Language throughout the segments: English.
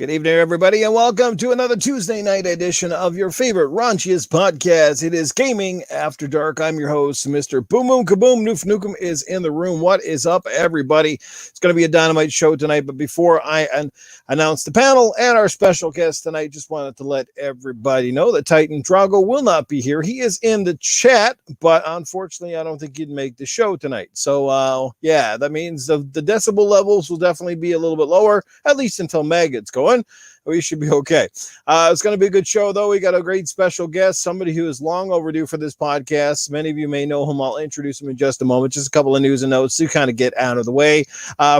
Good evening, everybody, and welcome to another Tuesday night edition of your favorite raunchiest podcast. It is Gaming After Dark. I'm your host, Mr. Boom Boom Kaboom. Noof Nukem is in the room. What is up, everybody? It's going to be a dynamite show tonight, but before I announce the panel and our special guest tonight, just wanted to let everybody know that Titan Drago will not be here. He is in the chat, but unfortunately, I don't think he'd make the show tonight. So, yeah, that means the decibel levels will definitely be a little bit lower, at least until Meg gets going. We should be okay. It's going to be a good show, though. We got a great special guest, somebody who is long overdue for this podcast. Many of you may know him. I'll introduce him in just a moment. Just a couple of news and notes to kind of get out of the way.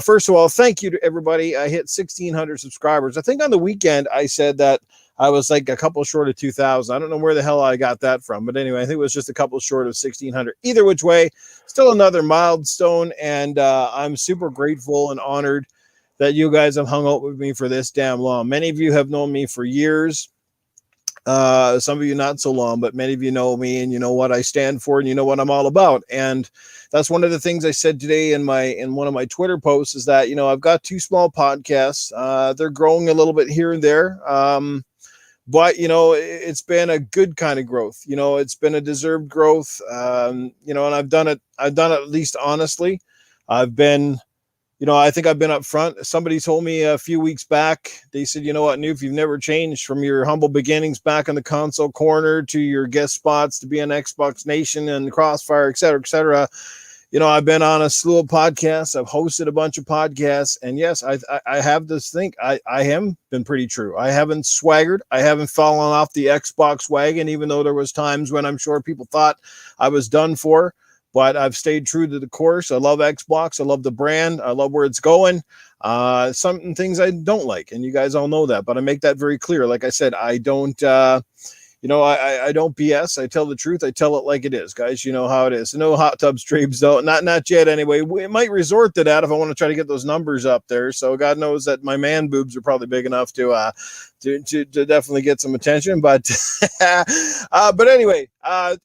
First of all, thank you to everybody. I hit 1,600 subscribers. I think on the weekend I said that I was like a couple short of 2,000. I don't know where the hell I got that from. But anyway, I think it was just a couple short of 1,600. Either which way, still another milestone. And I'm super grateful and honored that you guys have hung out with me for this damn long. Many of you have known me for years. Some of you not so long, but many of you know me and you know what I stand for and you know what I'm all about. And that's one of the things I said today in one of my Twitter posts is that, I've got two small podcasts. They're growing a little bit here and there. But, it's been a good kind of growth. It's been a deserved growth. And I've done it at least honestly. I think I've been up front. Somebody told me a few weeks back, they said, you know what, Noof, you've never changed from your humble beginnings back in the console corner to your guest spots to be on Xbox Nation and Crossfire, et cetera, et cetera. I've been on a slew of podcasts. I've hosted a bunch of podcasts. And yes, I have this thing. I have been pretty true. I haven't swaggered. I haven't fallen off the Xbox wagon, even though there was times when I'm sure people thought I was done for. But I've stayed true to the course. I love Xbox. I love the brand. I love where it's going. Some things I don't like, and you guys all know that. But I make that very clear. Like I said, I don't, I don't BS. I tell the truth. I tell it like it is, guys. You know how it is. No hot tub streams, though. Not yet, anyway. We might resort to that if I want to try to get those numbers up there. So God knows that my man boobs are probably big enough to definitely get some attention. But but anyway,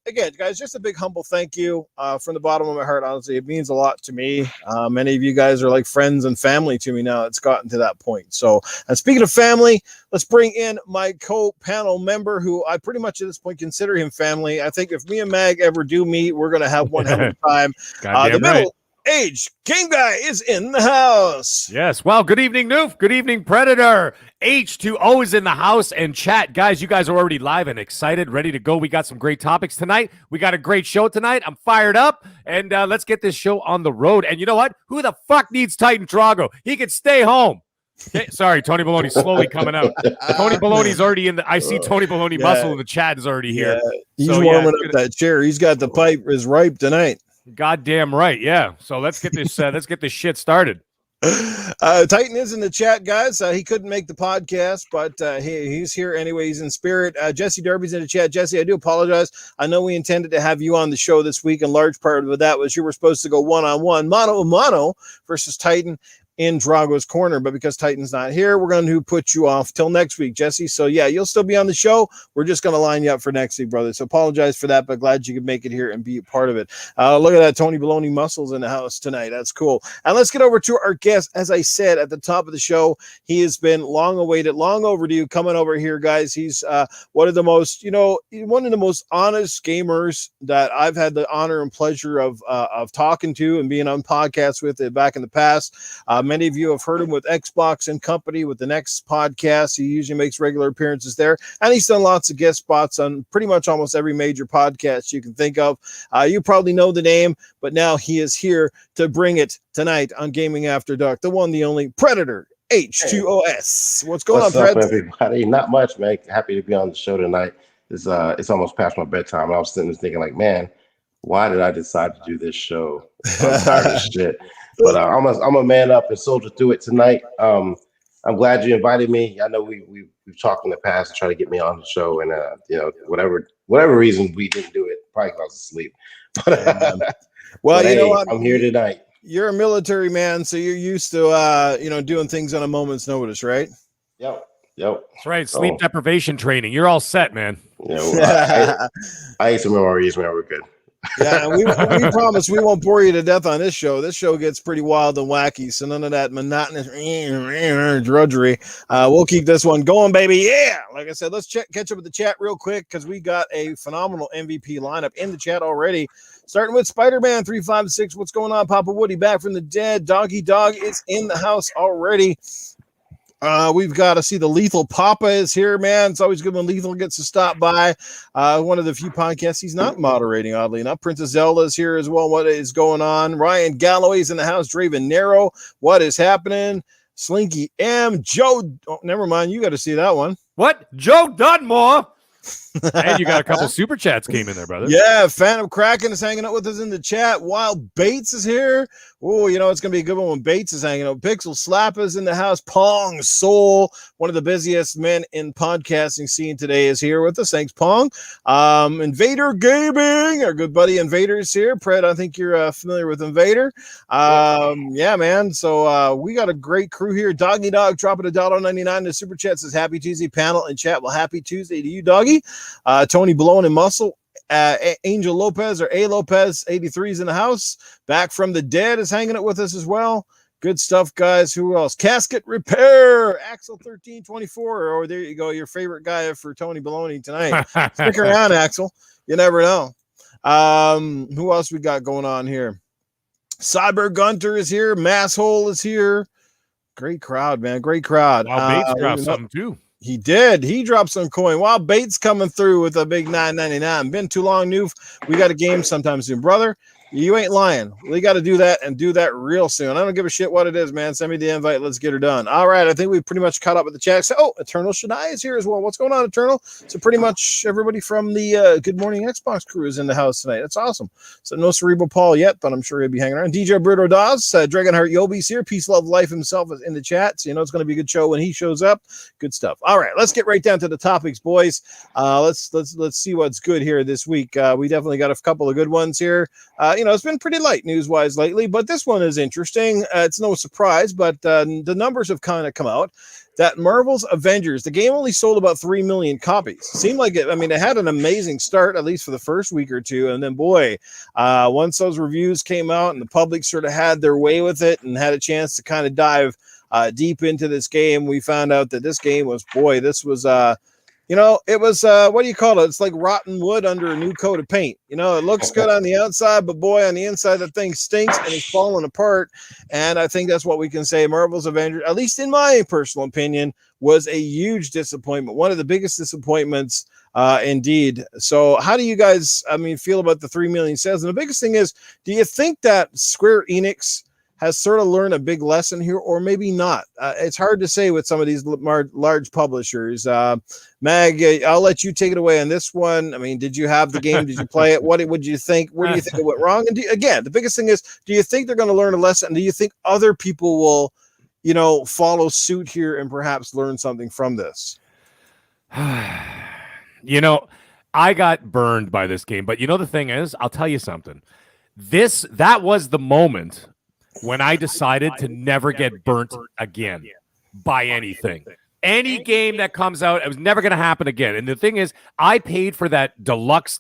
again, guys, just a big humble thank you from the bottom of my heart. Honestly, it means a lot to me. Many of you guys are like friends and family to me now. It's gotten to that point. So, and speaking of family, let's bring in my co-panel member who I pretty much at this point consider him family. I think if me and Mag ever do meet, we're going to have one hell of a time. The middle age game guy is in the house. Yes. Well, good evening, Noof. Good evening, Predator H20s is in the house. And chat, guys, you guys are already live and excited, ready to go. We got some great topics tonight. We got a great show tonight. I'm fired up. And let's get this show on the road. And you know what? Who the fuck needs Titan Drago? He can stay home. Okay, sorry, Tony Baloney slowly coming out. Tony Baloney's already in the. I see Tony Baloney muscle in the chat is already here. Yeah, he's warming up that chair. He's got the pipe is ripe tonight. Goddamn right, yeah. So let's get this. Let's get this shit started. Titan is in the chat, guys. He couldn't make the podcast, but he's here anyway. He's in spirit. Jesse Derby's in the chat. Jesse, I do apologize. I know we intended to have you on the show this week, and large part of that was you were supposed to go one-on-one, mano-a-mano versus Titan in Drago's corner, but because Titan's not here, we're going to put you off till next week, Jesse. So yeah, you'll still be on the show. We're just going to line you up for next week, brother. So apologize for that, but glad you could make it here and be a part of it. Look at that Tony Baloney muscles in the house tonight. That's cool. And let's get over to our guest. As I said at the top of the show, he has been long awaited, long overdue coming over here, guys. He's one of the most honest gamers that I've had the honor and pleasure of talking to and being on podcasts with back in the past. Many of you have heard him with Xbox and Company with the Next podcast. He usually makes regular appearances there. And he's done lots of guest spots on pretty much almost every major podcast you can think of. You probably know the name, but now he is here to bring it tonight on Gaming After Dark. The one, the only Predator H20s. What's going on, Fred? What's up, everybody? Not much, man. Happy to be on the show tonight. It's almost past my bedtime. I was sitting there thinking, like, man, why did I decide to do this show? I'm tired of shit. But I'm a man up and soldier through it tonight. I'm glad you invited me. I know we've talked in the past to try to get me on the show, and whatever reason we didn't do it, probably because I was asleep. Well, but, hey, what? I'm here tonight. You're a military man, so you're used to doing things on a moment's notice, right? Yep. That's right. Sleep deprivation training. You're all set, man. I ate some MREs, man. We're good. Yeah, and we promise we won't bore you to death on this show. This show gets pretty wild and wacky, so none of that monotonous drudgery. We'll keep this one going, baby. Yeah, like I said, let's catch up with the chat real quick because we got a phenomenal MVP lineup in the chat already. Starting with Spider-Man 356. What's going on, Papa Woody? Back from the dead. Doggy Dog is in the house already. We've got to see the Lethal Papa is here, man. It's always good when Lethal gets to stop by. One of the few podcasts he's not moderating, oddly enough. Princess Zelda is here as well. What is going on? Ryan Galloway's in the house. Draven Nero. What is happening? Slinky M. Joe. Oh, never mind. You got to see that one. What? Joe Dunmore. And you got a couple super chats came in there, brother. Yeah, Phantom Kraken is hanging out with us in the chat. Wild Bates is here. Oh, you know, it's going to be a good one when Bates is hanging out. Pixel Slap is in the house. Pong Soul, one of the busiest men in podcasting scene today, is here with us. Thanks, Pong. Invader Gaming, our good buddy Invader is here. Pred, I think you're familiar with Invader. Yeah, man. So we got a great crew here. Doggy Dog dropping $1.99 to Super Chat says Happy Tuesday panel and chat. Well, happy Tuesday to you, Doggy. Tony Baloney Muscle. Angel Lopez or A Lopez 83 is in the house. Back from the dead is hanging out with us as well. Good stuff, guys. Who else? Casket Repair, Axel 1324. Oh, there you go. Your favorite guy for Tony Baloney tonight. Stick around, Axel. You never know. Who else we got going on here? Cyber Gunter is here. Masshole is here. Great crowd, man. Great crowd. Bates dropped something too. He did. He dropped some coin. Wow, Bates coming through with a big $9.99. Been too long, Noof. We got a game sometime soon. Brother, you ain't lying. We got to do that and do that real soon. I don't give a shit what it is, man. Send me the invite. Let's get her done. All right. I think we've pretty much caught up with the chat. So, Eternal Shaddai is here as well. What's going on, Eternal? So pretty much everybody from the Good Morning Xbox crew is in the house tonight. That's awesome. So no Cerebral Paul yet, but I'm sure he'll be hanging around. DJ Bruto Dawes, Dragonheart Yobi's here. Peace, Love, Life himself is in the chat. So you know it's going to be a good show when he shows up. Good stuff. All right. Let's get right down to the topics, boys. Let's see what's good here this week. We definitely got a couple of good ones here. It's been pretty light news-wise lately, but this one is interesting. It's no surprise, but the numbers have kind of come out that Marvel's Avengers, the game only sold about 3 million copies. Seemed like it, it had an amazing start, at least for the first week or two, and then, boy, once those reviews came out and the public sort of had their way with it and had a chance to kind of dive deep into this game, we found out that this game was, it was, what do you call it? It's like rotten wood under a new coat of paint. It looks good on the outside, but boy, on the inside, the thing stinks and it's falling apart. And I think that's what we can say. Marvel's Avengers, at least in my personal opinion, was a huge disappointment. One of the biggest disappointments, indeed. So how do you guys, feel about the 3 million sales? And the biggest thing is, do you think that Square Enix has sort of learned a big lesson here, or maybe not? It's hard to say with some of these large publishers. Mag, I'll let you take it away on this one. Did you have the game? Did you play it? What would you think? Where do you think it went wrong? And again, the biggest thing is, do you think they're going to learn a lesson? Do you think other people will, follow suit here and perhaps learn something from this? I got burned by this game, but the thing is, I'll tell you something. That was the moment when I decided to never get burnt again by anything. Any game that comes out, it was never going to happen again. And the thing is, I paid for that deluxe,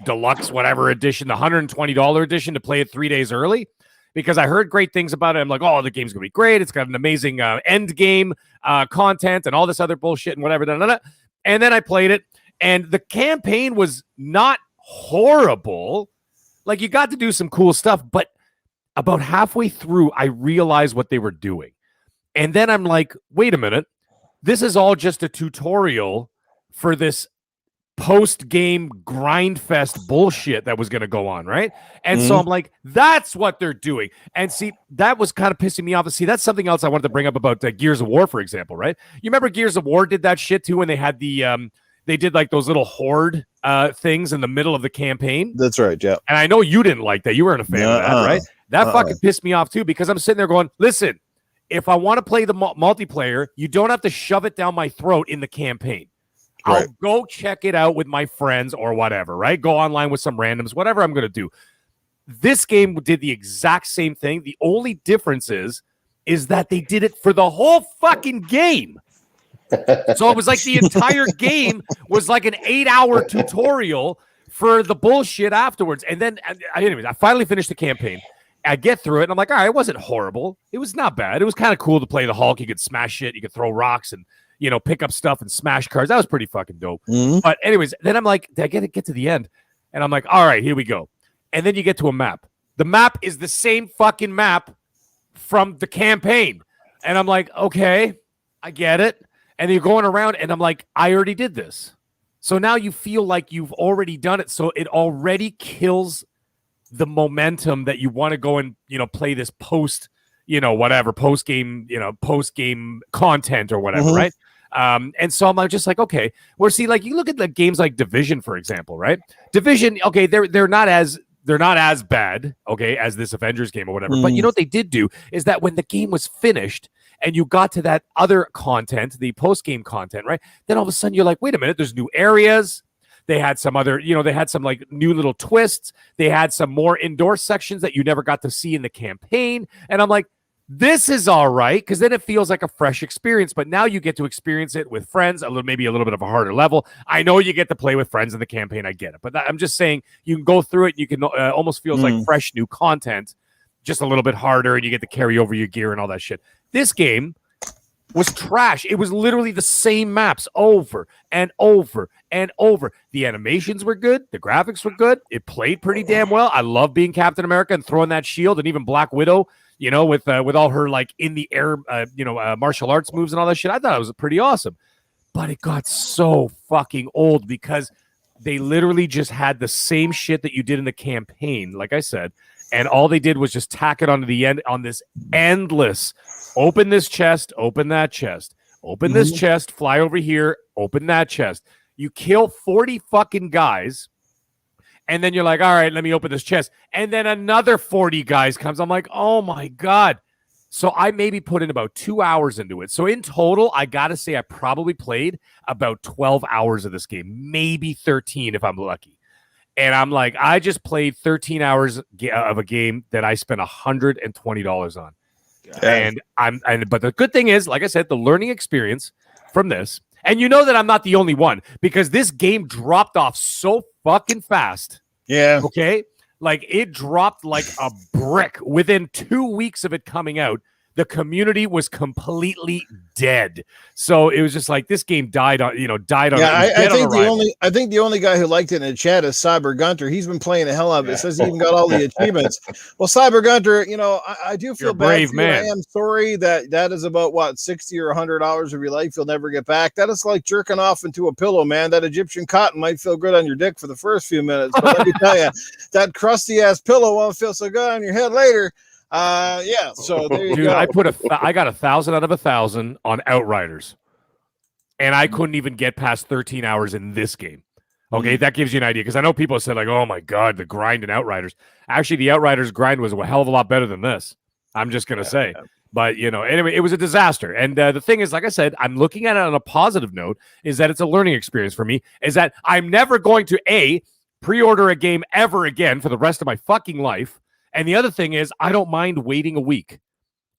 whatever edition, the $120 edition to play it 3 days early because I heard great things about it. I'm like, oh, the game's going to be great. It's got an amazing end game content and all this other bullshit and whatever. And then I played it, and the campaign was not horrible. Like, you got to do some cool stuff, but about halfway through, I realized what they were doing. And then I'm like, wait a minute. This is all just a tutorial for this post-game grind fest bullshit that was going to go on, right? And so I'm like, that's what they're doing. And see, that was kind of pissing me off. See, that's something else I wanted to bring up about Gears of War, for example, right? You remember Gears of War did that shit too when they had they did like those little horde things in the middle of the campaign? That's right, yeah. And I know you didn't like that. You weren't a fan of that, right? That fucking pissed me off too, because I'm sitting there going, listen, if I want to play the multiplayer, you don't have to shove it down my throat in the campaign. Right. I'll go check it out with my friends or whatever, right? Go online with some randoms, whatever I'm going to do. This game did the exact same thing. The only difference is that they did it for the whole fucking game. So it was like the entire game was like an 8-hour tutorial for the bullshit afterwards. And then, anyways, I finally finished the campaign. I get through it, and I'm like, all right, it wasn't horrible. It was not bad. It was kind of cool to play the Hulk. You could smash shit. You could throw rocks and, pick up stuff and smash cars. That was pretty fucking dope. Mhm. But anyways, then I'm like, I get to the end, and I'm like, all right, here we go. And then you get to a map. The map is the same fucking map from the campaign. And I'm like, okay, I get it. And you're going around, and I'm like, I already did this. So now you feel like you've already done it. So it already kills the momentum that you want to go and, play this post game content or whatever, right? And so I'm just like, okay, well, see, like you look at the games like Division, for example, right? Division, okay, they're not as bad, okay, as this Avengers game or whatever. But you know what they did do is that when the game was finished and you got to that other content, the post-game content, right? Then all of a sudden you're like, wait a minute, there's new areas. They had some other, they had some like new little twists. They had some more indoor sections that you never got to see in the campaign. And I'm like, this is all right, because then it feels like a fresh experience. But now you get to experience it with friends, maybe a little bit of a harder level. I know you get to play with friends in the campaign. I get it. But I'm just saying you can go through it. You can almost feels like fresh new content, just a little bit harder, and you get to carry over your gear and all that shit. This game was trash. It was literally the same maps over and over and over. The animations were good. The graphics were good. It played pretty damn well. I love being Captain America and throwing that shield, and even Black Widow, with all her like in the air, martial arts moves and all that shit. I thought it was pretty awesome. But it got so fucking old because they literally just had the same shit that you did in the campaign, like I said, and all they did was just tack it onto the end on this endless open this chest, open that chest, open this chest, fly over here, open that chest. You kill 40 fucking guys, and then you're like, all right, let me open this chest. And then another 40 guys comes. I'm like, oh my God. So I maybe put in about 2 hours into it. So in total, I got to say I probably played about 12 hours of this game, maybe 13 if I'm lucky. And I'm like, I just played 13 hours of a game that I spent $120 on. And but the good thing is, like I said, the learning experience from this, and that I'm not the only one, because this game dropped off so fucking fast. Yeah. Okay. Like it dropped like a brick within 2 weeks of it coming out. The community was completely dead. So it was just like this game died on. Yeah, I think the only guy who liked it in the chat is Cyber Gunter. He's been playing the hell out of it. It says he even got all the achievements. Well, Cyber Gunter, I do feel bad. Brave man. I am sorry that is about what, $60 or $100 of your life you'll never get back. That is like jerking off into a pillow, man. That Egyptian cotton might feel good on your dick for the first few minutes, but let me tell you, that crusty ass pillow won't feel so good on your head later. Yeah, so there you Dude, go. I got 1,000 out of 1,000 on Outriders, and I couldn't even get past 13 hours in this game. Okay, that gives you an idea, because I know people said like, oh my God, the grind in Outriders. Actually, the Outriders grind was a hell of a lot better than this. I'm just gonna say. But anyway, it was a disaster. And the thing is, like I said, I'm looking at it on a positive note, is that it's a learning experience for me, is that I'm never going to pre-order a game ever again for the rest of my fucking life. And the other thing is, I don't mind waiting a week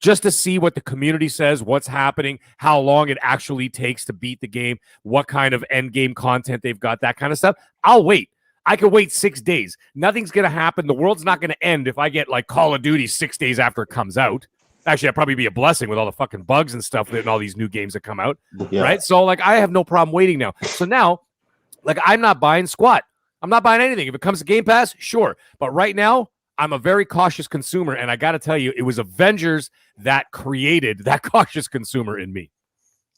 just to see what the community says, what's happening, how long it actually takes to beat the game, what kind of end game content they've got, that kind of stuff. I'll wait. I could wait 6 days. Nothing's going to happen. The world's not going to end if I get like Call of Duty 6 days after it comes out. Actually, that'd probably be a blessing with all the fucking bugs and stuff and all these new games that come out. Yeah. Right? So like, I have no problem waiting now. So now, like, I'm not buying squat. I'm not buying anything. If it comes to Game Pass, sure. But right now, I'm a very cautious consumer, and I got to tell you, it was Avengers that created that cautious consumer in me.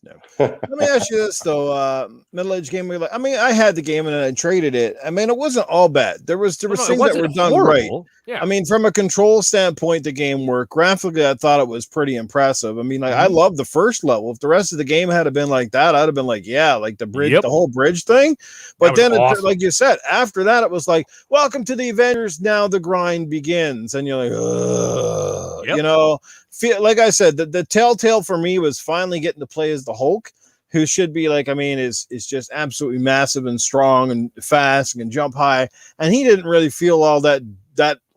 No. Let me ask you this though, middle-aged gamer. I mean, I had the game and I traded it. I mean, it wasn't all bad. There was things that were done right. Yeah. I mean, from a control standpoint, the game worked. Graphically, I thought it was pretty impressive. I mean, like I love the first level. If the rest of the game had been like that, I'd have been like, yeah, like the bridge, the whole bridge thing. But then, awesome. Like you said, after that, it was like, welcome to the Avengers. Now the grind begins, and you're like, like I said, the telltale for me was finally getting to play as the Hulk, who should be like, I mean, is just absolutely massive and strong and fast and can jump high. And he didn't really feel all that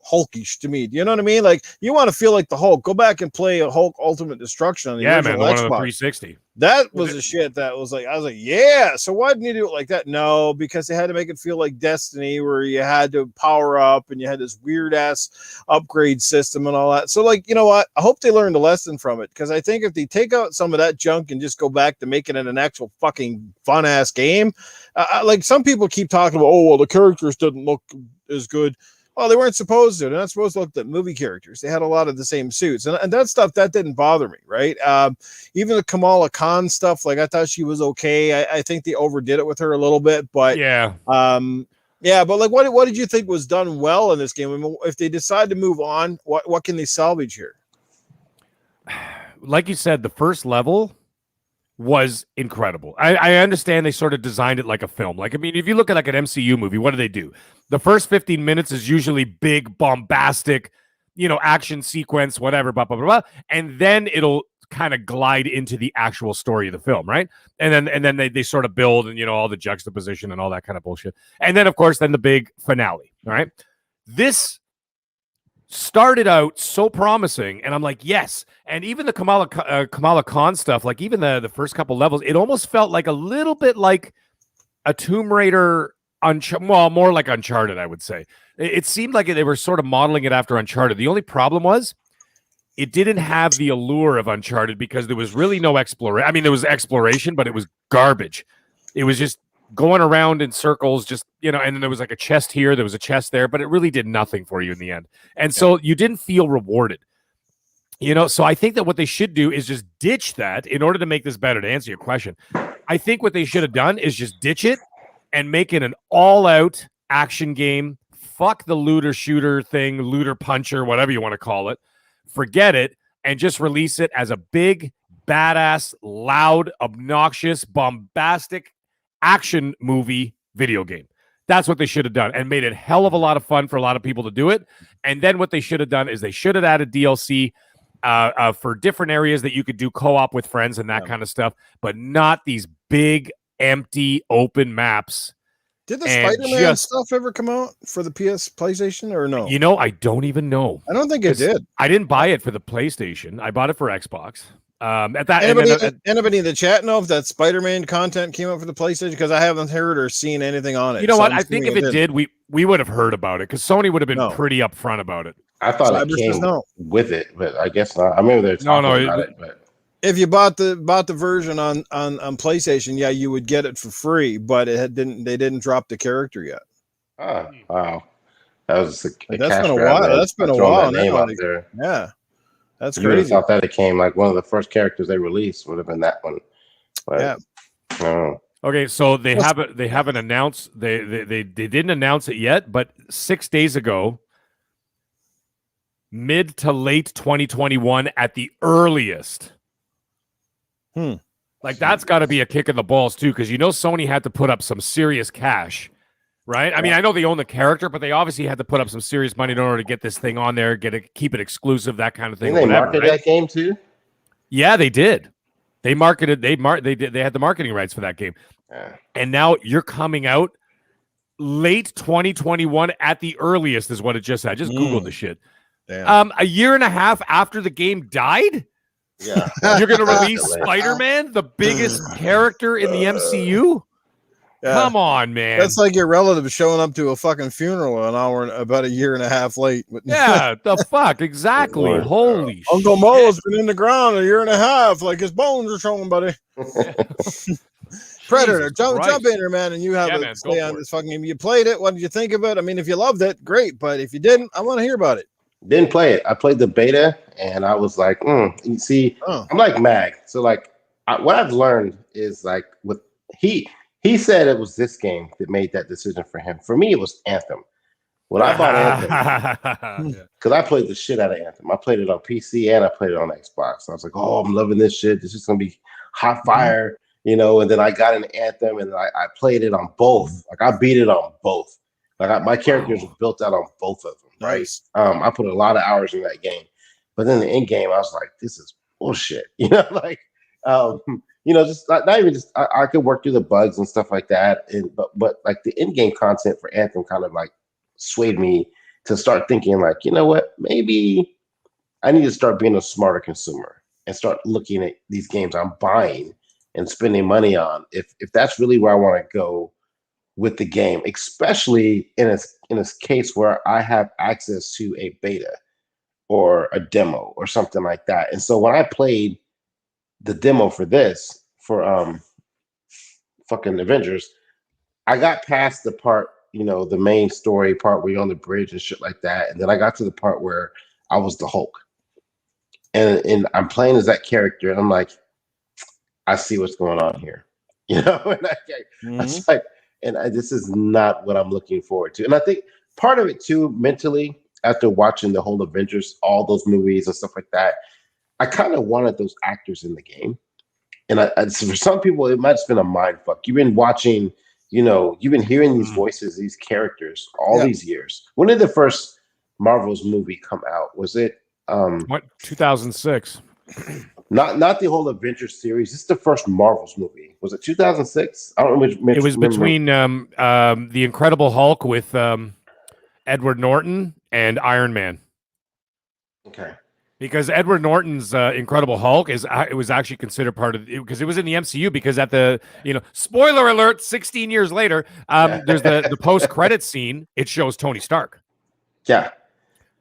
Hulkish to me. Do you know what I mean? Like, you want to feel like the Hulk. Go back and play a Hulk Ultimate Destruction on the original the one Xbox. on the 360. That was the shit that was like, I was like, yeah. So why didn't you do it like that? No, because they had to make it feel like Destiny, where you had to power up and you had this weird ass upgrade system and all that. So, like, you know what? I hope they learned a lesson from it, because I think if they take out some of that junk and just go back to making it an actual fucking fun ass game, like some people keep talking about, oh, well, the characters didn't look as good. Well, they weren't supposed to. They're not supposed to look like movie characters. They had a lot of the same suits, and that stuff that didn't bother me, right? Even the Kamala Khan stuff, like, I thought she was okay. I think they overdid it with her a little bit, but yeah. But like, what did you think was done well in this game? I mean, if they decide to move on, what can they salvage here? Like you said, the first level was incredible. I understand they sort of designed it like a film. Like, I mean, if you look at like an MCU movie, what do? The first 15 minutes is usually big, bombastic, action sequence, whatever, blah, blah, blah, blah. And then it'll kind of glide into the actual story of the film, right? And then they sort of build and, all the juxtaposition and all that kind of bullshit. And then, of course, then the big finale, all right? This started out so promising, and I'm like, yes. And even the Kamala Khan stuff, like even the first couple levels, it almost felt like a little bit like a Tomb Raider, more like Uncharted, I would say. It seemed like they were sort of modeling it after Uncharted. The only problem was it didn't have the allure of Uncharted, because there was really no exploration. I mean, there was exploration, but it was garbage. It was just going around in circles, just, and then there was like a chest here, there was a chest there, but it really did nothing for you in the end. And so you didn't feel rewarded. So I think that what they should do is just ditch that in order to make this better. To answer your question, I think what they should have done is just ditch it and make it an all-out action game. Fuck the looter shooter thing, looter puncher, whatever you want to call it. Forget it, and just release it as a big, badass, loud, obnoxious, bombastic action movie video game. That's what they should have done, and made it hell of a lot of fun for a lot of people to do it. And then what they should have done is they should have added DLC for different areas that you could do co-op with friends and that kind of stuff, but not these big, empty, open maps. Did the Spider-Man stuff ever come out for the PlayStation or no? I don't even know. I don't think it did. I didn't buy it for the PlayStation. I bought it for Xbox. Anybody in the chat know if that Spider-Man content came out for the PlayStation? Because I haven't heard or seen anything on it. You know what? I think if it did, we would have heard about it, because Sony would have been pretty upfront about it. I thought it came with it, but I guess not. I remember they're talking about it, but if you bought the version on PlayStation, yeah, you would get it for free, but they didn't drop the character yet. Oh, wow. That was that's been a while. That's been a while now. There. Yeah. That's you would have crazy. thought that it came like one of the first characters they released would have been that one. But, yeah. Okay, so they haven't announced they didn't announce it yet, but 6 days ago, mid to late 2021 at the earliest. Like, that's got to be a kick in the balls too, because Sony had to put up some serious cash, right? I mean, I know they own the character, but they obviously had to put up some serious money in order to get this thing on there, keep it exclusive, that kind of thing. Didn't they market that game too? Yeah, they did. They marketed. They had the marketing rights for that game, and now you're coming out late 2021 at the earliest is what it just said. I just googled the shit. Damn. A year and a half after the game died. Yeah, you're going to release Spider-Man, the biggest character in the MCU? Yeah. Come on, man. That's like your relative showing up to a fucking funeral about a year and a half late. Yeah, the fuck, exactly. Holy shit. Uncle Mo's been in the ground a year and a half, like his bones are showing, buddy. Predator, jump in there, man, and you have a stay on this fucking game. You played it. What did you think of it? I mean, if you loved it, great. But if you didn't, I want to hear about it. Didn't play it. I played the beta, and I was like, you see, I'm like Mag. So, like, what I've learned is, like, with he said it was this game that made that decision for him. For me, it was Anthem. When I bought Anthem, because I played the shit out of Anthem. I played it on PC and I played it on Xbox. I was like, oh, I'm loving this shit. This is going to be hot fire, and then I got an Anthem, and I played it on both. Like, I beat it on both. Like, my characters are built out on both of them. Right. Nice. I put a lot of hours in that game, but then the end game, I was like, this is bullshit. Just not even just, I could work through the bugs and stuff like that. But like the in game content for Anthem kind of like swayed me to start thinking like, you know what, maybe I need to start being a smarter consumer and start looking at these games I'm buying and spending money on. If that's really where I want to go with the game, especially in a case where I have access to a beta or a demo or something like that. And so when I played the demo for this, for fucking Avengers, I got past the part, the main story part where you're on the bridge and shit like that. And then I got to the part where I was the Hulk. And I'm playing as that character, and I'm like, I see what's going on here. And I was like, this is not what I'm looking forward to. And I think part of it too, mentally, after watching the whole Avengers, all those movies and stuff like that, I kind of wanted those actors in the game. And so for some people, it might have been a mind fuck. You've been watching, you've been hearing these voices, these characters all these years. When did the first Marvel's movie come out? Was it 2006? Not the whole Avengers series. This is the first Marvel's movie. Was it 2006? I don't remember. It was between the Incredible Hulk with Edward Norton and Iron Man. Okay. Because Edward Norton's Incredible Hulk it was actually considered part of because it was in the MCU. Because at the spoiler alert, 16 years later, there's the post credit scene. It shows Tony Stark. Yeah.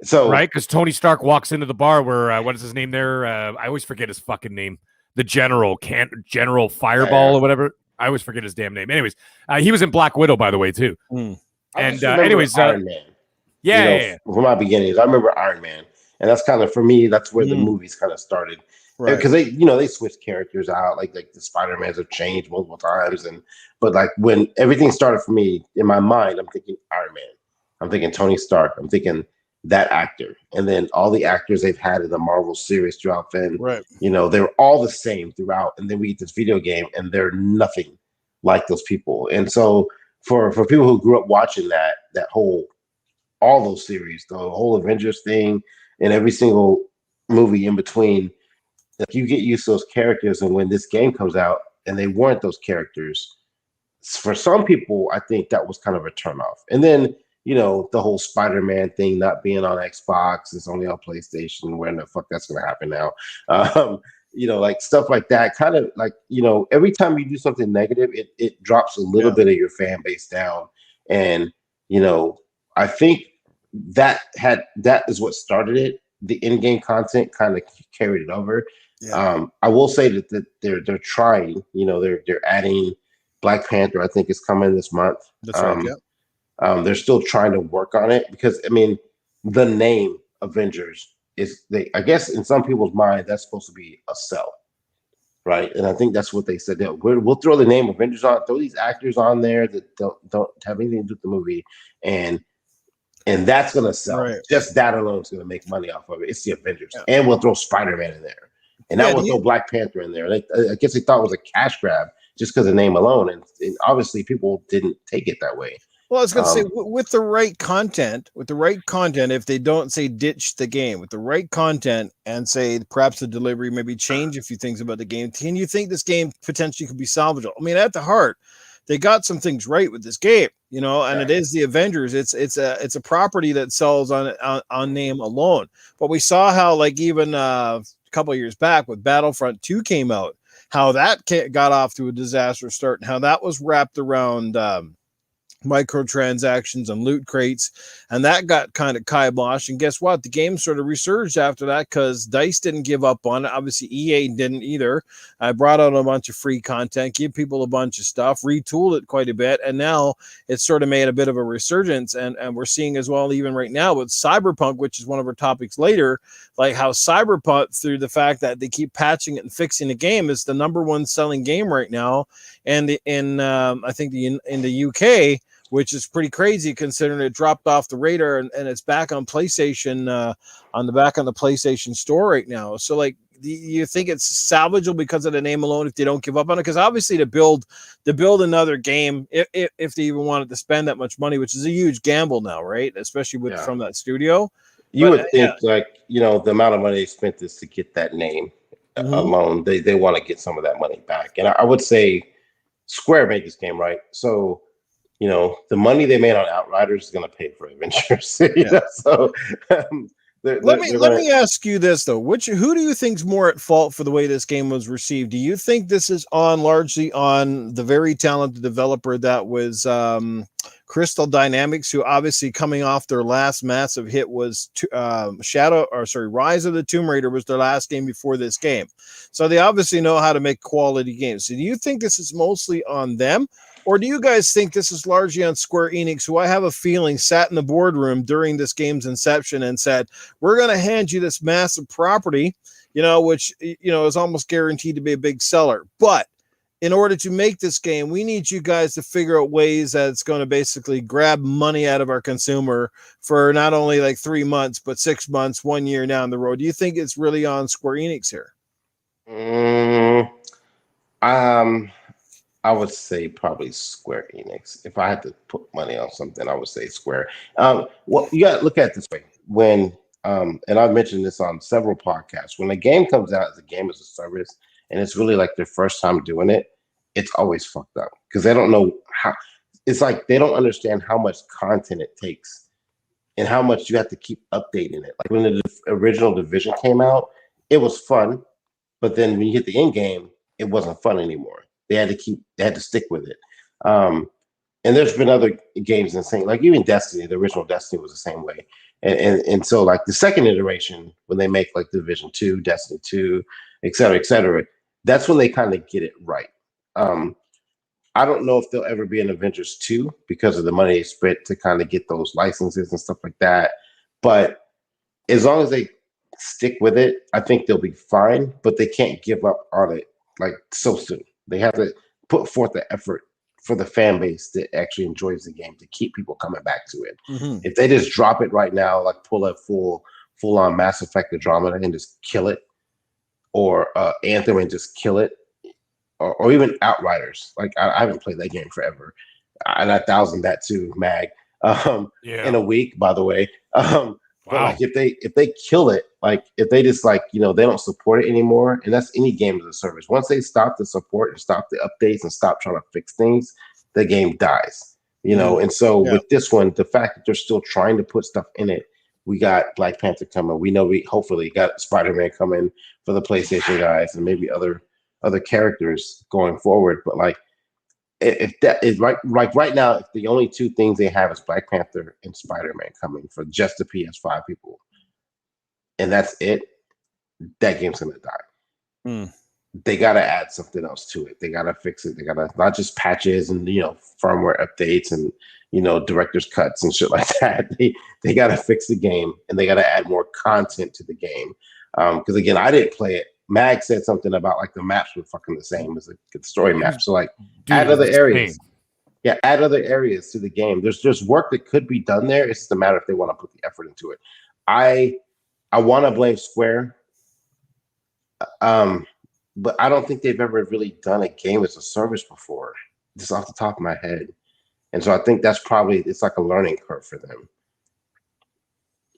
So right, because Tony Stark walks into the bar where what is his name there? I always forget his fucking name. The General Fireball or whatever. I always forget his damn name. Anyways, he was in Black Widow, by the way, too. And anyways, Iron Man. Yeah. From my beginnings, I remember Iron Man, and that's kind of for me. That's where the movies kind of started, because they switched characters out, like the Spider-Mans have changed multiple times, but like when everything started for me in my mind, I'm thinking Iron Man, I'm thinking Tony Stark, I'm thinking that actor, and then all the actors they've had in the Marvel series throughout. Then they were all the same throughout, and then we get this video game, and they're nothing like those people. And so for people who grew up watching that whole all those series, the whole Avengers thing, and every single movie in between, like you get used to those characters, and when this game comes out and they weren't those characters, for some people, I think that was kind of a turnoff. And then the whole Spider-Man thing not being on Xbox, it's only on PlayStation. Where in the fuck that's going to happen now? Like stuff like that. Kind of like, every time you do something negative, it drops a little bit of your fan base down. And, I think that is what started it. The in-game content kind of carried it over. Yeah. I will say that they're trying, they're adding Black Panther, I think is coming this month. That's right. Yeah. They're still trying to work on it because the name Avengers I guess in some people's mind that's supposed to be a sell, right? And I think that's what they said. We'll throw the name Avengers on, throw these actors on there that don't have anything to do with the movie, and that's gonna sell. Right. Just that alone is gonna make money off of it. It's the Avengers, and we'll throw Spider-Man in there, and now we'll throw Black Panther in there. I guess they thought it was a cash grab just because of the name alone, and obviously people didn't take it that way. Well, I was going to say, with the right content, if they don't say ditch the game, with the right content and say perhaps the delivery maybe change a few things about the game, can you think this game potentially could be salvageable? I mean, at the heart, they got some things right with this game, and it is the Avengers. It's a property that sells on name alone. But we saw how, like, even a couple of years back with Battlefront 2 came out, how that got off to a disastrous start and how that was wrapped around microtransactions and loot crates, and that got kind of kiboshed. And guess what? The game sort of resurged after that because DICE didn't give up on it. Obviously, EA didn't either. I brought out a bunch of free content, give people a bunch of stuff, retooled it quite a bit, and now it's sort of made a bit of a resurgence. And we're seeing as well, even right now with Cyberpunk, which is one of our topics later, like how Cyberpunk, through the fact that they keep patching it and fixing the game, is the number one selling game right now. And I think in the UK, which is pretty crazy considering it dropped off the radar and it's back on PlayStation, on the PlayStation Store right now. So, like, you think it's salvageable because of the name alone if they don't give up on it? Because obviously to build another game, if they even wanted to spend that much money, which is a huge gamble now, right? Especially from that studio. You would think the amount of money they spent is to get that name alone. They want to get some of that money back. And I would say Square made this game, right? So the money they made on Outriders is going to pay for Avengers. So let me ask you this though: who do you think's more at fault for the way this game was received? Do you think this is largely on the very talented developer that was Crystal Dynamics, who obviously coming off their last massive hit was Rise of the Tomb Raider was their last game before this game, so they obviously know how to make quality games. So do you think this is mostly on them? Or do you guys think this is largely on Square Enix, who I have a feeling sat in the boardroom during this game's inception and said, we're going to hand you this massive property, which, is almost guaranteed to be a big seller. But in order to make this game, we need you guys to figure out ways that it's going to basically grab money out of our consumer for not only like 3 months, but 6 months, 1 year down the road. Do you think it's really on Square Enix here? I would say probably Square Enix. If I had to put money on something, I would say Square. Well, you got to look at it this way. When, and I've mentioned this on several podcasts, when a game comes out as a game as a service, and it's really like their first time doing it, it's always fucked up because they don't know how. It's like they don't understand how much content it takes and how much you have to keep updating it. Like when the original Division came out, it was fun, but then when you hit the end game, it wasn't fun anymore. They had to stick with it. And there's been other games in the same, like even Destiny, the original Destiny was the same way. And so like the second iteration, when they make like Division 2, Destiny 2, et cetera, that's when they kind of get it right. I don't know if there'll ever be an Avengers 2 because of the money they spent to kind of get those licenses and stuff like that. But as long as they stick with it, I think they'll be fine, but they can't give up on it like so soon. They have to put forth the effort for the fan base that actually enjoys the game to keep people coming back to it. Mm-hmm. If they just drop it right now, like pull a full on Mass Effect Andromeda and just kill it, or Anthem and just kill it, or even Outriders. Like I haven't played that game forever, and I 1,000 that too, Mag, in a week, by the way. But like if they kill it, like if they just like they don't support it anymore, and that's any game as a service. Once they stop the support and stop the updates and stop trying to fix things, the game dies. And so with this one, the fact that they're still trying to put stuff in it, we got Black Panther coming. We know we hopefully got Spider-Man coming for the PlayStation guys, and maybe other characters going forward. But like if that is right now, if the only two things they have is Black Panther and Spider-Man coming for just the PS5 people, and that's it, that game's gonna die. They gotta add something else to it. They gotta fix it. They gotta not just patches and firmware updates and director's cuts and shit like that. They gotta fix the game, and they gotta add more content to the game. Because again, I didn't play it. Mag said something about like the maps were fucking the same as the story map. So like add other areas. Yeah, add other areas to the game. There's work that could be done there. It's just a matter if they want to put the effort into it. I want to blame Square, but I don't think they've ever really done a game as a service before, just off the top of my head. And so I think that's it's like a learning curve for them.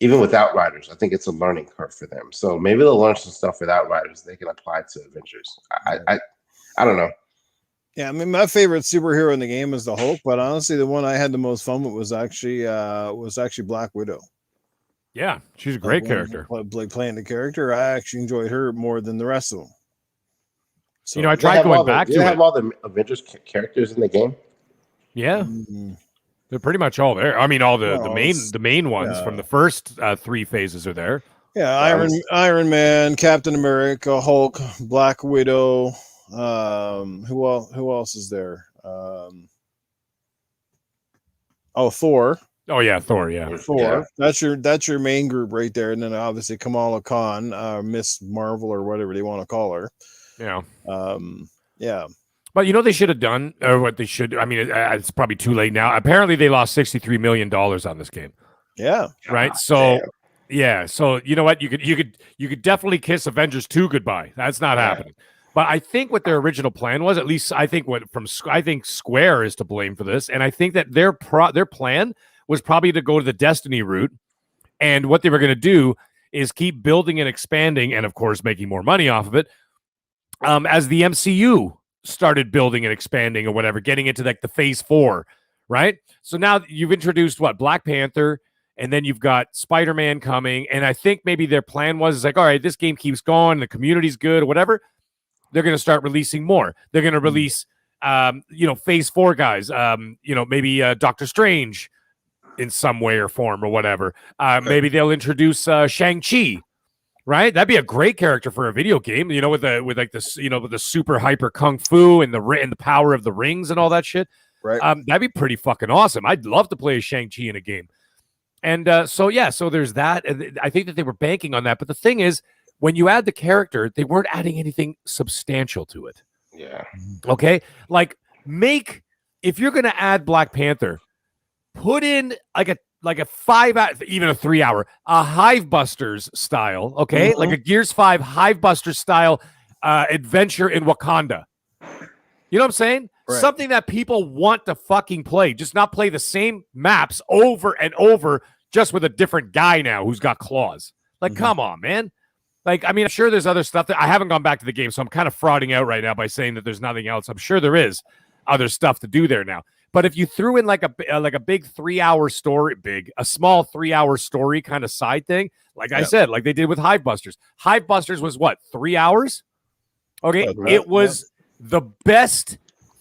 Even with Outriders, I think it's a learning curve for them. So maybe they'll learn some stuff with Outriders they can apply to Avengers. I don't know. Yeah, I mean, my favorite superhero in the game is the Hulk, but honestly, the one I had the most fun with was actually Black Widow. Yeah, she's a great character. Playing the character, I actually enjoyed her more than the rest of them. So I tried going back to it. They have all the Avengers characters in the game. Yeah. They're pretty much all there. I mean, all the main ones from the first 3 phases are there. Yeah, Iron Man, Captain America, Hulk, Black Widow. Who else is there? Thor. Oh yeah, Thor. Yeah, Thor. Yeah. That's your main group right there, and then obviously Kamala Khan, Miss Marvel or whatever they want to call her. Yeah. Yeah. But they should have done, or what they should. I mean, it's probably too late now. Apparently, they lost $63 million on this game. Yeah. Right. So, yeah. So you know what? You could definitely kiss Avengers 2 goodbye. That's not happening. But I think what their original plan was, at least I think I think Square is to blame for this, and I think that their plan was probably to go to the Destiny route, and what they were going to do is keep building and expanding, and of course making more money off of it, as the MCU started building and expanding or whatever, getting into like the phase 4, right? So now you've introduced what? Black Panther, and then you've got Spider-Man coming, and I think maybe their plan was like, all right, this game keeps going, the community's good or whatever. They're going to start releasing more. They're going to release, Phase 4 guys, maybe Doctor Strange in some way or form or whatever. Maybe they'll introduce Shang-Chi, right? That'd be a great character for a video game, with the super hyper kung fu and the power of the rings and all that shit. Right. That'd be pretty fucking awesome. I'd love to play as Shang-Chi in a game. And so there's that. And I think that they were banking on that. But the thing is, when you add the character, they weren't adding anything substantial to it. Yeah. Okay. Like if you're going to add Black Panther, put in like a 5 hour, even a 3 hour, a Hivebusters style. Okay. Like a Gears 5 Hivebusters style adventure in Wakanda. You know what I'm saying? Right. Something that people want to fucking play, just not play the same maps over and over, just with a different guy now who's got claws. Like, come on, man. Like, I mean, I'm sure there's other stuff that I haven't gone back to the game, so I'm kind of frauding out right now by saying that there's nothing else. I'm sure there is other stuff to do there now. But if you threw in like a big 3 hour story, a small 3 hour story kind of side thing, like I said, like they did with Hivebusters. Hivebusters was what, 3 hours? Okay, it was the best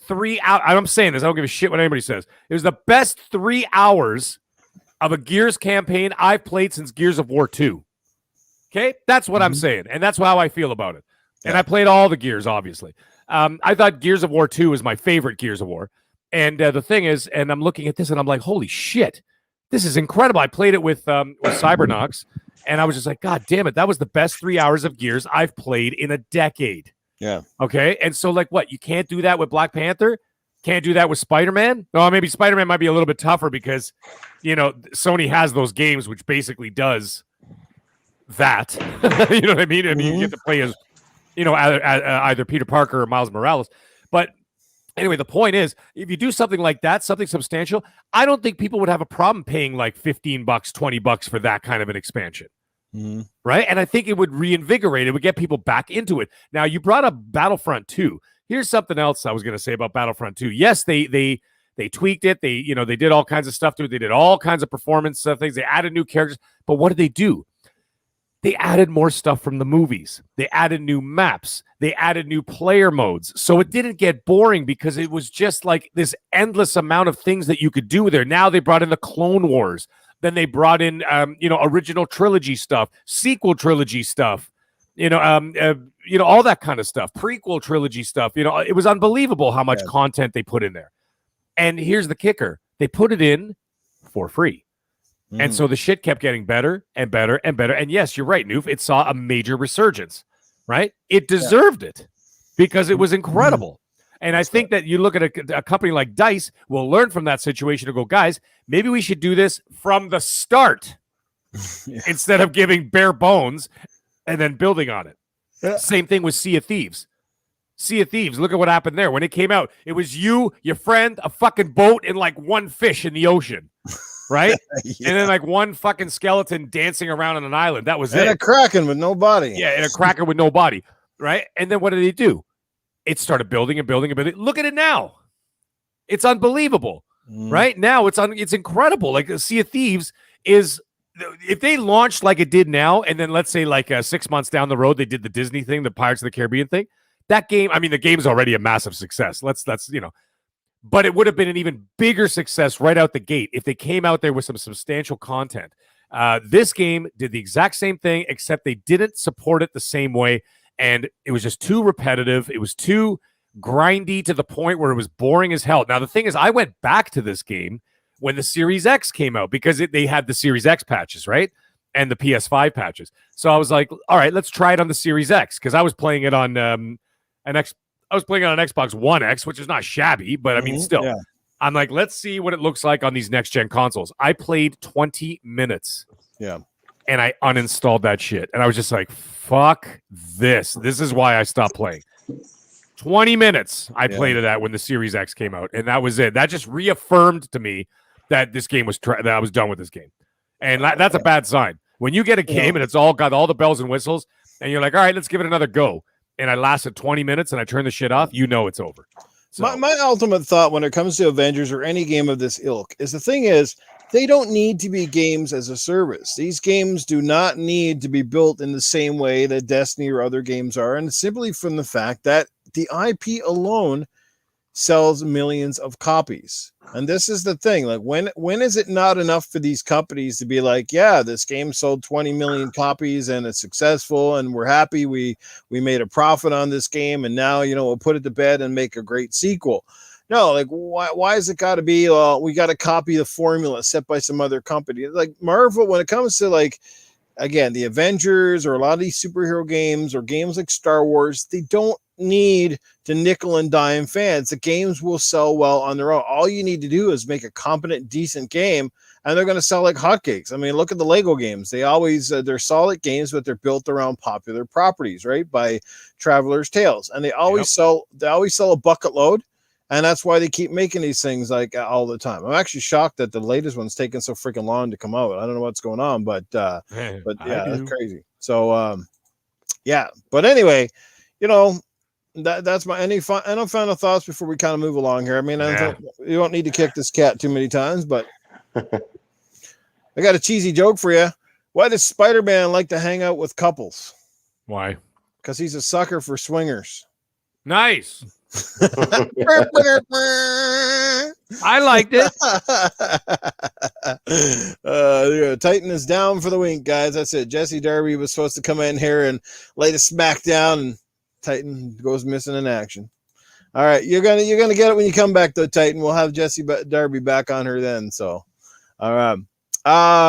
3 hours. I'm saying this, I don't give a shit what anybody says. It was the best 3 hours of a Gears campaign I've played since Gears of War 2. Okay, that's what I'm saying, and that's how I feel about it. And I played all the Gears, obviously. I thought Gears of War 2 was my favorite Gears of War. And the thing is, and I'm looking at this, and I'm like, holy shit, this is incredible. I played it with Cybernox, and I was just like, God damn it, that was the best 3 hours of Gears I've played in a decade. Yeah. Okay, and so like what? You can't do that with Black Panther? Can't do that with Spider-Man? No, maybe Spider-Man might be a little bit tougher because, Sony has those games which basically does that. You know what I mean? I mean, you get to play as, either Peter Parker or Miles Morales. But anyway, the point is, if you do something like that, something substantial, I don't think people would have a problem paying like $15, $20 for that kind of an expansion. Right? And I think it would reinvigorate, it would get people back into it. Now, you brought up Battlefront 2. Here's something else I was going to say about Battlefront 2. Yes, they tweaked it. They did all kinds of stuff to it. They did all kinds of performance things. They added new characters. But what did they do? They added more stuff from the movies. They added new maps. They added new player modes. So it didn't get boring because it was just like this endless amount of things that you could do there. Now they brought in the Clone Wars. Then they brought in, original trilogy stuff, sequel trilogy stuff, all that kind of stuff, prequel trilogy stuff. It was unbelievable how much content they put in there. And here's the kicker. They put it in for free. And so the shit kept getting better and better and better. And yes, you're right, Noof. It saw a major resurgence, right? It deserved it because it was incredible. And I think that you look at a company like DICE will learn from that situation to go, guys, maybe we should do this from the start instead of giving bare bones and then building on it. Same thing with Sea of Thieves. Sea of Thieves, look at what happened there. When it came out, it was you, your friend, a fucking boat, and like one fish in the ocean. Right? And then like one fucking skeleton dancing around on an island. That was it. And a Kraken with no body. Yeah, and a Kraken with no body. Right? And then what did they do? It started building and building and building. Look at it now. It's unbelievable. Right? Now it's incredible. Like Sea of Thieves is, if they launched like it did now, and then let's say like 6 months down the road, they did the Disney thing, the Pirates of the Caribbean thing. That game, I mean, the game's already a massive success. But it would have been an even bigger success right out the gate if they came out there with some substantial content. This game did the exact same thing, except they didn't support it the same way. And it was just too repetitive. It was too grindy to the point where it was boring as hell. Now, the thing is, I went back to this game when the Series X came out because they had the Series X patches, right? And the PS5 patches. So I was like, all right, let's try it on the Series X because I was playing it on I was playing on an Xbox One X, which is not shabby, but I mean, still. Yeah. I'm like, let's see what it looks like on these next-gen consoles. I played 20 minutes. Yeah. And I uninstalled that shit. And I was just like, fuck this. This is why I stopped playing. 20 minutes I played of that when the Series X came out. And that was it. That just reaffirmed to me that this game was that I was done with this game. And that's a bad sign. When you get a game and it's all got all the bells and whistles, and you're like, all right, let's give it another go. And I lasted 20 minutes and I turned the shit off, you know it's over. So My ultimate thought when it comes to Avengers or any game of this ilk is the thing is they don't need to be games as a service. These games do not need to be built in the same way that Destiny or other games are, and simply from the fact that the IP alone sells millions of copies. And this is the thing, like when is it not enough for these companies to be like, yeah, this game sold 20 million copies and it's successful and we're happy we made a profit on this game and now we'll put it to bed and make a great sequel. No, like why is it got to be we got to copy the formula set by some other company? Like Marvel, when it comes to like again the Avengers or a lot of these superhero games or games like Star Wars, they don't need to nickel and dime fans. The games will sell well on their own. All you need to do is make a competent, decent game, and they're going to sell like hotcakes. I mean, look at the Lego games. They always they're solid games, but they're built around popular properties, right? By Traveler's Tales, and they always sell. They always sell a bucket load, and that's why they keep making these things like all the time. I'm actually shocked that the latest one's taking so freaking long to come out. I don't know what's going on, but yeah, that's crazy. So yeah, but anyway, that's my any final thoughts before we kind of move along here. I mean, you don't need to kick this cat too many times, but I got a cheesy joke for you. Why does Spider-Man like to hang out with couples? Why? Because he's a sucker for swingers. Nice. I liked it. Titan is down for the wink, guys. That's it. Jesse Darby was supposed to come in here and lay the smack down, and Titan goes missing in action. All right, you're gonna get it when you come back, though, Titan. We'll have Jesse Darby back on her then. So, all right.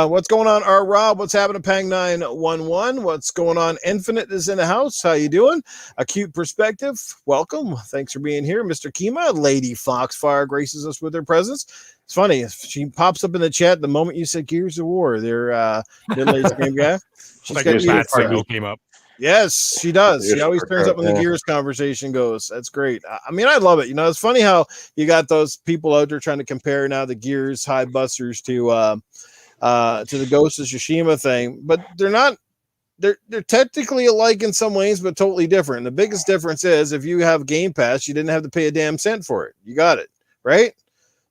What's going on, R. Rob? What's happening, Pang 911? What's going on? Infinite is in the house. How you doing? Acute Perspective, welcome. Thanks for being here, Mr. Kima. Lady Foxfire graces us with her presence. It's funny, she pops up in the chat the moment you said Gears of War. They're late game guy. She's got that signal came up. Yes, she does. She always turns up when the Gears conversation goes. That's great. I mean, I love it. It's funny how you got those people out there trying to compare now the Gears high busters to the Ghost of Tsushima thing, but they're not. They're technically alike in some ways, but totally different. The biggest difference is if you have Game Pass, you didn't have to pay a damn cent for it. You got it, right?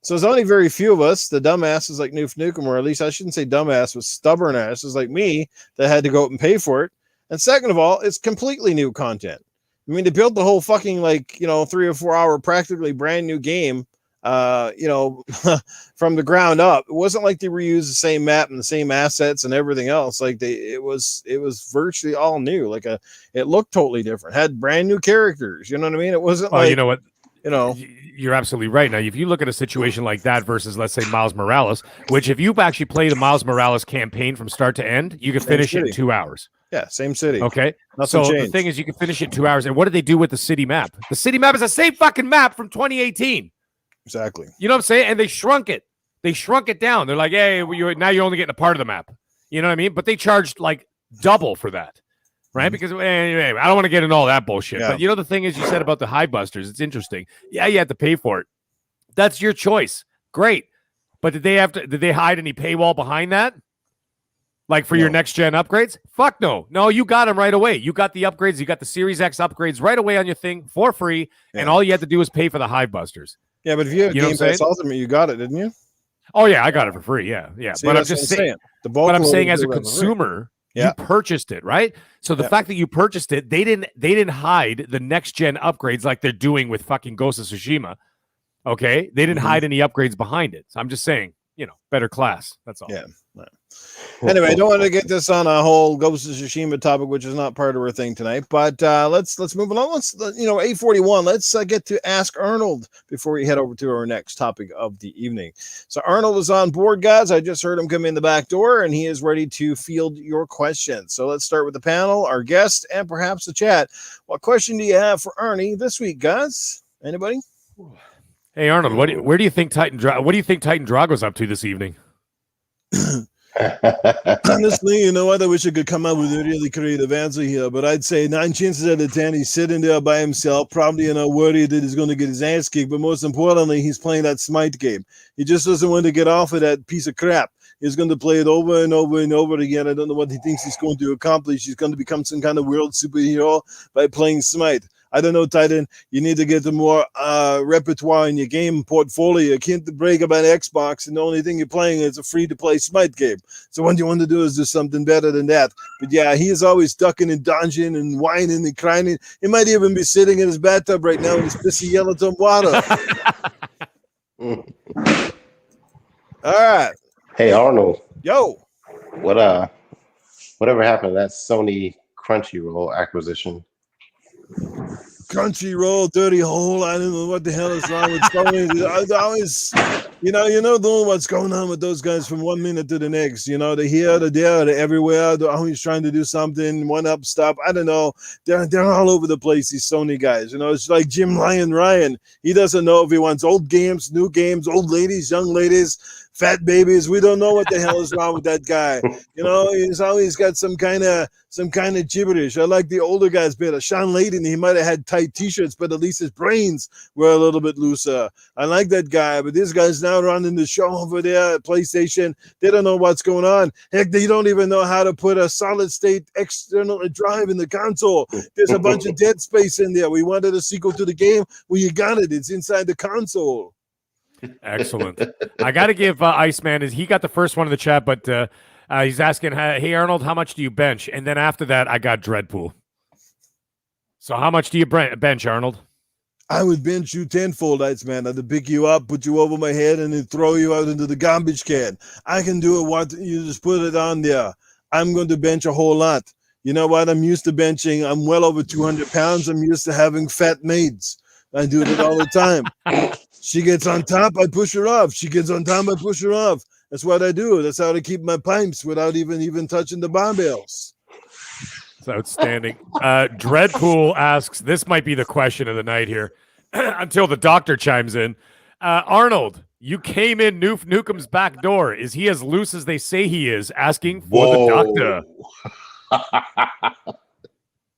So there's only very few of us, the dumbasses like Noof Nukem, or at least I shouldn't say dumbass, but stubborn asses like me that had to go out and pay for it. And second of all, it's completely new content. I mean, they built the whole fucking 3 or 4 hour practically brand new game, from the ground up. It wasn't like they reused the same map and the same assets and everything else. Like it was virtually all new. It looked totally different. Had brand new characters. You know what I mean? It wasn't you know what? You're absolutely right. Now, if you look at a situation like that versus, let's say, Miles Morales, which if you actually play the Miles Morales campaign from start to end, you can finish it in 2 hours. Yeah, same city. Okay. So the thing is, you can finish it in 2 hours. And what did they do with the city map? The city map is the same fucking map from 2018. Exactly. You know what I'm saying? And they shrunk it. They shrunk it down. They're like, hey, now you're only getting a part of the map. You know what I mean? But they charged like double for that. Right? Because anyway, I don't want to get into all that bullshit. Yeah. But the thing is, you said about the high busters, it's interesting. Yeah, you have to pay for it. That's your choice. Great. But did they hide any paywall behind that? Like for your next gen upgrades? Fuck no. No, you got them right away. You got the upgrades. You got the Series X upgrades right away on your thing for free. Yeah. And all you had to do was pay for the Hive Busters. Yeah, but if you have Game Pass Ultimate, you got it, didn't you? Oh, yeah, I got it for free. Yeah. See, but I'm just saying. But I'm saying as a consumer, you purchased it, right? So the fact that you purchased it, they didn't hide the next gen upgrades like they're doing with fucking Ghost of Tsushima. Okay? They didn't hide any upgrades behind it. So I'm just saying, better class. That's all. Yeah. Anyway, I don't want to get this on a whole Ghost of Tsushima topic, which is not part of our thing tonight. But let's move along. Let's 8:41. Let's get to Ask Arnold before we head over to our next topic of the evening. So Arnold is on board, guys. I just heard him come in the back door, and he is ready to field your questions. So let's start with the panel, our guest, and perhaps the chat. What question do you have for Arnie this week, guys? Anybody? Hey Arnold, what do you think Titan Drago's up to this evening? Honestly, I wish I could come up with a really creative answer here, but I'd say 9 chances out of 10 he's sitting there by himself, probably worried that he's going to get his ass kicked, but most importantly, he's playing that Smite game. He just doesn't want to get off of that piece of crap. He's going to play it over and over and over again. I don't know what he thinks he's going to accomplish. He's going to become some kind of world superhero by playing Smite. I don't know, Titan. You need to get the more repertoire in your game portfolio. You can't brag about Xbox, and the only thing you're playing is a free-to-play Smite game. So what you want to do is do something better than that. But yeah, he is always ducking and dodging and whining and crying. He might even be sitting in his bathtub right now in his pissy yellow tone water. All right. Hey Arnold. Yo. Whatever happened to that Sony Crunchyroll acquisition? Crunchyroll, dirty hole. I don't know what the hell is wrong with Sony. I always, you know what's going on with those guys from 1 minute to the next. You know, they're here, they're there, they're everywhere. They're always trying to do something, one up, stop. I don't know. They're all over the place, these Sony guys. You know, it's like Jim Ryan. He doesn't know if he wants old games, new games, old ladies, young ladies, fat babies. We don't know what the hell is wrong with that guy. You know, he's always got some kind of gibberish. I like the older guys better. Sean Layden, he might have had tight t-shirts, but at least his brains were a little bit looser. I like that guy, but these guys now running the show over there at PlayStation, they don't know what's going on. Heck, they don't even know how to put a solid state external drive in the console. There's a bunch of dead space in there. We wanted a sequel to the game. Well, you got it. It's inside the console. Excellent. I got to give Iceman, he got the first one in the chat, but he's asking, hey, Arnold, how much do you bench? And then after that, I got Dreadpool. So how much do you bench, Arnold? I would bench you tenfold, Iceman. I'd pick you up, put you over my head, and then throw you out into the garbage can. I can do it. You just put it on there. I'm going to bench a whole lot. You know what? I'm used to benching. I'm well over 200 pounds. I'm used to having fat maids. I do it all the time. She gets on top, I push her off. She gets on top, I push her off. That's what I do. That's how I keep my pipes without even touching the barbells. It's outstanding. Dreadpool asks, this might be the question of the night here, until the doctor chimes in. Arnold, you came in Noof Nukem's back door. Is he as loose as they say he is? Asking for the doctor.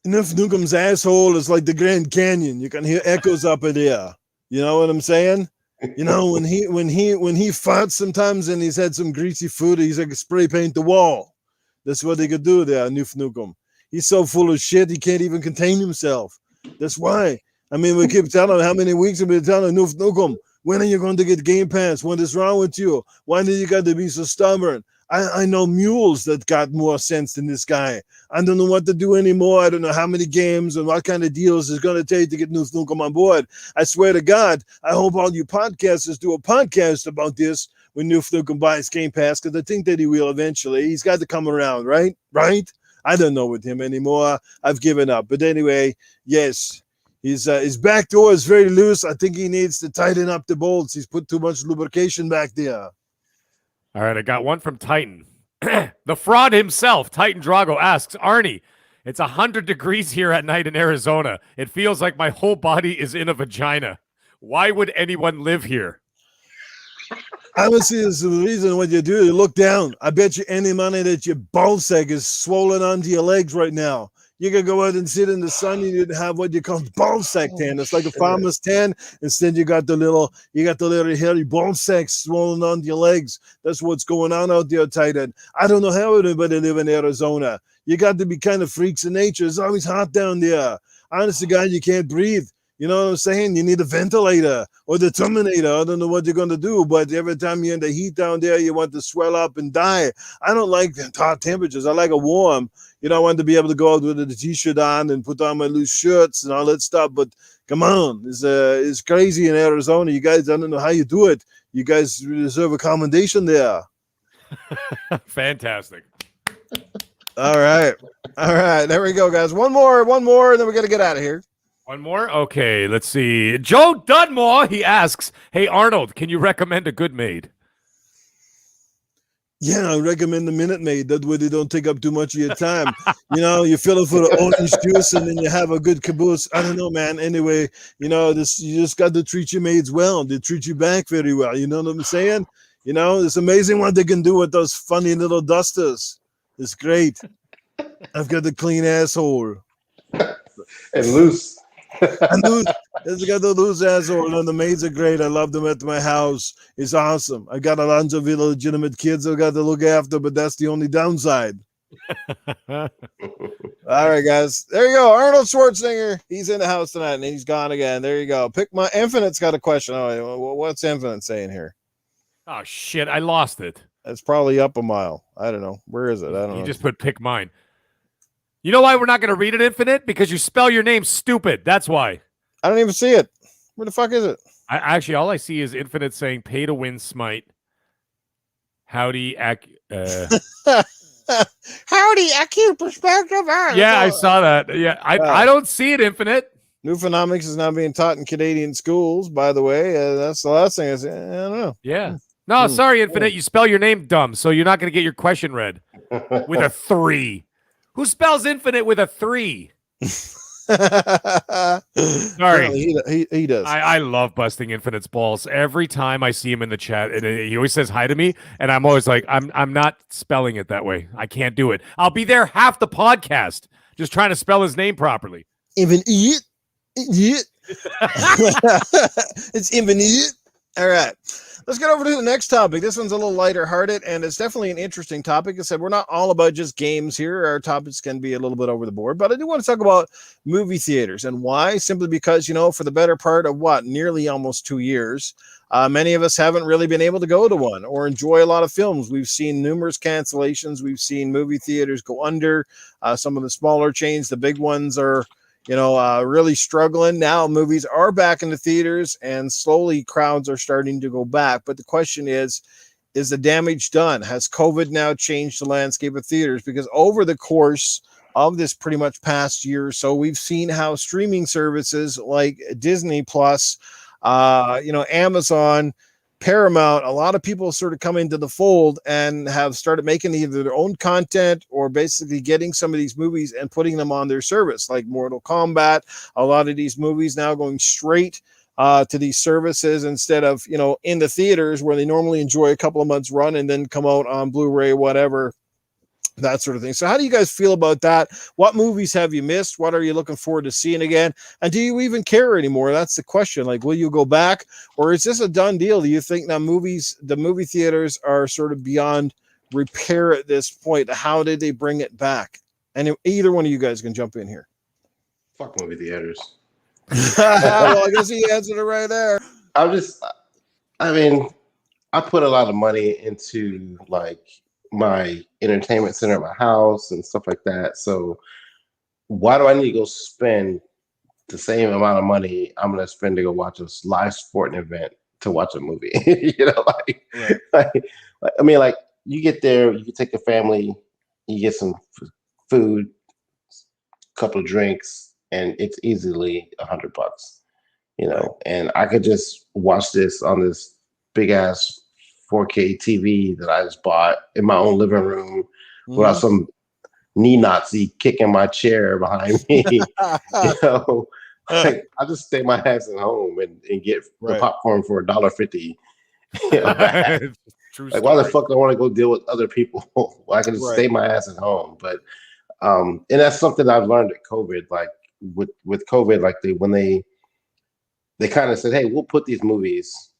Noof Nukem's asshole is like the Grand Canyon. You can hear echoes up in there. You know what I'm saying? You know, when he farts sometimes and he's had some greasy food, he's like spray paint the wall. That's what he could do there, Noof Nukem. He's so full of shit, he can't even contain himself. That's why. I mean, we keep telling him, how many weeks have we been telling Noof Nukem, when are you going to get Game Pass? What is wrong with you? Why do you got to be so stubborn? I know mules that got more sense than this guy. I don't know what to do anymore. I don't know how many games and what kind of deals it's going to take to get Noof Nukem on board. I swear to God, I hope all you podcasters do a podcast about this when Noof Nukem buys Game Pass, because I think that he will eventually. He's got to come around, right? Right? I don't know with him anymore. I've given up. But anyway, yes, his back door is very loose. I think he needs to tighten up the bolts. He's put too much lubrication back there. All right, I got one from Titan. The fraud himself, Titan Drago, asks, Arnie, it's 100 degrees here at night in Arizona. It feels like my whole body is in a vagina. Why would anyone live here? Honestly, this is the reason what you do. You look down. I bet you any money that your ball sack is swollen onto your legs right now. You could go out and sit in the sun and you'd have what you call ball sack tan. It's like a farmer's tan. Instead, you got the little hairy ball sack swollen onto your legs. That's what's going on out there, Titan. I don't know how anybody live in Arizona. You got to be kind of freaks of nature. It's always hot down there. Honest to God, you can't breathe. You know what I'm saying? You need a ventilator or the Terminator. I don't know what you're going to do, but every time you're in the heat down there, you want to swell up and die. I don't like hot temperatures. I like a warm. You know, I want to be able to go out with a t-shirt on and put on my loose shirts and all that stuff. But come on, it's crazy in Arizona. You guys, I don't know how you do it. You guys deserve a commendation there. Fantastic. All right. There we go, guys. One more, and then we got to get out of here. One more? Okay, let's see. Joe Dunmore, he asks, hey, Arnold, can you recommend a good maid? Yeah, I recommend the Minute Maid. That way they don't take up too much of your time. You know, you fill it full of orange juice and then you have a good caboose. I don't know, man. Anyway, you know, you just got to treat your maids well. They treat you back very well. You know what I'm saying? You know, it's amazing what they can do with those funny little dusters. It's great. I've got the clean asshole. And loose. It's got the loose asshole, and the maids are great. I love them at my house. It's awesome. I got a bunch of illegitimate kids I've got to look after, but that's the only downside. All right, guys. There you go. Arnold Schwarzenegger. He's in the house tonight, and he's gone again. There you go. Pick my Infinite's got a question. Oh, what's Infinite saying here? Oh shit, I lost it. It's probably up a mile. I don't know. Where is it? I don't know. You just put pick mine. You know why we're not going to read it, Infinite? Because you spell your name stupid. That's why. I don't even see it. Where the fuck is it? Actually, all I see is Infinite saying pay to win smite. Howdy, Howdy, acute perspective. Yeah, I saw that. Yeah, I don't see it, Infinite. Newfoundnomics is now being taught in Canadian schools, by the way. That's the last thing I said. I don't know. Yeah. No, sorry, Infinite. You spell your name dumb, so you're not going to get your question read with a 3. Who spells Infinite with a 3? Sorry. He does. I love busting Infinite's balls. Every time I see him in the chat, and he always says hi to me, and I'm always like, I'm not spelling it that way. I can't do it. I'll be there half the podcast just trying to spell his name properly. Infinite. It's infinite. All right. Let's get over to the next topic. This one's a little lighter hearted, and it's definitely an interesting topic. I said we're not all about just games here. Our topics can be a little bit over the board, but I do want to talk about movie theaters and why. Simply because, for the better part of nearly almost 2 years, many of us haven't really been able to go to one or enjoy a lot of films. We've seen numerous cancellations. We've seen movie theaters go under. Some of the smaller chains, the big ones are really struggling. Now movies are back in the theaters and slowly crowds are starting to go back. But the question is the damage done? Has COVID now changed the landscape of theaters? Because over the course of this pretty much past year or so, we've seen how streaming services like Disney Plus, Amazon, Paramount, a lot of people sort of come into the fold and have started making either their own content or basically getting some of these movies and putting them on their service, like Mortal Kombat. A lot of these movies now going straight to these services instead of, in the theaters where they normally enjoy a couple of months run and then come out on Blu-ray, whatever, that sort of thing. So how do you guys feel about that? What movies have you missed? What are you looking forward to seeing again? And do you even care anymore? That's the question. Like, will you go back, or is this a done deal? Do you think now the movie theaters are sort of beyond repair at this point? How did they bring it back? And either one of you guys can jump in here. Fuck movie theaters. Well, I guess he answered it right there. I put a lot of money into my entertainment center at my house and stuff like that. So why do I need to go spend the same amount of money I'm going to spend to go watch a live sporting event to watch a movie? Right. You get there, you can take the family, you get some food, a couple of drinks, and it's easily $100, and I could just watch this on this big ass 4K TV that I just bought in my own living room without some Nazi kicking my chair behind me. I just stay my ass at home and get the popcorn for $1.50. Why the fuck do I want to go deal with other people? Well, I can just stay my ass at home. But and that's something I've learned at COVID. Like with COVID, when they kind of said, hey, we'll put these movies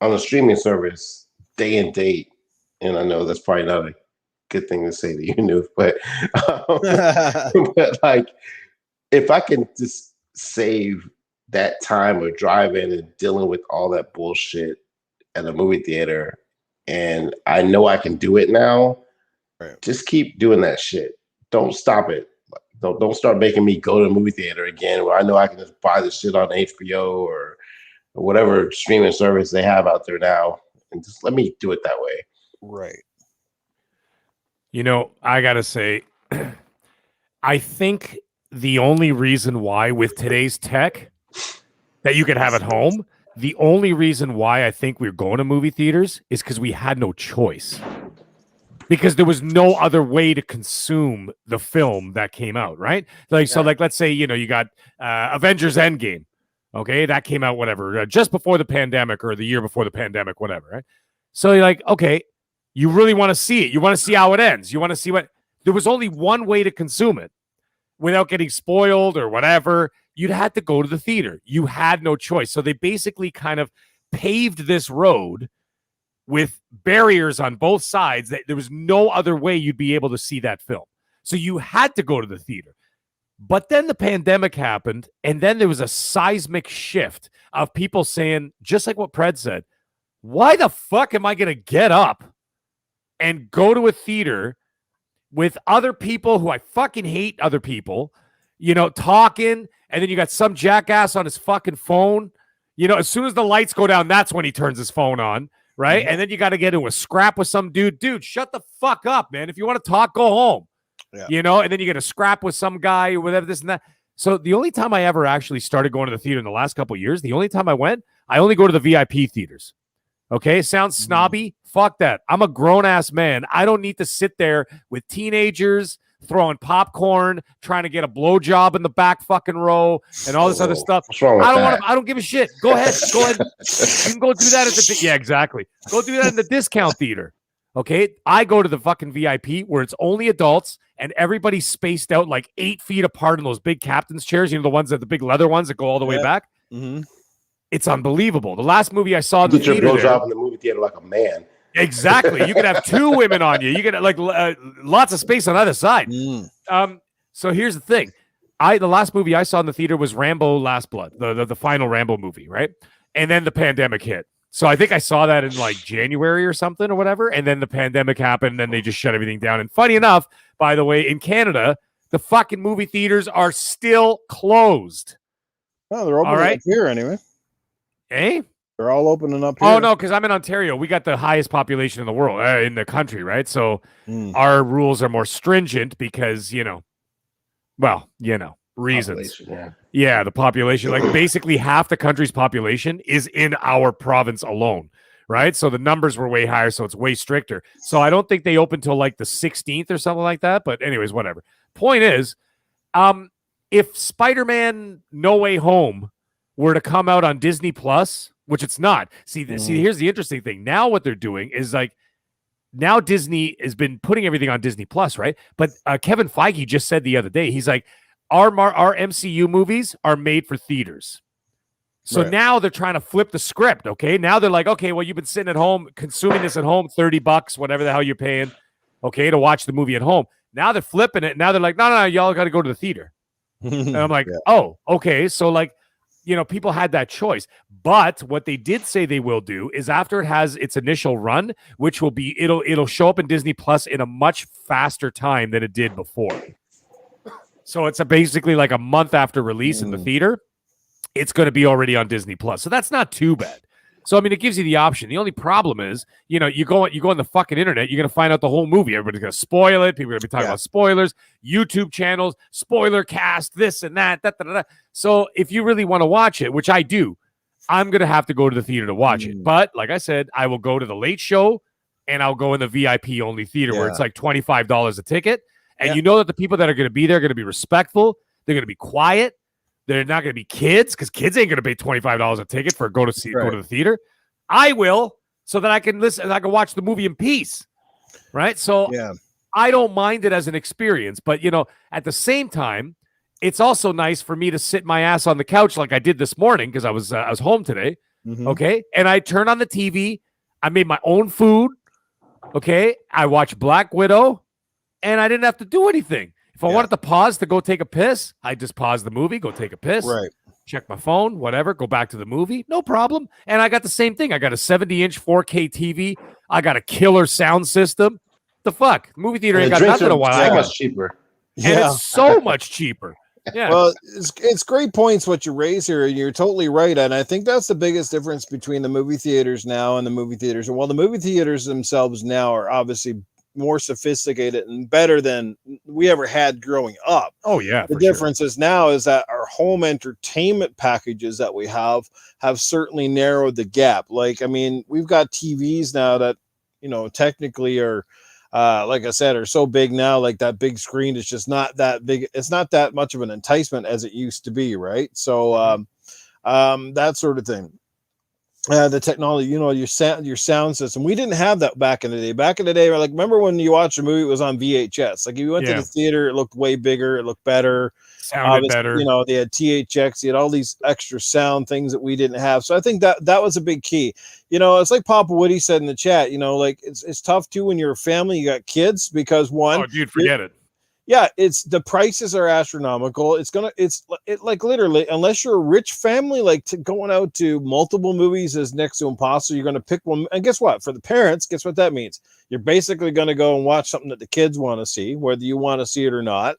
on a streaming service day and date. And I know that's probably not a good thing to say to you, Noof, but if I can just save that time of driving and dealing with all that bullshit at a movie theater, and I know I can do it now, just keep doing that shit. Don't stop it. Don't start making me go to the movie theater again where I know I can just buy this shit on HBO or whatever streaming service they have out there now, and just let me do it that way. Right. I gotta say, I think the only reason why with today's tech that you could have at home, the only reason why I think we're going to movie theaters is because we had no choice. Because there was no other way to consume the film that came out, right? So let's say, you got Avengers Endgame. Okay, that came out, just before the pandemic or the year before the pandemic, whatever, right? So you're like, okay, you really want to see it. You want to see how it ends. You want to see there was only one way to consume it without getting spoiled or whatever. You'd had to go to the theater. You had no choice. So they basically kind of paved this road with barriers on both sides that there was no other way you'd be able to see that film. So you had to go to the theater. But then the pandemic happened, and then there was a seismic shift of people saying, just like what Pred said, why the fuck am I going to get up and go to a theater with other people who I fucking hate other people, talking, and then you got some jackass on his fucking phone. As soon as the lights go down, that's when he turns his phone on, right? Mm-hmm. And then you got to get into a scrap with some dude. Dude, shut the fuck up, man. If you want to talk, go home. Yeah. And then you get a scrap with some guy or whatever, this and that. So the only time I ever actually started going to the theater in the last couple of years, the only time I went, I only go to the VIP theaters. Okay, sounds snobby. Fuck that. I'm a grown-ass man. I don't need to sit there with teenagers throwing popcorn, trying to get a blowjob in the back fucking row, and all this other stuff. What's wrong with that? I don't give a shit. Go ahead. You can go do that at the yeah, exactly. Go do that in the discount theater. Okay, I go to the fucking VIP where it's only adults and everybody's spaced out like 8 feet apart in those big captain's chairs. The ones the big leather ones that go all the way back. Mm-hmm. It's unbelievable. The last movie I saw in the theater, your blowjob in the movie theater like a man. Exactly. You could have 2 women on you. You could like lots of space on either side. So here's the thing. The last movie I saw in the theater was Rambo: Last Blood, the final Rambo movie, right? And then the pandemic hit. So I think I saw that in like January or something or whatever. And then the pandemic happened and then they just shut everything down. And funny enough, by the way, in Canada, the fucking movie theaters are still closed. Oh, they're open up here anyway. Eh? They're all opening up here. Oh, no, because I'm in Ontario. We got the highest population in the world, in the country, right? So our rules are more stringent because, reasons. Yeah, the population, like basically half the country's population is in our province alone, right? So the numbers were way higher, so it's way stricter. So I don't think they open till like the 16th or something like that. But anyways, whatever. Point is, if Spider-Man No Way Home were to come out on Disney Plus, which it's not. See, here's the interesting thing. Now what they're doing is like, now Disney has been putting everything on Disney Plus, right? But Kevin Feige just said the other day, he's like, our MCU movies are made for theaters. So now they're trying to flip the script, okay? Now they're like, okay, well, you've been sitting at home, consuming this at home, $30, whatever the hell you're paying, okay, to watch the movie at home. Now they're flipping it. Now they're like, no, y'all got to go to the theater. And I'm like, oh, okay. So like, people had that choice. But what they did say they will do is after it has its initial run, which will be, it'll show up in Disney Plus in a much faster time than it did before. So it's basically like a month after release in the theater, it's going to be already on Disney Plus. So that's not too bad. So, I mean, it gives you the option. The only problem is, you go on the fucking internet, you're going to find out the whole movie. Everybody's going to spoil it. People are going to be talking about spoilers, YouTube channels, spoiler cast, this and that. So if you really want to watch it, which I do, I'm going to have to go to the theater to watch it. But like I said, I will go to the late show and I'll go in the VIP only theater where it's like $25 a ticket. And you know that the people that are going to be there are going to be respectful. They're going to be quiet. They're not going to be kids because kids ain't going to pay $25 a ticket for go to the theater. I will, so that I can listen and I can watch the movie in peace. Right. So I don't mind it as an experience, but at the same time, it's also nice for me to sit my ass on the couch like I did this morning because I was home today. Okay. And I turned on the TV. I made my own food. Okay. I watched Black Widow and I didn't have to do anything. If I wanted to pause to go take a piss, I just pause the movie, go take a piss, check my phone, whatever, go back to the movie, no problem. And I got the same thing. I got a 70-inch 4K TV. I got a killer sound system. The fuck? Movie theater ain't got nothing in a while. So much cheaper. And it's so much cheaper. Yeah. Well, it's great points what you raise here, and you're totally right. And I think that's the biggest difference between the movie theaters now and the movie theaters. And while the movie theaters themselves now are obviously more sophisticated and better than we ever had growing up. Oh yeah. The difference is now is that our home entertainment packages that we have certainly narrowed the gap. Like, I mean, we've got TVs now that, technically are, like I said, are so big now, like that big screen is just not that big. It's not that much of an enticement as it used to be. Right. So, that sort of thing. The technology, your sound system. We didn't have that back in the day. Back in the day, like, remember when you watched a movie, it was on VHS. Like, if you went to the theater, it looked way bigger, it looked better, sounded better. They had THX, you had all these extra sound things that we didn't have. So I think that was a big key. It's like Papa Woody said in the chat. Like it's tough too when you're a family, you got kids, because one, oh dude, forget it. Yeah, it's the prices are astronomical. It's like literally, unless you're a rich family, like going out to multiple movies is next to impossible. You're going to pick one, and guess what? For the parents, guess what that means? You're basically going to go and watch something that the kids want to see, whether you want to see it or not.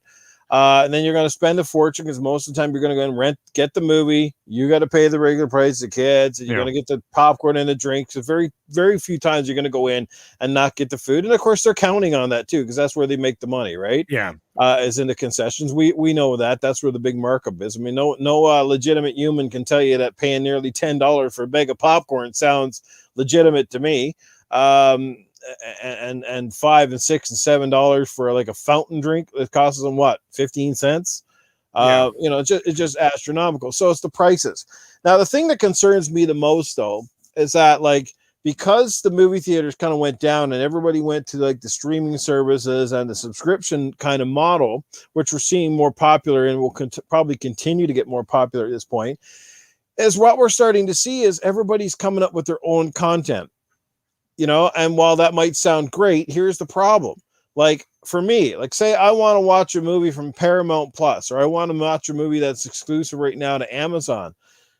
And then you're going to spend a fortune because most of the time you're going to go and get the movie. You got to pay the regular price of kids, and you're going to get the popcorn and the drinks. So very, very few times you're going to go in and not get the food. And of course, they're counting on that too, because that's where they make the money, right? Yeah. Is in the concessions. We know that. That's where the big markup is. I mean, no legitimate human can tell you that paying nearly $10 for a bag of popcorn sounds legitimate to me. And $5 and $6 and $7 for like a fountain drink that costs them what, 15 cents? Yeah. It's just astronomical. So it's the prices. Now, the thing that concerns me the most though is that like, because the movie theaters kind of went down and everybody went to like the streaming services and the subscription kind of model, which we're seeing more popular and will probably continue to get more popular at this point, is what we're starting to see is everybody's coming up with their own content. And while that might sound great, here's the problem. Like for me, like say I want to watch a movie from Paramount Plus, or I want to watch a movie that's exclusive right now to Amazon.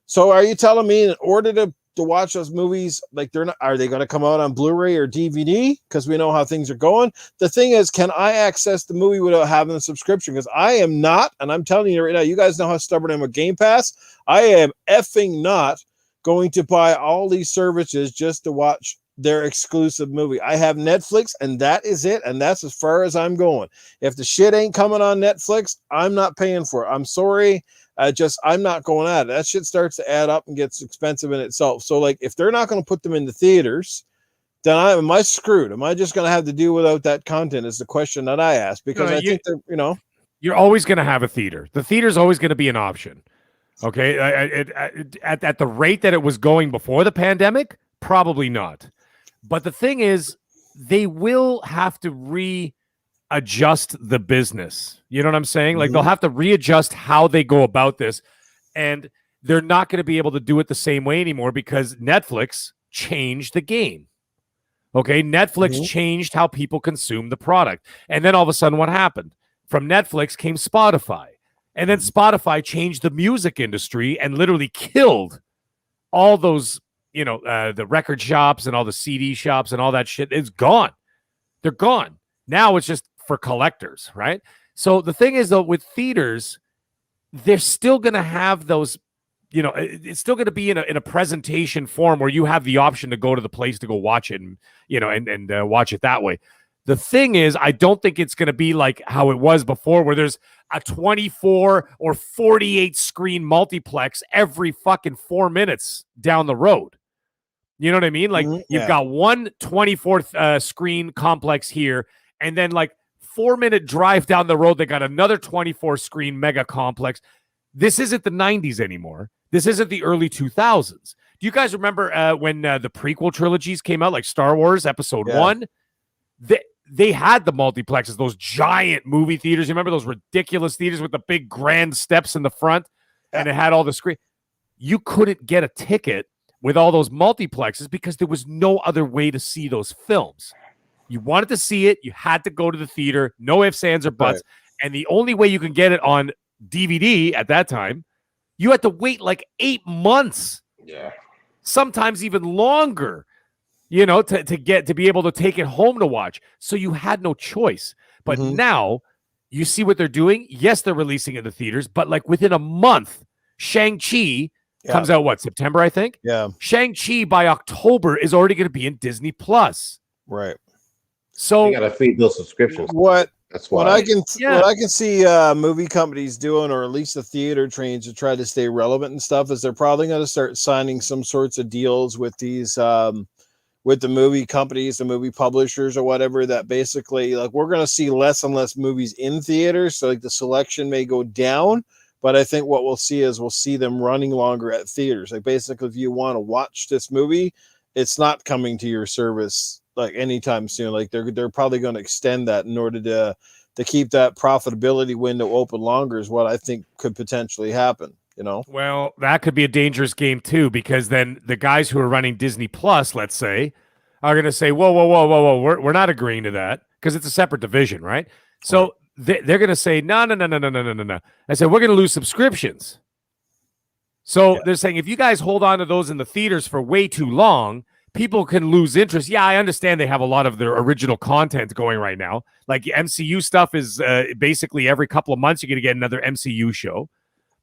So are you telling me in order to watch those movies, like are they going to come out on Blu-ray or DVD? Because we know how things are going. The thing is, can I access the movie without having a subscription? Because I am not, and I'm telling you right now, you guys know how stubborn I am with Game Pass. I am effing not going to buy all these services just to watch their exclusive movie. I have Netflix and that is it. And that's as far as I'm going. If the shit ain't coming on Netflix, I'm not paying for it. I'm sorry. I'm not going at it. That shit starts to add up and gets expensive in itself. So like, if they're not going to put them in the theaters, then am I screwed? Am I just going to have to do without that content is the question that I ask, because I think that, you're always going to have a theater. The theater's always going to be an option. Okay. At the rate that it was going before the pandemic, probably not. But the thing is, they will have to readjust the business. You know what I'm saying? Like they'll have to readjust how they go about this. And they're not going to be able to do it the same way anymore because Netflix changed the game. Okay. Netflix changed how people consume the product. And then all of a sudden, what happened? From Netflix came Spotify. And then Spotify changed the music industry and literally killed all those the record shops and all the CD shops and all that shit is gone. They're gone. Now it's just for collectors, right? So the thing is, though, with theaters, they're still going to have those, it's still going to be in a presentation form where you have the option to go to the place to go watch it and, and watch it that way. The thing is, I don't think it's going to be like how it was before where there's a 24 or 48 screen multiplex every fucking 4 minutes down the road. You know what I mean? Like you've got one 24th screen complex here, and then like 4-minute drive down the road, they got another 24 screen mega complex. This isn't the 90s anymore. This isn't the early 2000s. Do you guys remember when the prequel trilogies came out, like Star Wars Episode 1? They had the multiplexes, those giant movie theaters. You remember those ridiculous theaters with the big grand steps in the front, and it had all the screen. You couldn't get a ticket with all those multiplexes because there was no other way to see those films. You wanted to see it, you had to go to the theater, no ifs, ands, or buts. Right. And the only way you can get it on DVD at that time, you had to wait like 8 months. Yeah. Sometimes even longer, to be able to take it home to watch. So you had no choice. But now you see what they're doing. Yes, they're releasing it in the theaters, but like within a month, Shang-Chi comes out, September, I think? Yeah. Shang-Chi by October is already going to be in Disney Plus. Right. So you got to feed those subscriptions. That's why. What I can see movie companies doing, or at least the theater trains to try to stay relevant and stuff, is they're probably going to start signing some sorts of deals with these with the movie companies, the movie publishers or whatever, that basically like we're going to see less and less movies in theaters. So like the selection may go down. But I think what we'll see is we'll see them running longer at theaters. Like basically, if you want to watch this movie, it's not coming to your service like anytime soon. Like they're probably going to extend that in order to keep that profitability window open longer is what I think could potentially happen. Well, that could be a dangerous game too, because then the guys who are running Disney Plus, let's say, are going to say, whoa, we're not agreeing to that because it's a separate division, right? So they're going to say, no. I said, we're going to lose subscriptions. So they're saying, if you guys hold on to those in the theaters for way too long, people can lose interest. Yeah, I understand they have a lot of their original content going right now. Like MCU stuff is basically every couple of months, you're going to get another MCU show.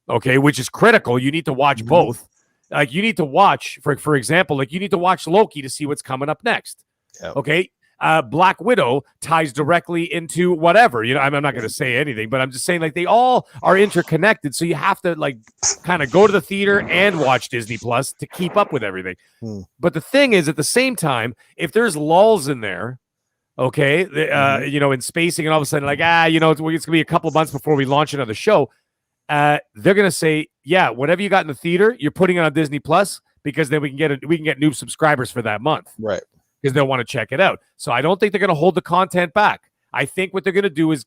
Okay, which is critical. You need to watch both. Like you need to watch, for example, like you need to watch Loki to see what's coming up next. Yep. Okay. Black Widow ties directly into whatever, I'm not going to say anything, but I'm just saying like they all are interconnected. So you have to like kind of go to the theater and watch Disney Plus to keep up with everything. But the thing is, at the same time, if there's lulls in there, okay, in spacing and all of a sudden like, it's going to be a couple of months before we launch another show. They're going to say, yeah, whatever you got in the theater, you're putting it on Disney Plus because then we can get new subscribers for that month. Right. Because they'll want to check it out. So I don't think they're going to hold the content back. I think what they're going to do is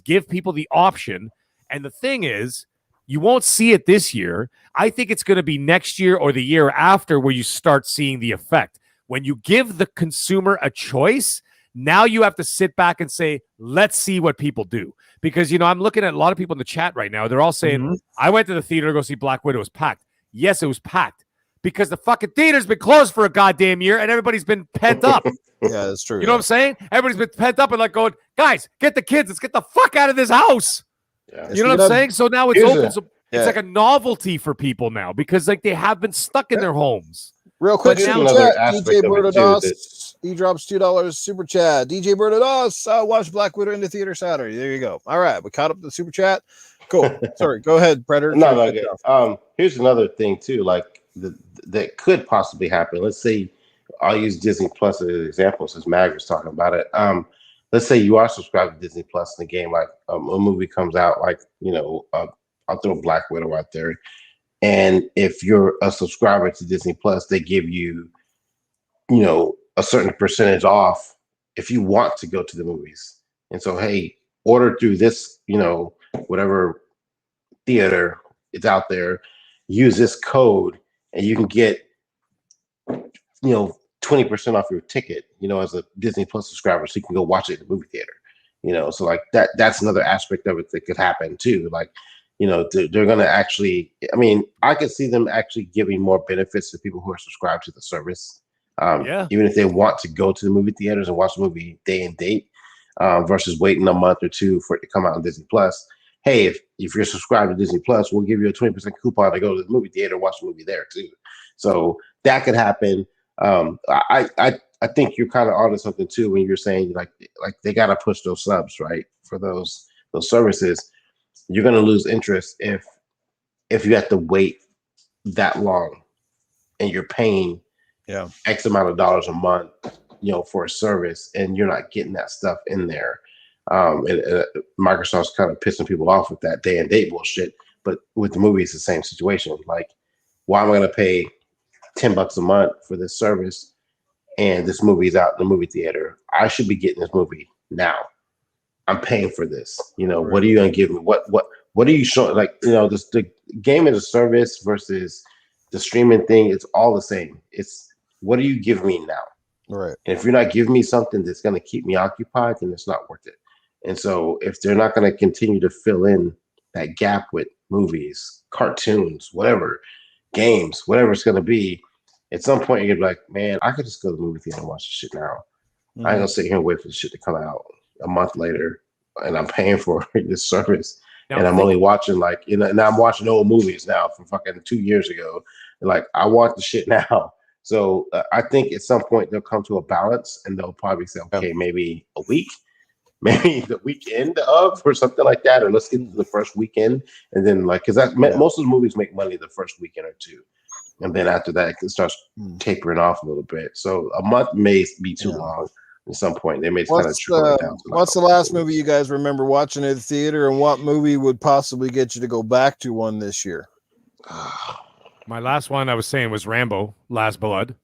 give people the option. And the thing is, you won't see it this year. I think it's going to be next year or the year after where you start seeing the effect. When you give the consumer a choice, now you have to sit back and say, let's see what people do. Because, I'm looking at a lot of people in the chat right now. They're all saying, I went to the theater to go see Black Widow. It was packed. Yes, it was packed. Because the fucking theater's been closed for a goddamn year and everybody's been pent up. Yeah, that's true. You know what I'm saying? Everybody's been pent up and like going, guys, get the kids. Let's get the fuck out of this house. Yeah. You know what I'm saying? So now it's open. So it's like a novelty for people now because like they have been stuck in their homes. Real quick, DJ Bertados, he drops $2 super chat. DJ Bertados, watch Black Widow in the theater Saturday. There you go. All right, we caught up the super chat. Cool. Sorry, go ahead, Predator. No. Here's another thing too, like that could possibly happen. Let's say I'll use Disney Plus as an example since Mag was talking about it. Let's say you are subscribed to Disney Plus in the game, like a movie comes out, like I'll throw Black Widow out there. And if you're a subscriber to Disney Plus, they give you, a certain percentage off if you want to go to the movies. And so, hey, order through this, whatever theater it's out there, use this code and you can get, 20% off your ticket, as a Disney Plus subscriber. So you can go watch it in the movie theater, so like that's another aspect of it that could happen too. Like, they're going to actually, I could see them actually giving more benefits to people who are subscribed to the service. Even if they want to go to the movie theaters and watch the movie day and date versus waiting a month or two for it to come out on Disney Plus. Hey, if you're subscribed to Disney Plus, we'll give you a 20% coupon to go to the movie theater and watch the movie there too. So that could happen. I think you're kind of onto something too when you're saying like they got to push those subs, right, for those services. You're going to lose interest if you have to wait that long and you're paying X amount of dollars a month, for a service and you're not getting that stuff in there. And Microsoft's kind of pissing people off with that day and date bullshit. But with the movie, it's the same situation. Like, why am I going to pay $10 a month for this service and this movie's out in the movie theater? I should be getting this movie now. I'm paying for this. Right. What are you going to give me? What are you showing? Like, the game as a service versus the streaming thing, it's all the same. It's what do you give me now? Right. And if you're not giving me something that's going to keep me occupied, then it's not worth it. And so if they're not going to continue to fill in that gap with movies, cartoons, whatever, games, whatever it's going to be, at some point you're going to be like, man, I could just go to the movie theater and watch this shit now. I ain't going to sit here and wait for the shit to come out a month later and I'm paying for this service. Now, and I'm only watching and I'm watching old movies now from fucking 2 years ago. And like, I want the shit now. So I think at some point they'll come to a balance and they'll probably say, okay, maybe a week, maybe the weekend of or something like that. Or let's get to the first weekend. And then because most of the movies make money the first weekend or two. And then after that, it starts tapering off a little bit. So a month may be too long. At some point, they may kind of trickle it down. What's the last movie you guys remember watching at the theater, and what movie would possibly get you to go back to one this year? My last one I was saying was Rambo: Last Blood.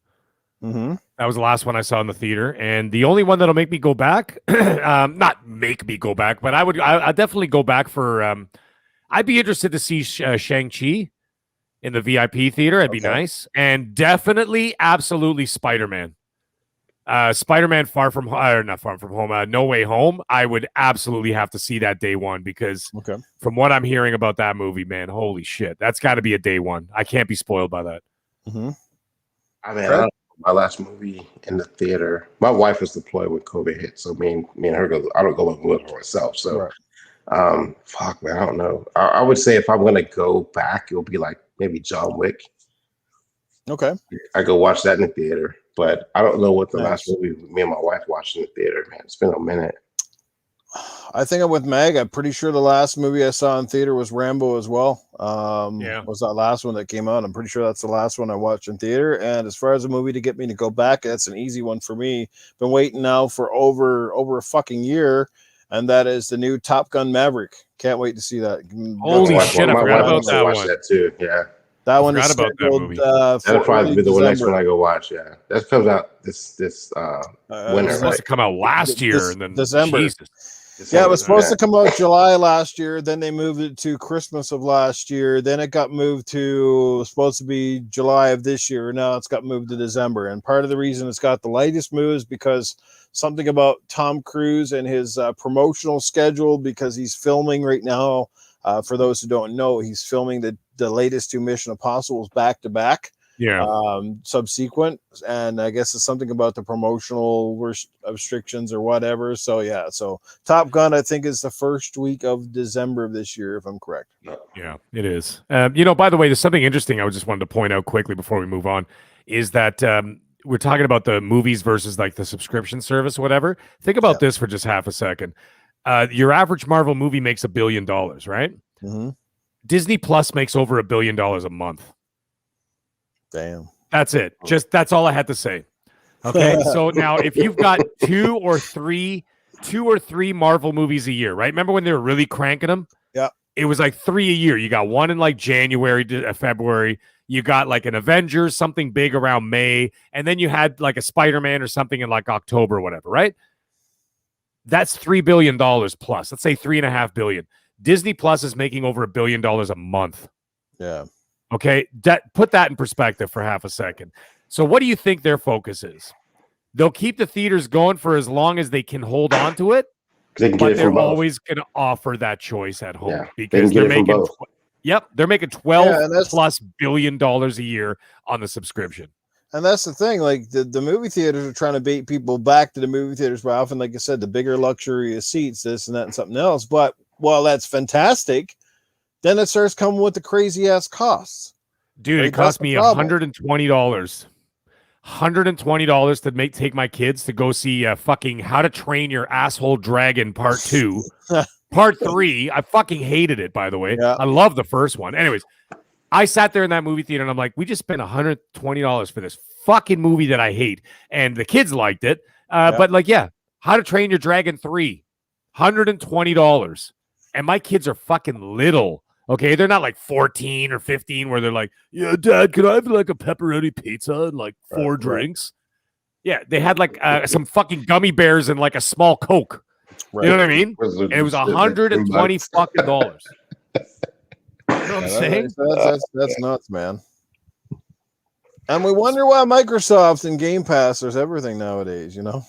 Mm-hmm. That was the last one I saw in the theater, and the only one that'll make me go back, not make me go back, but I'd definitely go back for. I'd be interested to see Shang-Chi in the VIP theater. It'd be nice, and definitely, absolutely Spider-Man. Spider-Man Far From Home, not Far From Home, No Way Home, I would absolutely have to see that day one because from what I'm hearing about that movie, man, holy shit, that's got to be a day one. I can't be spoiled by that. Mm-hmm. I mean, my last movie in the theater, my wife was deployed when COVID hit, so me and her go. I don't go with her myself, so fuck, man, I don't know. I would say if I'm gonna go back, it'll be like maybe John Wick. Okay, I go watch that in the theater, but I don't know what the last movie me and my wife watched in the theater. Man, it's been a minute. I think I'm with Meg. I'm pretty sure the last movie I saw in theater was Rambo as well. Was that last one that came out? I'm pretty sure that's the last one I watched in theater. And as far as a movie to get me to go back, that's an easy one for me. Been waiting now for over a fucking year, and that is the new Top Gun Maverick. Can't wait to see that. Holy shit! I forgot about that one. That too. Yeah. That one is scheduled. That'll probably be the next one I go watch. Yeah, that comes out this winter. It was supposed to come out last year, and then December. Jesus. Yeah, it was supposed to come out July last year. Then they moved it to Christmas of last year. Then it got moved to supposed to be July of this year. Now it's got moved to December. And part of the reason it's got the latest move is because something about Tom Cruise and his promotional schedule, because he's filming right now. For those who don't know, he's filming the latest two Mission Impossibles back to back. Yeah. Subsequent, and I guess it's something about the promotional restrictions or whatever. So yeah, so Top Gun I think is the first week of December of this year, if I'm correct. Yeah, it is. By the way, there's something interesting I just wanted to point out quickly before we move on, is that we're talking about the movies versus like the subscription service, whatever. Think about this for just half a second. Your average Marvel movie makes $1 billion, right? Mm-hmm. Disney Plus makes over $1 billion a month. Damn. That's it. That's all I had to say. Okay. So now if you've got two or three Marvel movies a year, right? Remember when they were really cranking them? Yeah. It was like 3 a year. You got one in like January to February. You got like an Avengers, something big around May. And then you had like a Spider-Man or something in like October or whatever, right? That's $3 billion plus. Let's say $3.5 billion. Disney Plus is making over $1 billion a month. Yeah. Okay, put that in perspective for half a second. So what do you think their focus is? They'll keep the theaters going for as long as they can hold on to it, but they're always going to offer that choice at home because they're making they're making $12+ billion a year on the subscription. And that's the thing, like the movie theaters are trying to bait people back to the movie theaters by often, like I said, the bigger luxury of seats, this and that and something else. But while that's fantastic, then it starts coming with the crazy ass costs. Dude, it cost me $120. $120 to take my kids to go see fucking How to Train Your Asshole Dragon Part 2. Part 3, I fucking hated it, by the way. Yeah. I love the first one. Anyways, I sat there in that movie theater and I'm like, we just spent $120 for this fucking movie that I hate. And the kids liked it. But like, How to Train Your Dragon 3, $120. And my kids are fucking little. Okay, they're not like 14 or 15 where they're like, yeah, Dad, could I have like a pepperoni pizza and like 4 drinks? Yeah, they had like some fucking gummy bears and like a small Coke. Right. You know what I mean? And it was $120 fucking dollars. You know what I'm saying? That's nuts, man. And we wonder why Microsoft and Game Pass, there's everything nowadays, you know?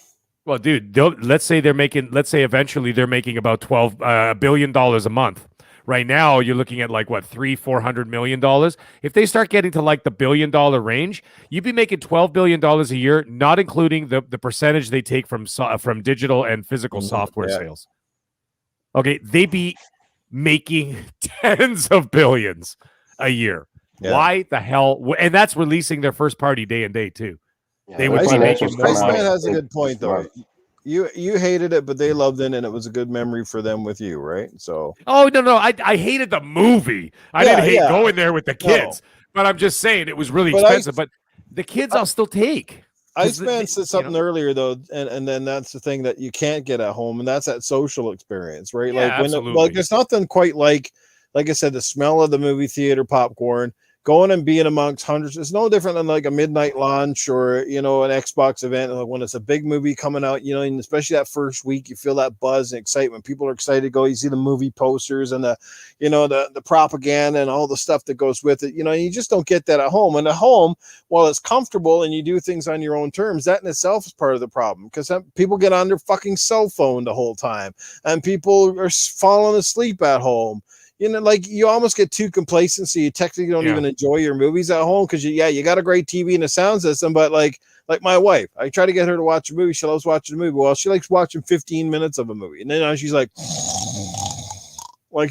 Well, dude, let's say eventually they're making about $12 billion a month. Right now, you're looking at like what, $300-400 million. If they start getting to like the $1 billion range, you'd be making $12 billion a year, not including the percentage they take from digital and physical software sales. Okay, they'd be making tens of billions a year. Yeah. Why the hell? And that's releasing their first party day and date too. Yeah, they would be making more money. Iceman has a good point though. You hated it, but they loved it, and it was a good memory for them with you, right? So. Oh no! I hated the movie. I didn't hate going there with the kids, but I'm just saying it was really expensive. But the kids, I'll still take. Iceman said something earlier though, and then that's the thing that you can't get at home, and that's that social experience, right? Yeah, like when there's nothing quite like I said, the smell of the movie theater popcorn, going and being amongst hundreds is no different than like a midnight lunch or, you know, an Xbox event. Like when it's a big movie coming out, you know, and especially that first week, you feel that buzz and excitement. People are excited to go. You see the movie posters and the, you know, the propaganda and all the stuff that goes with it. You know, you just don't get that at home. And at home, while it's comfortable and you do things on your own terms, that in itself is part of the problem, because people get on their fucking cell phone the whole time and people are falling asleep at home. You know, like you almost get too complacent, so you technically don't even enjoy your movies at home because you got a great TV and a sound system, but like my wife, I try to get her to watch a movie. She loves watching a movie. Well, she likes watching 15 minutes of a movie, and then she's like,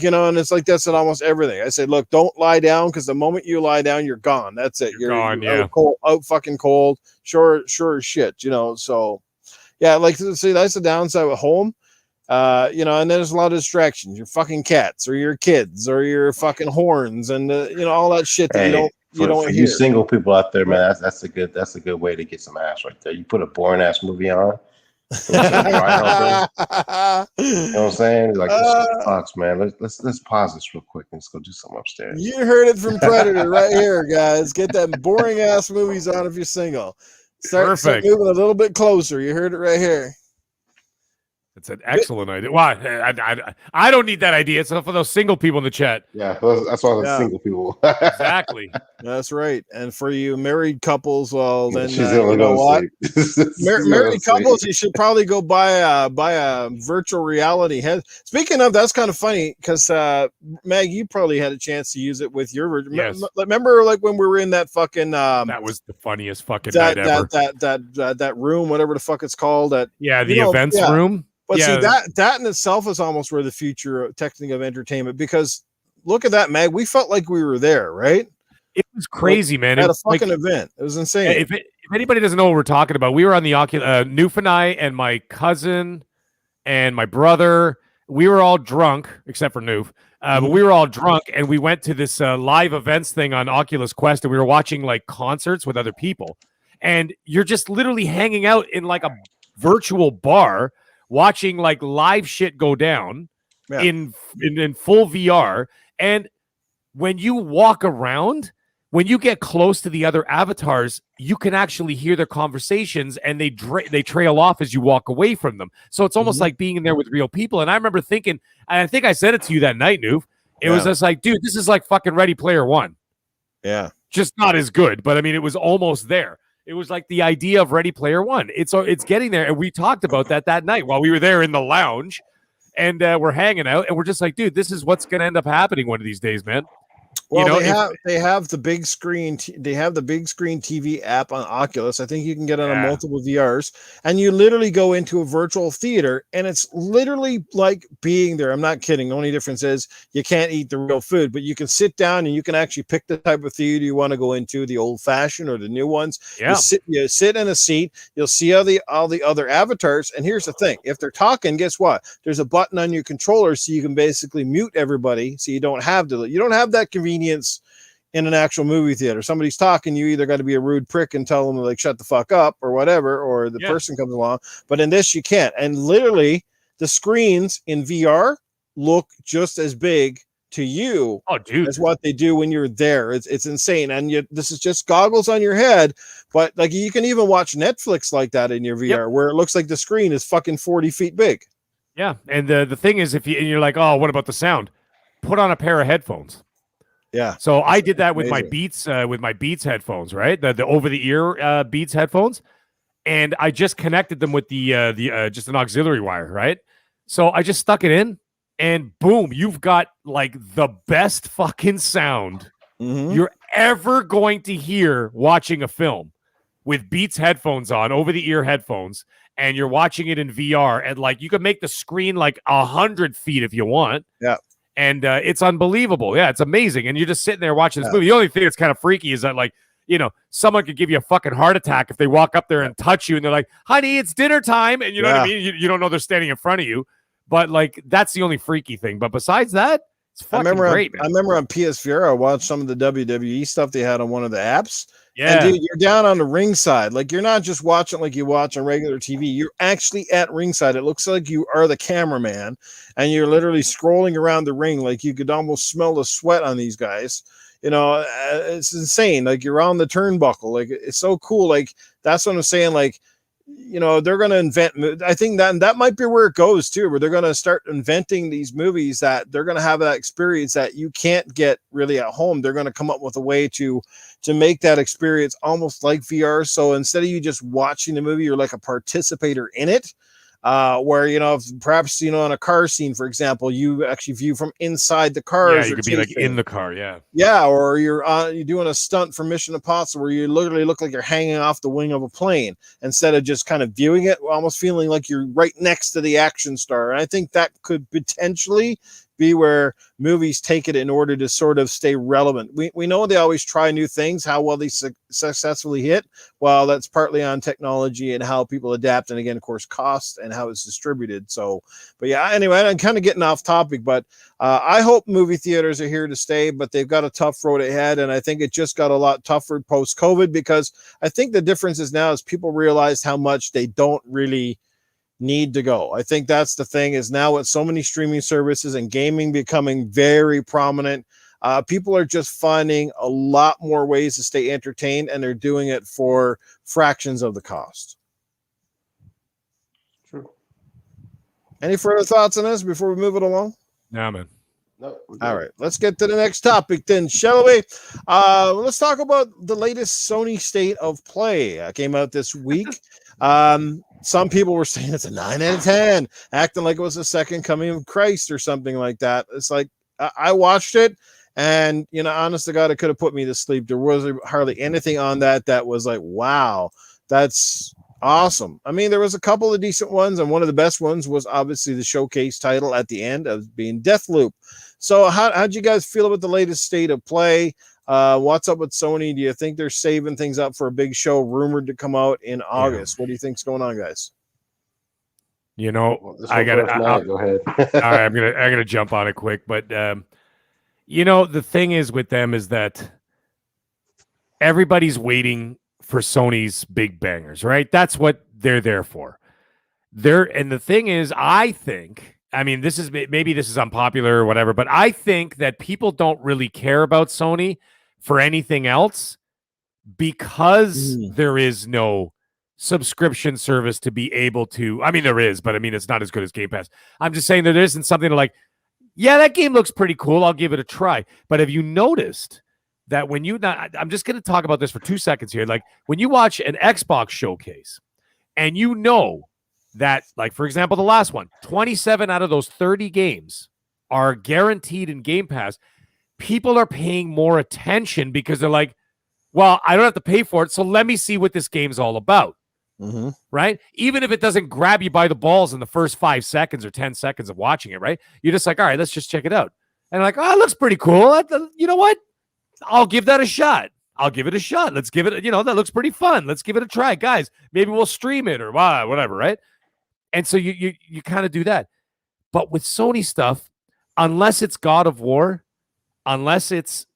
you know, and it's like that's in almost everything. I say, look, don't lie down, because the moment you lie down, you're gone. That's it. You're gone. Out cold, out fucking cold. Sure as shit. You know, so yeah, like see, that's the downside at home. You know, and there's a lot of distractions. Your fucking cats, or your kids, or your fucking horns, and you know, all that shit that you don't hear. You single people out there, man, that's a good way to get some ass right there. You put a boring ass movie on. You know what I'm saying? Like, this sucks, man. Let's pause this real quick and let's go do something upstairs. You heard it from Predator right here, guys. Get that boring ass movies on if you're single. Start moving a little bit closer. You heard it right here. It's an excellent idea. Why? I don't need that idea. It's for those single people in the chat. Yeah, that's why the single people. Exactly. That's right. And for you married couples, well, then you know what? married couples, you should probably go buy a virtual reality head. Speaking of, that's kind of funny because Meg, you probably had a chance to use it with your. Yes. Remember, like when we were in that fucking. That was the funniest fucking night ever. That room, whatever the fuck it's called. The events room. But see, that in itself is almost where the future of technically of entertainment, because look at that, Mag. We felt like we were there, right? It was crazy, man. At a fucking event. It was insane. If anybody doesn't know what we're talking about, we were on the Oculus. Noof and I and my cousin and my brother, we were all drunk, except for Noof. But we were all drunk, and we went to this live events thing on Oculus Quest, and we were watching like concerts with other people. And you're just literally hanging out in like a virtual bar, watching like live shit go down in full VR. And when you walk around, when you get close to the other avatars, you can actually hear their conversations, and they trail off as you walk away from them. So it's almost like being in there with real people. And I remember thinking, and I think I said it to you that night, Noof. It was just like, dude, this is like fucking Ready Player One. Yeah. Just not as good, but I mean, it was almost there. It was like the idea of Ready Player One. It's getting there, and we talked about that night while we were there in the lounge, and we're hanging out, and we're just like, dude, this is what's going to end up happening one of these days, man. Well, they have the big screen. They have the big screen TV app on Oculus. I think you can get it on multiple VRs, and you literally go into a virtual theater, and it's literally like being there. I'm not kidding. The only difference is you can't eat the real food, but you can sit down and you can actually pick the type of theater you want to go into, the old fashioned or the new ones. Yeah. You sit in a seat. You'll see all the other avatars. And here's the thing: if they're talking, guess what? There's a button on your controller, so you can basically mute everybody, so you don't have that convenience in an actual movie theater. Somebody's talking, you either got to be a rude prick and tell them like shut the fuck up or whatever, or the person comes along. But in this, you can't. And literally, the screens in VR look just as big to you as what they do when you're there. It's insane. And this is just goggles on your head, but like you can even watch Netflix like that in your VR, where it looks like the screen is fucking 40 feet big. Yeah, and the thing is, and you're like, oh, what about the sound? Put on a pair of headphones. Yeah. So I did that with my Beats headphones, right? The over the ear Beats headphones, and I just connected them with the just an auxiliary wire, right? So I just stuck it in, and boom, you've got like the best fucking sound you're ever going to hear watching a film with Beats headphones on, over the ear headphones, and you're watching it in VR, and like you can make the screen like 100 feet if you want. Yeah. And it's unbelievable. Yeah, it's amazing. And you're just sitting there watching this movie. The only thing that's kind of freaky is that, like, you know, someone could give you a fucking heart attack if they walk up there and touch you and they're like, honey, it's dinner time. And you know what I mean? You don't know they're standing in front of you. But, like, that's the only freaky thing. But besides that, it's fucking great, man. I remember on PSVR, I watched some of the WWE stuff they had on one of the apps. Yeah. And dude, you're down on the ringside. Like, you're not just watching like you watch on regular TV. You're actually at ringside. It looks like you are the cameraman, and you're literally scrolling around the ring. Like, you could almost smell the sweat on these guys. it's insane. Like, you're on the turnbuckle. Like, it's so cool. Like, that's what I'm saying. Like, they're going to invent. I think that might be where it goes too, where they're going to start inventing these movies that they're going to have that experience that you can't get really at home. They're going to come up with a way to make that experience almost like VR. So instead of you just watching the movie, you're like a participator in it. Where, if perhaps, on a car scene, for example, you actually view from inside the car. Yeah, you could be like in the car. Yeah. Yeah. Or you're doing a stunt for Mission Impossible where you literally look like you're hanging off the wing of a plane instead of just kind of viewing it, almost feeling like you're right next to the action star. And I think that could potentially be where movies take it in order to sort of stay relevant. We know they always try new things. How well they successfully hit, well, that's partly on technology and how people adapt, and again, of course, cost and how it's distributed. So, but yeah, anyway, I'm kind of getting off topic, but I hope movie theaters are here to stay, but they've got a tough road ahead, and I think it just got a lot tougher post-COVID, because I think the difference is now is people realize how much they don't really need to go. I think that's the thing, is now with so many streaming services and gaming becoming very prominent, people are just finding a lot more ways to stay entertained, and they're doing it for fractions of the cost. True. Any further thoughts on this before we move it along? Nah, man. No, all right, let's get to the next topic then, shall we? Let's talk about the latest Sony State of Play. Came out this week. Some people were saying it's a 9 out of 10, acting like it was the second coming of Christ or something like that. It's like, I watched it, and, honest to God, it could have put me to sleep. There was hardly anything on that was like, wow, that's awesome. I mean, there was a couple of decent ones, and one of the best ones was obviously the showcase title at the end of being Deathloop. So how'd you guys feel about the latest State of Play? What's up with Sony? Do you think they're saving things up for a big show rumored to come out in August? What do you think's going on, guys? I gotta go ahead. All right, I'm gonna jump on it quick, but the thing is with them is that everybody's waiting for Sony's big bangers, right? That's what they're there for. And the thing is, I think, this is unpopular or whatever, but I think that people don't really care about Sony for anything else because there is no subscription service to be able to. There is, but it's not as good as Game Pass. I'm just saying there isn't something to like, yeah, that game looks pretty cool, I'll give it a try. But have you noticed that when I'm just going to talk about this for 2 seconds here. Like, when you watch an Xbox showcase and that, like, for example, the last one, 27 out of those 30 games are guaranteed in Game Pass. People are paying more attention because they're like, well, I don't have to pay for it, so let me see what this game's all about. Mm-hmm. Right? Even if it doesn't grab you by the balls in the first 5 seconds or 10 seconds of watching it, right? You're just like, all right, let's just check it out. And like, oh, it looks pretty cool. You know what? I'll give that a shot. I'll give it a shot. Let's give it, that looks pretty fun. Let's give it a try. Guys, maybe we'll stream it or whatever, right? And so you kind of do that. But with Sony stuff, unless it's God of War, unless it's,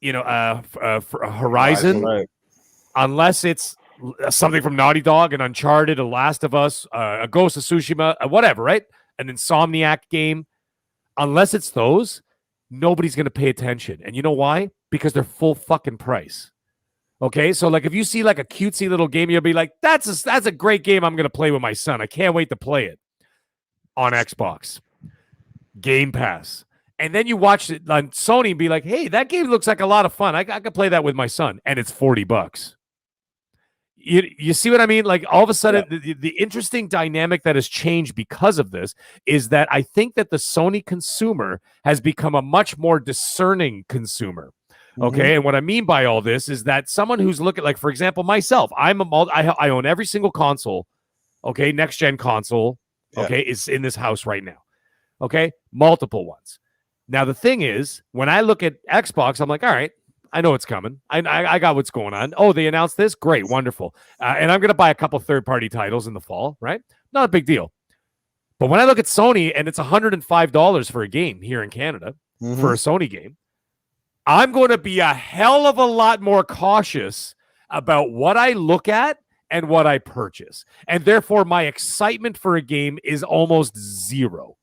Horizon, right, unless it's something from Naughty Dog, an Uncharted, a Last of Us, a Ghost of Tsushima, whatever, right? An Insomniac game, unless it's those, nobody's going to pay attention. And you know why? Because they're full fucking price. Okay, so like if you see like a cutesy little game, you'll be like, that's a great game I'm going to play with my son. I can't wait to play it on Xbox. Game Pass. And then you watch it on Sony and be like, hey, that game looks like a lot of fun. I could play that with my son. And it's $40. You see what I mean? Like, all of a sudden, the interesting dynamic that has changed because of this is that I think that the Sony consumer has become a much more discerning consumer. Okay, and what I mean by all this is that someone who's looking, like, for example, myself, I own every single console. Okay, next gen console. Okay, is in this house right now. Okay, multiple ones. Now the thing is, when I look at Xbox, I'm like, all right, I know it's coming. I got what's going on. Oh, they announced this? Great, wonderful. And I'm going to buy a couple third-party titles in the fall, right? Not a big deal. But when I look at Sony and it's $105 for a game here in Canada for a Sony game, I'm going to be a hell of a lot more cautious about what I look at and what I purchase. And therefore, my excitement for a game is almost zero.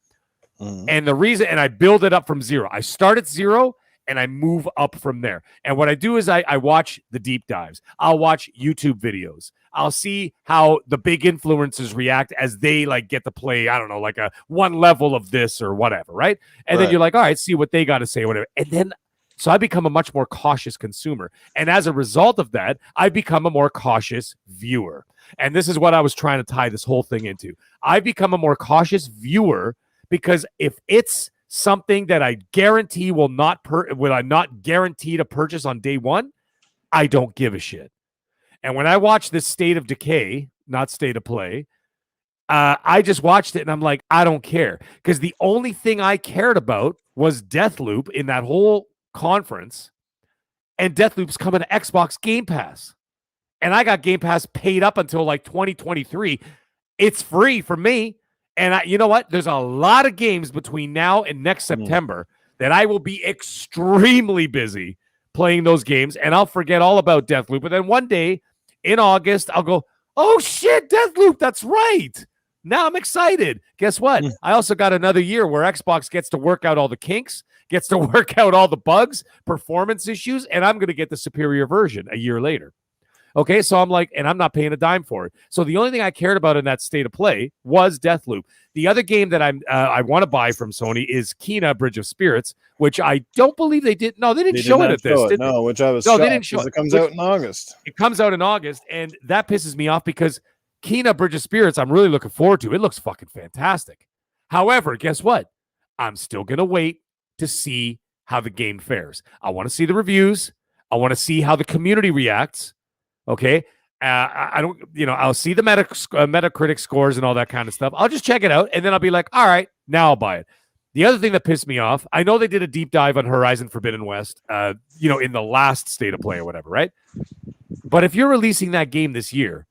And the reason, and I build it up from zero. I start at zero, and I move up from there. And what I do is I watch the deep dives. I'll watch YouTube videos. I'll see how the big influencers react as they like get to play, I don't know, like a one level of this or whatever, right? And then you're like, all right, see what they got to say, whatever. And then so I become a much more cautious consumer. And as a result of that, I become a more cautious viewer. And this is what I was trying to tie this whole thing into. I become a more cautious viewer because if it's something that I guarantee will I not guarantee to purchase on day one, I don't give a shit. And when I watch this State of Decay, not State of Play, I just watched it and I'm like, I don't care. Because the only thing I cared about was Deathloop in that whole conference, and Deathloop's coming to Xbox Game Pass. And I got Game Pass paid up until like 2023. It's free for me. And you know what? There's a lot of games between now and next September that I will be extremely busy playing those games, and I'll forget all about Deathloop. But then one day in August, I'll go, oh shit, Deathloop, that's right. Now I'm excited. Guess what? I also got another year where Xbox gets to work out all the kinks, gets to work out all the bugs, performance issues, and I'm going to get the superior version a year later. Okay, so I'm like, and I'm not paying a dime for it. So the only thing I cared about in that State of Play was Deathloop. The other game that I want to buy from Sony is Kena Bridge of Spirits, which I don't believe they did. No, they didn't show it at this. No, which I was no, shocked, they didn't show it. It comes out in August. It comes out in August, and that pisses me off because Kena Bridge of Spirits, I'm really looking forward to. It looks fucking fantastic. However, guess what? I'm still going to wait to see how the game fares. I want to see the reviews. I want to see how the community reacts. Okay. I don't, I'll see the Metacritic scores and all that kind of stuff. I'll just check it out. And then I'll be like, all right, now I'll buy it. The other thing that pissed me off, I know they did a deep dive on Horizon Forbidden West, in the last State of Play or whatever, right? But if you're releasing that game this year,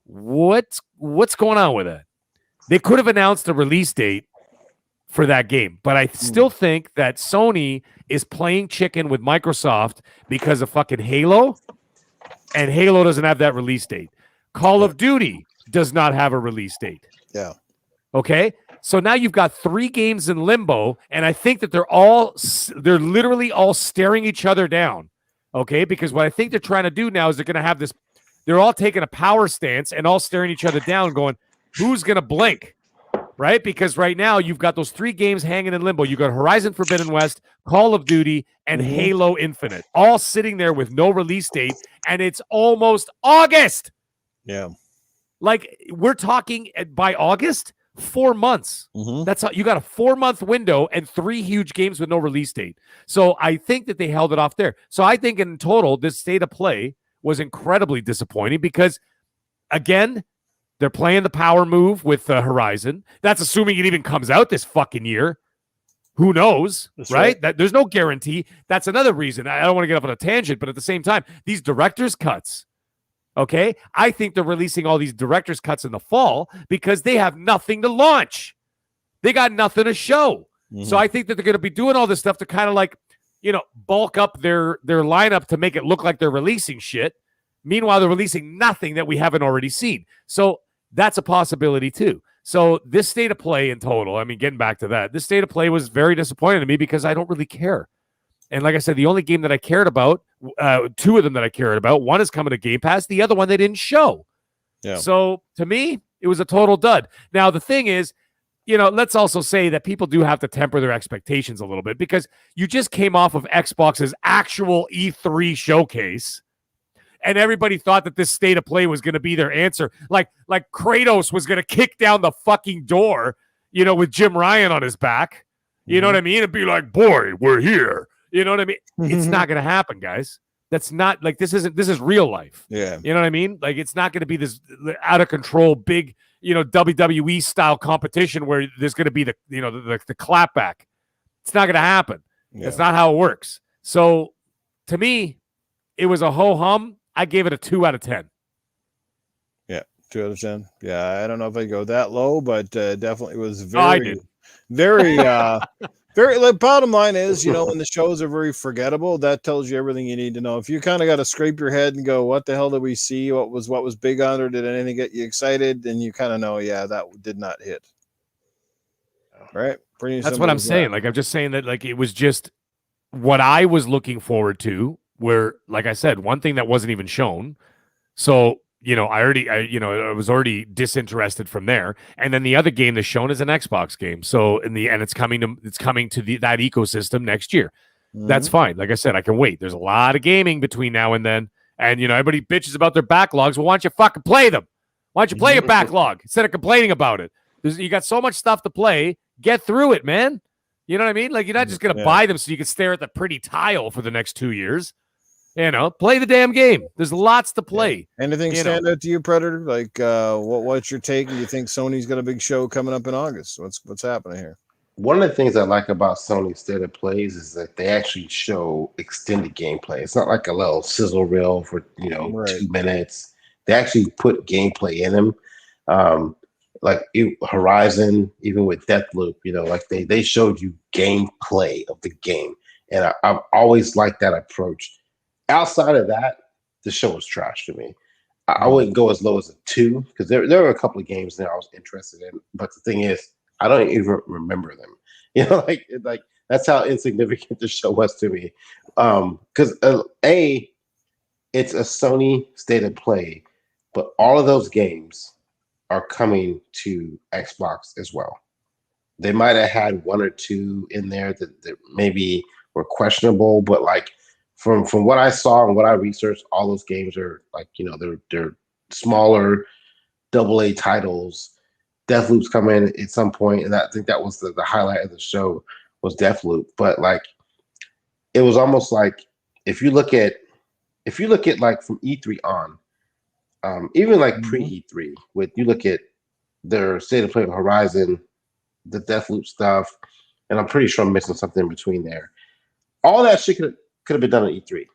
what's going on with it? They could have announced a release date for that game, but I still think that Sony is playing chicken with Microsoft because of fucking Halo. And Halo doesn't have that release date. Call of Duty does not have a release date. Yeah. Okay. So now you've got 3 games in limbo, and I think that they're literally all staring each other down. Okay. Because what I think they're trying to do now is they're going to have this, they're all taking a power stance and all staring each other down going, who's going to blink? Right? Because right now you've got those 3 games hanging in limbo. You got Horizon Forbidden West, Call of Duty, and Halo Infinite, all sitting there with no release date, and it's almost August. Yeah. Like we're talking by August, 4 months. That's how you got a 4-month window and 3 huge games with no release date. So I think that they held it off there. So I think in total, this State of Play was incredibly disappointing because, again, they're playing the power move with Horizon. That's assuming it even comes out this fucking year. Who knows, right? That there's no guarantee. That's another reason. I don't want to get off on a tangent, but at the same time, these director's cuts, okay? I think they're releasing all these director's cuts in the fall because they have nothing to launch. They got nothing to show. So I think that they're going to be doing all this stuff to kind of like, bulk up their lineup to make it look like they're releasing shit. Meanwhile, they're releasing nothing that we haven't already seen. So that's a possibility too. So this State of Play in total, I mean, getting back to that, this State of Play was very disappointing to me because I don't really care. And like I said, the only game that I cared about, 2 of them that I cared about, one is coming to Game Pass, the other one they didn't show. Yeah. So to me, it was a total dud. Now, the thing is, let's also say that people do have to temper their expectations a little bit because you just came off of Xbox's actual E3 showcase. And everybody thought that this State of Play was going to be their answer. Like Kratos was going to kick down the fucking door, with Jim Ryan on his back. You know what I mean? And be like, boy, we're here. You know what I mean? It's not going to happen, guys. That's not like, this is real life. Yeah. You know what I mean? Like, it's not going to be this out of control, big, WWE style competition where there's going to be the clapback. It's not going to happen. Yeah. That's not how it works. So to me, it was a ho-hum. I gave it a 2 out of 10. Yeah, 2 out of 10. Yeah, I don't know if I go that low, but definitely was very, very, very. The bottom line is, when the shows are very forgettable, that tells you everything you need to know. If you kind of got to scrape your head and go, "What the hell did we see? What was big on it? Did anything get you excited?" Then you kind of know, yeah, that did not hit. Right? That's what I'm saying. Like, I'm just saying that, like, it was just what I was looking forward to, where, like I said, one thing that wasn't even shown. So, I was already disinterested from there. And then the other game that's shown is an Xbox game. So it's coming to that ecosystem next year. That's fine. Like I said, I can wait. There's a lot of gaming between now and then. And everybody bitches about their backlogs. Well, why don't you fucking play them? Why don't you play your backlog instead of complaining about it? You got so much stuff to play. Get through it, man. You know what I mean? Like, you're not just gonna buy them so you can stare at the pretty tile for the next 2 years. Play the damn game. There's lots to play. Anything stand out to you, Predator? Like, what's your take? Do you think Sony's got a big show coming up in August? What's happening here? One of the things I like about Sony State of Plays is that they actually show extended gameplay. It's not like a little sizzle reel for 2 minutes. They actually put gameplay in them. Like Horizon, even with Deathloop, like they showed you gameplay of the game, and I've always liked that approach. Outside of that, the show was trash to me. I wouldn't go as low as a 2 because there were a couple of games there I was interested in. But the thing is, I don't even remember them. Like that's how insignificant the show was to me. Because it's a Sony State of Play, but all of those games are coming to Xbox as well. They might have had 1 or 2 in there that maybe were questionable, but like. From what I saw and what I researched, all those games are like, they're smaller AA titles. Deathloop's coming at some point, and I think that was the highlight of the show was Deathloop. But like, it was almost like if you look at like from E3 on, even like pre E3, you look at their State of Play of Horizon, the Deathloop stuff, and I'm pretty sure I'm missing something in between there. All that shit could have been done at E3.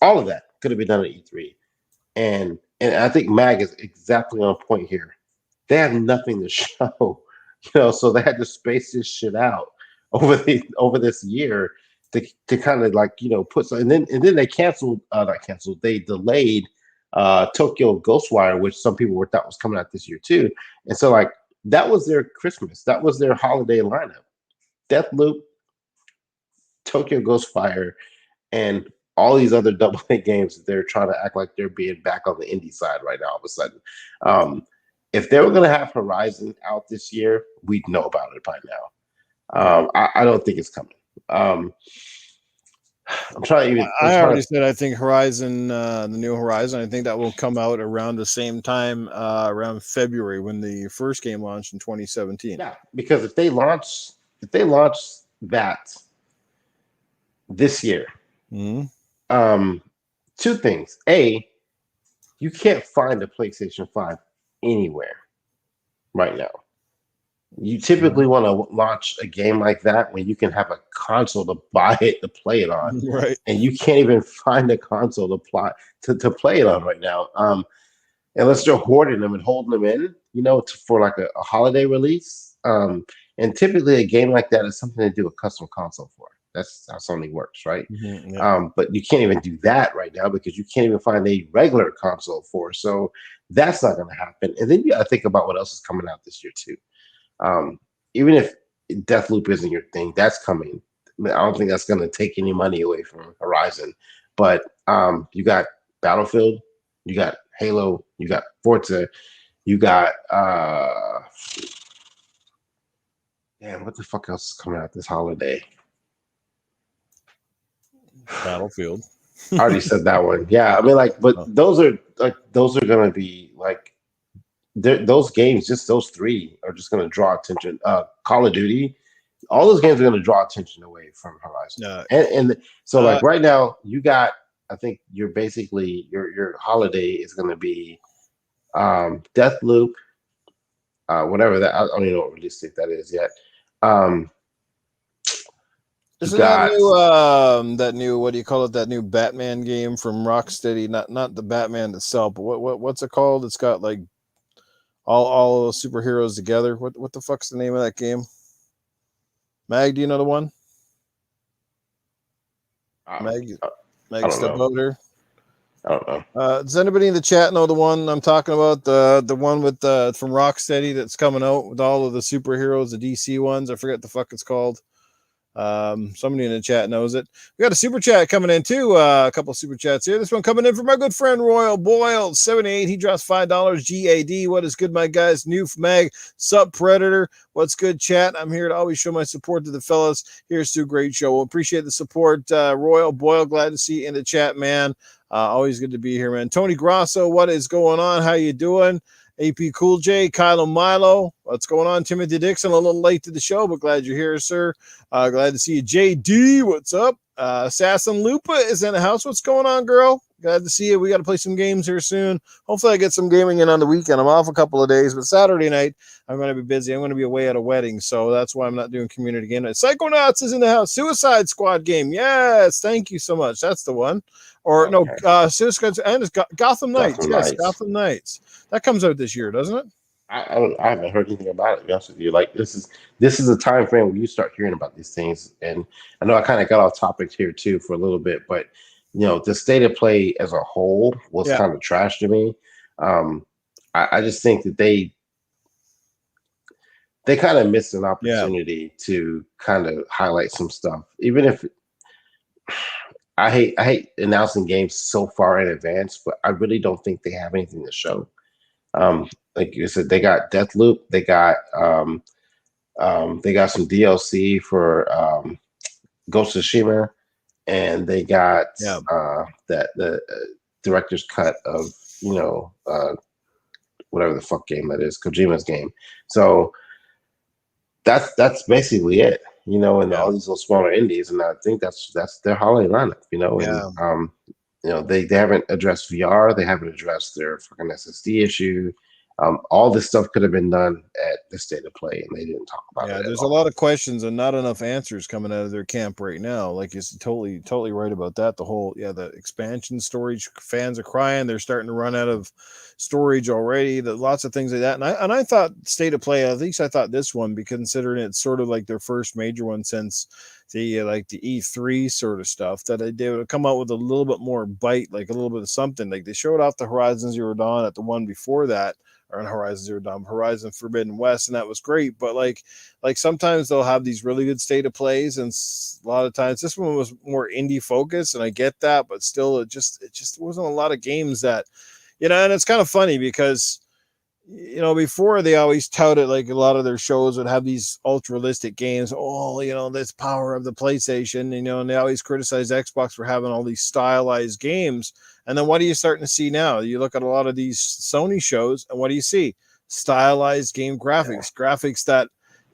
All of that could have been done at E3. And I think MAG is exactly on point here. They have nothing to show, so they had to space this shit out over this year to kind of like, put some, and then they they delayed Tokyo Ghostwire, which some people thought was coming out this year too. And so like that was their Christmas, that was their holiday lineup. Deathloop, Tokyo Ghostwire, and all these other AA games that they're trying to act like they're being back on the indie side right now all of a sudden. If they were going to have Horizon out this year, we'd know about it by now. I don't think it's coming. I'm trying to even. I already said I think Horizon, the new Horizon, I think that will come out around the same time, around February when the first game launched in 2017. Yeah, because if they launch that this year, 2 things. A, you can't find a PlayStation 5 anywhere right now. You typically want to launch a game like that when you can have a console to buy it to play it on, right? And you can't even find a console to play it on right now, unless they're hoarding them and holding them in, for like a holiday release. And typically a game like that is something to do a custom console for. That's how Sony works, right? But you can't even do that right now because you can't even find a regular console for. So that's not going to happen. And then you got to think about what else is coming out this year too. Even if Deathloop isn't your thing, that's coming. I don't think that's going to take any money away from Horizon. But you got Battlefield, you got Halo, you got Forza, you got what the fuck else is coming out this holiday? Battlefield. I already said that one. Yeah, I mean, like, but those are going to be like, those games, just those 3 are just going to draw attention. Call of Duty, all those games are going to draw attention away from Horizon. And so like right now, you got, I think you're basically your holiday is going to be Deathloop, whatever that. I don't even know what release date that is yet. Isn't that new what do you call it? That new Batman game from Rocksteady? Not the Batman itself, but what's it called? It's got like all those superheroes together. What the fuck's the name of that game? Mag, do you know the one? Mag, step out there. I don't know. Does anybody in the chat know the one I'm talking about? The one with from Rocksteady that's coming out with all of the superheroes, the DC ones. I forget the fuck it's called. Somebody in the chat knows it. We got a super chat coming in too. A couple of super chats here. This one coming in from my good friend Royal Boyle 78. He drops $5 GAD. What is good, my guys? Noof Mag, Sup Predator. What's good, chat? I'm here to always show my support to the fellas. Here's to a great show. We'll appreciate the support, Royal Boyle. Glad to see you in the chat, man. Always good to be here, man. Tony Grosso, what is going on? How you doing? AP Cool J, Kylo Milo, what's going on? Timothy Dixon, a little late to the show, but glad you're here, sir. Glad to see you. JD, what's up? Assassin Lupa is in the house. What's going on, girl? Glad to see you. We got to play some games here soon. Hopefully I get some gaming in on the weekend. I'm off a couple of days, but Saturday night I'm going to be busy. I'm going to be away at a wedding, so that's why I'm not doing community game night. Psychonauts is in the house. Suicide Squad game. Yes, thank you so much. That's the one. Or okay. No, Suicide and it's Gotham Knights. Yes, Gotham Knights. That comes out this year, doesn't it? I haven't heard anything about it, to be honest with you. Like this is a time frame where you start hearing about these things. And I know I kind of got off topic here too for a little bit, but the state of play as a whole was kind of trash to me. I just think that they kind of missed an opportunity to kind of highlight some stuff. Even if I hate announcing games so far in advance, but I really don't think they have anything to show. Like you said, they got Deathloop, they got some DLC for Ghost of Tsushima, and they got the director's cut of whatever the fuck game that is, Kojima's game. So that's basically it, and all these little smaller indies, and I think that's their holiday lineup, and they haven't addressed VR, they haven't addressed their fucking SSD issue. All this stuff could have been done at the state of play, and they didn't talk about it. Yeah, there's a lot of questions and not enough answers coming out of their camp right now. Like, you're totally right about that. The expansion storage, fans are crying. They're starting to run out of storage already. Lots of things like that. And I thought state of play, at least I thought this one, because considering it's sort of like their first major one since the E3 sort of stuff, that they would come out with a little bit more bite, like a little bit of something. Like they showed off the Horizon Zero Dawn at the one before that. Or on Horizon Zero Dawn, Horizon Forbidden West, and that was great. But like sometimes they'll have these really good state of plays, and a lot of times this one was more indie focused, and I get that, but still, it just wasn't a lot of games that, and it's kind of funny because, before they always touted, like a lot of their shows would have these ultra realistic games. Oh, this power of the PlayStation, and they always criticize Xbox for having all these stylized games. And then what are you starting to see now? You look at a lot of these Sony shows, and what do you see? Stylized game graphics, graphics that,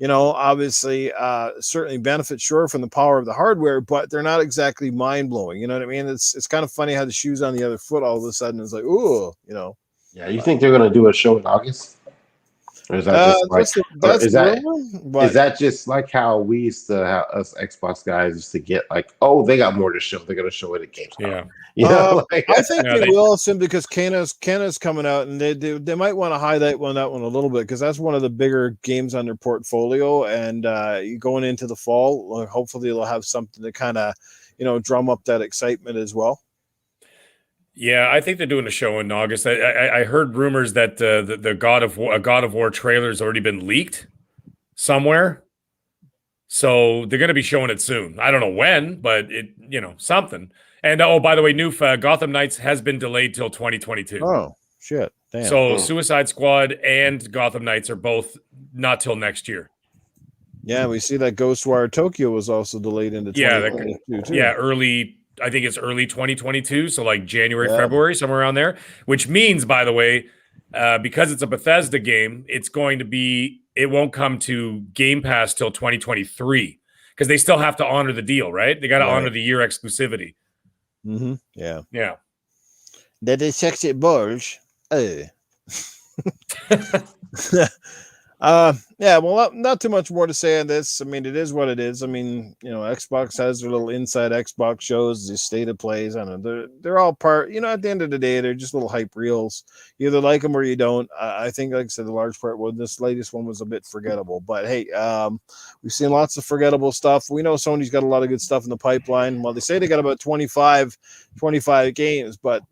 obviously certainly benefit from the power of the hardware, but they're not exactly mind-blowing. You know what I mean? It's kind of funny how the shoe's on the other foot all of a sudden. It's like, ooh, Yeah, you think they're going to do a show in August? Or is that is that just like how we used to have us Xbox guys used to get like, oh, they got more to show. They're going to show it at Gamescom. Yeah. I think they will soon because Kana's coming out, and they might want to highlight that one a little bit because that's one of the bigger games on their portfolio. And going into the fall, hopefully they'll have something to kind of drum up that excitement as well. Yeah, I think they're doing a show in August. I heard rumors that the God of War trailer has already been leaked somewhere, so they're going to be showing it soon. I don't know when, but something. And by the way, Gotham Knights has been delayed till 2022. Oh shit! Damn. So Suicide Squad and Gotham Knights are both not till next year. Yeah, we see that Ghostwire Tokyo was also delayed into 2022 too. Yeah, I think it's early 2022, so like January, February, somewhere around there, which means, by the way, because it's a Bethesda game, it won't come to Game Pass till 2023 because they still have to honor the deal, right? They got to honor the year exclusivity. Mm-hmm. Yeah. Yeah. That is sexy balls. Well, not too much more to say on this. I mean, it is what it is. I mean, Xbox has their little inside Xbox shows, the state of plays. I don't know. They're all part, at the end of the day, they're just little hype reels. You either like them or you don't. I think, like I said, the large part this latest one was a bit forgettable. But hey, we've seen lots of forgettable stuff. We know Sony's got a lot of good stuff in the pipeline. Well, they say they got about 25 games, but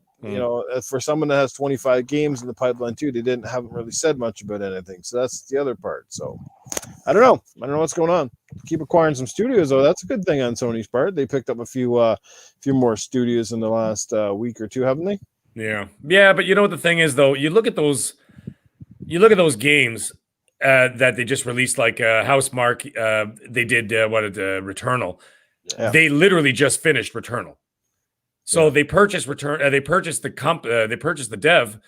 for someone that has 25 games in the pipeline too, they haven't really said much about anything. So that's the other part. So I don't know. I don't know what's going on. Keep acquiring some studios, though. That's a good thing on Sony's part. They picked up a few more studios in the last week or two, haven't they? Yeah. But you know what the thing is, though. You look at those games that they just released, like Housemark. They did Returnal. Yeah. They literally just finished Returnal. So they purchased They purchased the dev.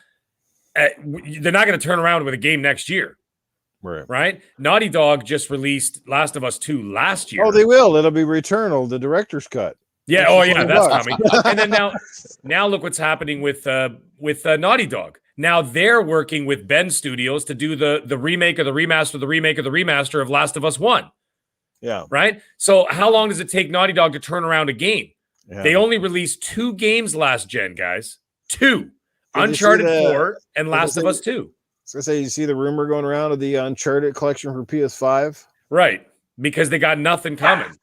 They're not going to turn around with a game next year. Right? Naughty Dog just released Last of Us 2 last year. Oh, they will. It'll be Returnal, the director's cut. Yeah. Oh, yeah. That's coming. And then now look what's happening with Naughty Dog. Now they're working with Ben Studios to do the remake of the remaster of Last of Us 1. Yeah. Right? So how long does it take Naughty Dog to turn around a game? Yeah. They only released 2 games last gen, guys. 2. Uncharted 4 and Last of Us 2. I was going to say, you see the rumor going around of the Uncharted collection for PS5? Right. Because they got nothing coming.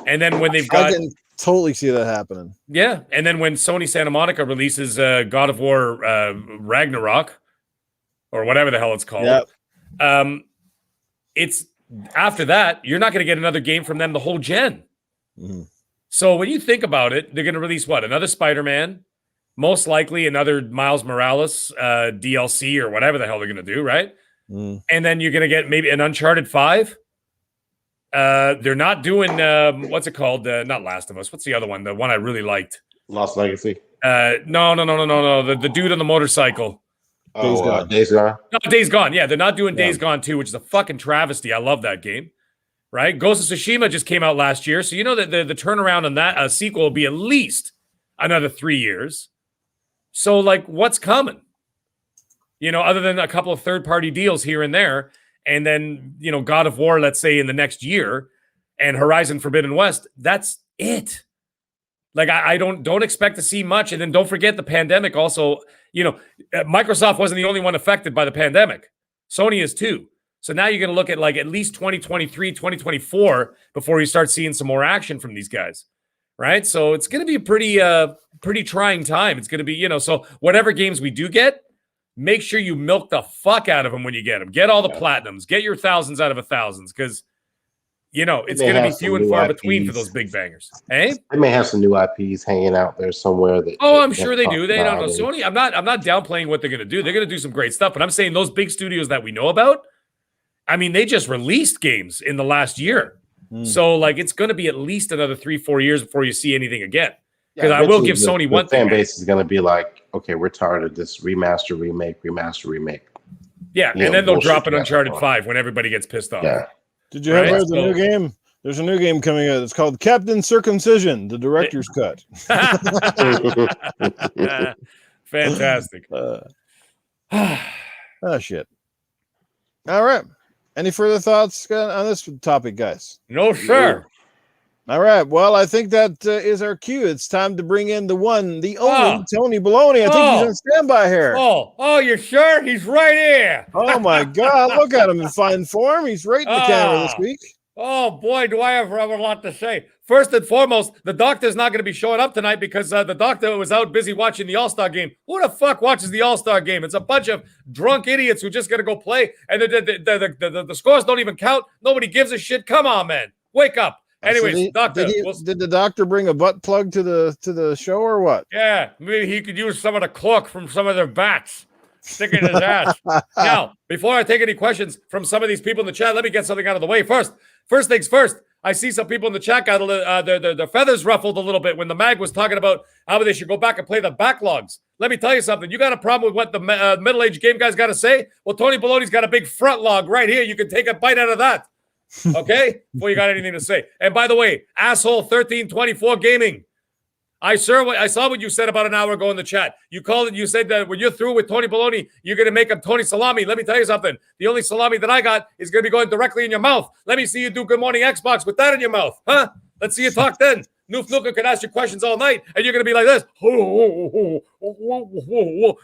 And then when they've got... I can totally see that happening. Yeah. And then when Sony Santa Monica releases God of War Ragnarok, or whatever the hell it's called, it's after that, you're not going to get another game from them the whole gen. Mm-hmm. So when you think about it, they're going to release what? Another Spider-Man, most likely another Miles Morales DLC or whatever the hell they're going to do, right? Mm. And then you're going to get maybe an Uncharted 5. They're not doing what's it called? Not Last of Us. What's the other one? The one I really liked. Lost Legacy. No. The dude on the motorcycle. Days Gone. No, Days Gone. Yeah, they're not doing Days Gone 2, which is a fucking travesty. I love that game. Right? Ghost of Tsushima just came out last year, so you know that the turnaround on that sequel will be at least another 3 years. So, like, what's coming? You know, other than a couple of third-party deals here and there, and then, you know, God of War, let's say, in the next year, and Horizon Forbidden West, that's it. Like, I don't expect to see much. And then don't forget the pandemic also, you know, Microsoft wasn't the only one affected by the pandemic. Sony is too. So now you're going to look at like at least 2023, 2024 before you start seeing some more action from these guys. Right? So it's going to be a pretty trying time. It's going to be, you know, so whatever games we do get, make sure you milk the fuck out of them when you get them. Get all the platinums. Get your thousands out of thousands because, you know, it's going to be few and far between for those big bangers. Hey? They may have some new IPs hanging out there somewhere. I'm sure they do. They don't know. Sony, I'm not downplaying what they're going to do. They're going to do some great stuff, but I'm saying those big studios that we know about, I mean, they just released games in the last year. So, like, it's going to be at least another 3-4 years before you see anything again. Because I will give Sony one thing. The fan base is going to be like, okay, we're tired of this remaster, remake. Yeah, and then they'll drop an Uncharted 5 when everybody gets pissed off. Yeah. Did you hear there's a new game? There's a new game coming out. It's called Captain Circumcision, the director's cut. Fantastic. Oh, shit. All right. Any further thoughts on this topic, guys? No, sir. All right. Well, I think that is our cue. It's time to bring in the one, the only Tony Baloney. I think he's on standby here. Oh, you sure? He's right here. Oh, my God. Look at him in fine form. He's right in the camera this week. Oh, boy, do I ever have a lot to say. First and foremost, the doctor's not going to be showing up tonight because the doctor was out busy watching the All-Star game. Who the fuck watches the All-Star game? It's a bunch of drunk idiots who just got to go play, and the scores don't even count. Nobody gives a shit. Come on, man. Wake up. Anyways, doctor. Did the doctor bring a butt plug to the show or what? Yeah, maybe he could use some of the cork from some of their bats. Stick it in his ass. Now, before I take any questions from some of these people in the chat, let me get something out of the way. First things first, I see some people in the chat got their feathers ruffled a little bit when the mag was talking about how they should go back and play the backlogs. Let me tell you something. You got a problem with what the middle-aged game guys got to say? Well, Tony Baloney's got a big front log right here. You can take a bite out of that. Okay? Before you got anything to say. And by the way, asshole 1324 Gaming. I saw what you said about an hour ago in the chat. You called it. You said that when you're through with Tony Baloney, you're going to make him Tony Salami. Let me tell you something. The only salami that I got is going to be going directly in your mouth. Let me see you do Good Morning Xbox with that in your mouth. Huh? Let's see you talk then. Noof Nukem can ask you questions all night, and you're going to be like this.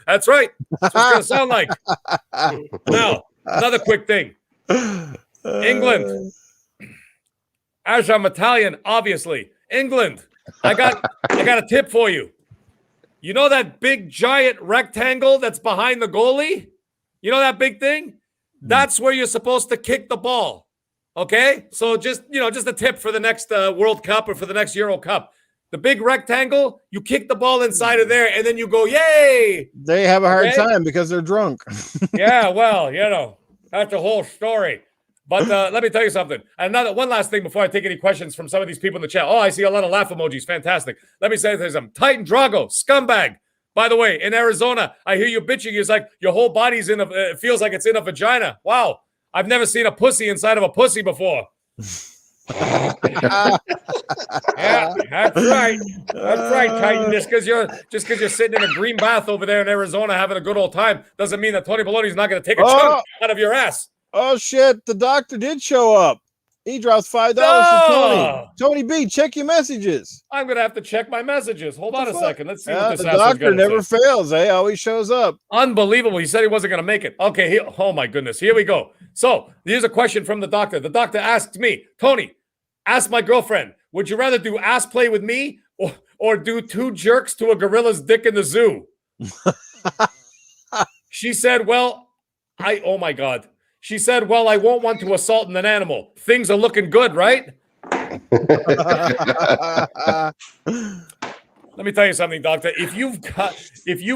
That's right. That's what it's going to sound like. Now, another quick thing. England. As I'm Italian, obviously. England. I got a tip for you. You know that big giant rectangle that's behind the goalie? You know that big thing? That's where you're supposed to kick the ball. Okay, so just a tip for the next World Cup or for the next Euro Cup. The big rectangle, you kick the ball inside of there, and then you go, yay! They have a hard time because they're drunk. Yeah, well, that's the whole story. But let me tell you something. One last thing before I take any questions from some of these people in the chat. Oh, I see a lot of laugh emojis. Fantastic. Let me say something. Titan Drago, scumbag. By the way, in Arizona, I hear you bitching. It's like your whole body's it feels like it's in a vagina. Wow. I've never seen a pussy inside of a pussy before. Yeah, that's right. That's right, Titan. Just because you're sitting in a green bath over there in Arizona having a good old time doesn't mean that Tony Baloney's not going to take a chunk out of your ass. Oh shit! The doctor did show up. He drops $5 for Tony. Tony B, check your messages. I'm gonna have to check my messages. Hold on a second. Let's see what this the doctor never fails. Always shows up. Unbelievable. He said he wasn't gonna make it. Okay. Oh my goodness. Here we go. So here's a question from the doctor. The doctor asked me, Tony, ask my girlfriend, would you rather do ass play with me or do two jerks to a gorilla's dick in the zoo? She said, well, oh my God. She said, well, I won't want to assault an animal. Things are looking good, right? Let me tell you something, doctor. If you've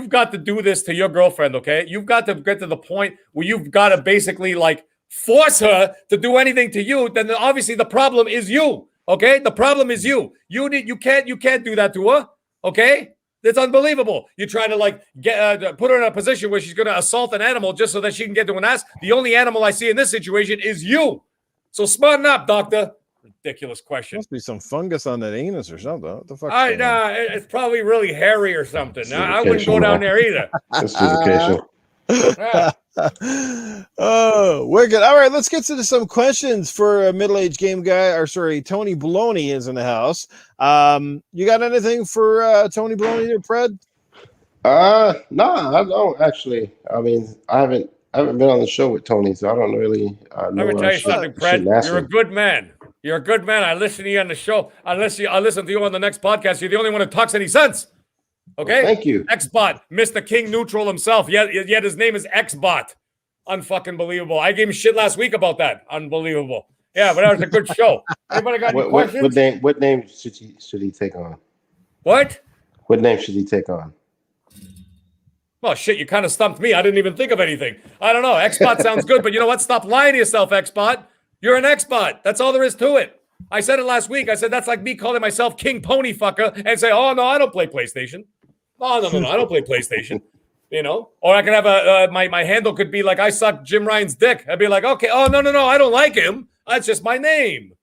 got to do this to your girlfriend, okay, you've got to get to the point where you've got to basically like force her to do anything to you, then obviously the problem is you. Okay? The problem is you. You can't do that to her. Okay? It's unbelievable. You try to like put her in a position where she's going to assault an animal just so that she can get to an ass. The only animal I see in this situation is you. So smarten up, doctor. Ridiculous question. Must be some fungus on that anus or something. What the fuck? It's probably really hairy or something. I wouldn't go down there either. It's lubrication. Oh, wicked. All right, let's get to some questions for a middle-aged game guy. Tony Baloney is in the house. You got anything for Tony Baloney there, Fred? No, I don't actually. I mean, I haven't been on the show with Tony, so I don't really know. Let me tell you something, Fred. You're a good man. You're a good man. I listen to you on the show. I listen to you on the next podcast. You're the only one who talks any sense. Okay? Well, thank you. Xbot, Mr. King Neutral himself. Yet his name is Xbot. Unfucking believable. I gave him shit last week about that. Unbelievable. Yeah, but that was a good show. Anybody got any questions? What name should he take on? What? What name should he take on? Well, shit, you kind of stumped me. I didn't even think of anything. I don't know. Xbot sounds good, but you know what? Stop lying to yourself, Xbot. You're an Xbot. That's all there is to it. I said it last week. I said that's like me calling myself King Pony Fucker and say, oh, no, I don't play PlayStation. No, I don't play PlayStation. Or I can have my handle could be like I suck Jim Ryan's dick. I'd be like, okay, oh no, I don't like him. That's just my name.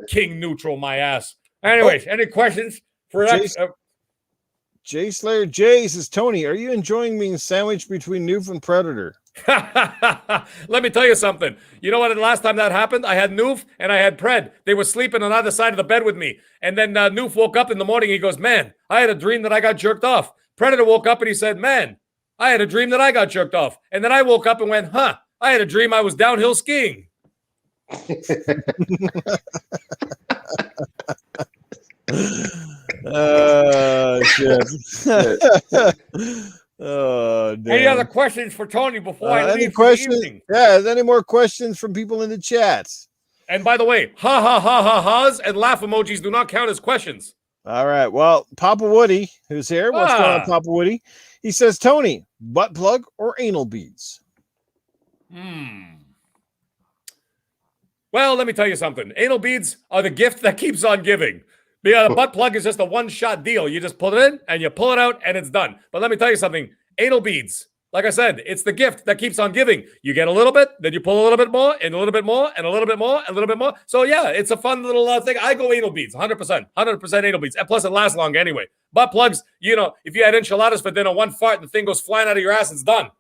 King Neutral, my ass. Anyways, any questions for that? Jay Slayer Jay says, Tony, are you enjoying being sandwiched between Noof and Predator? Let me tell you something. You know what? The last time that happened, I had Noof and I had Pred. They were sleeping on either side of the bed with me. And then Noof woke up in the morning. He goes, man, I had a dream that I got jerked off. Predator woke up and he said, man, I had a dream that I got jerked off. And then I woke up and went, I had a dream I was downhill skiing. Shit. Oh, damn. Any other questions for Tony before I leave for the evening? Yeah, any more questions from people in the chats? And by the way, ha-ha's and laugh emojis do not count as questions. All right. Well, Papa Woody, who's here. What's going on, Papa Woody? He says, Tony, butt plug or anal beads? Well, let me tell you something. Anal beads are the gift that keeps on giving. The butt plug is just a one-shot deal. You just pull it in and you pull it out and it's done. But let me tell you something. Anal beads, like I said, it's the gift that keeps on giving. You get a little bit, then you pull a little bit more, and a little bit more, and a little bit more, and a little bit more. So, yeah, it's a fun little thing. I go anal beads, 100% anal beads. And plus, it lasts long anyway. Butt plugs, if you had enchiladas for dinner, one fart, the thing goes flying out of your ass, it's done.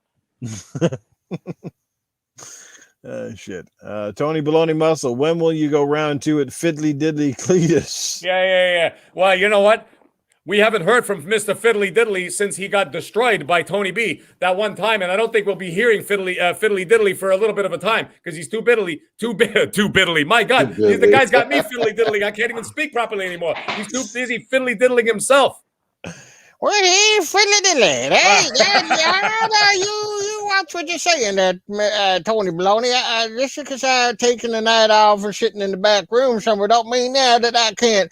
Shit. Tony Baloney Muscle, when will you go round two at Fiddly Diddly Cletus? Yeah. Well, you know what? We haven't heard from Mr. Fiddly Diddly since he got destroyed by Tony B that one time, and I don't think we'll be hearing Fiddly Diddly for a little bit of a time because he's too biddly. My God, the guy's got me Fiddly Diddly. I can't even speak properly anymore. He's too busy Fiddly Diddling himself. Well, hey, Fiddly Diddly. Hey, you watch what you're saying there, Tony Baloney. Just because I've taken the night off or sitting in the back room somewhere don't mean now that I can't,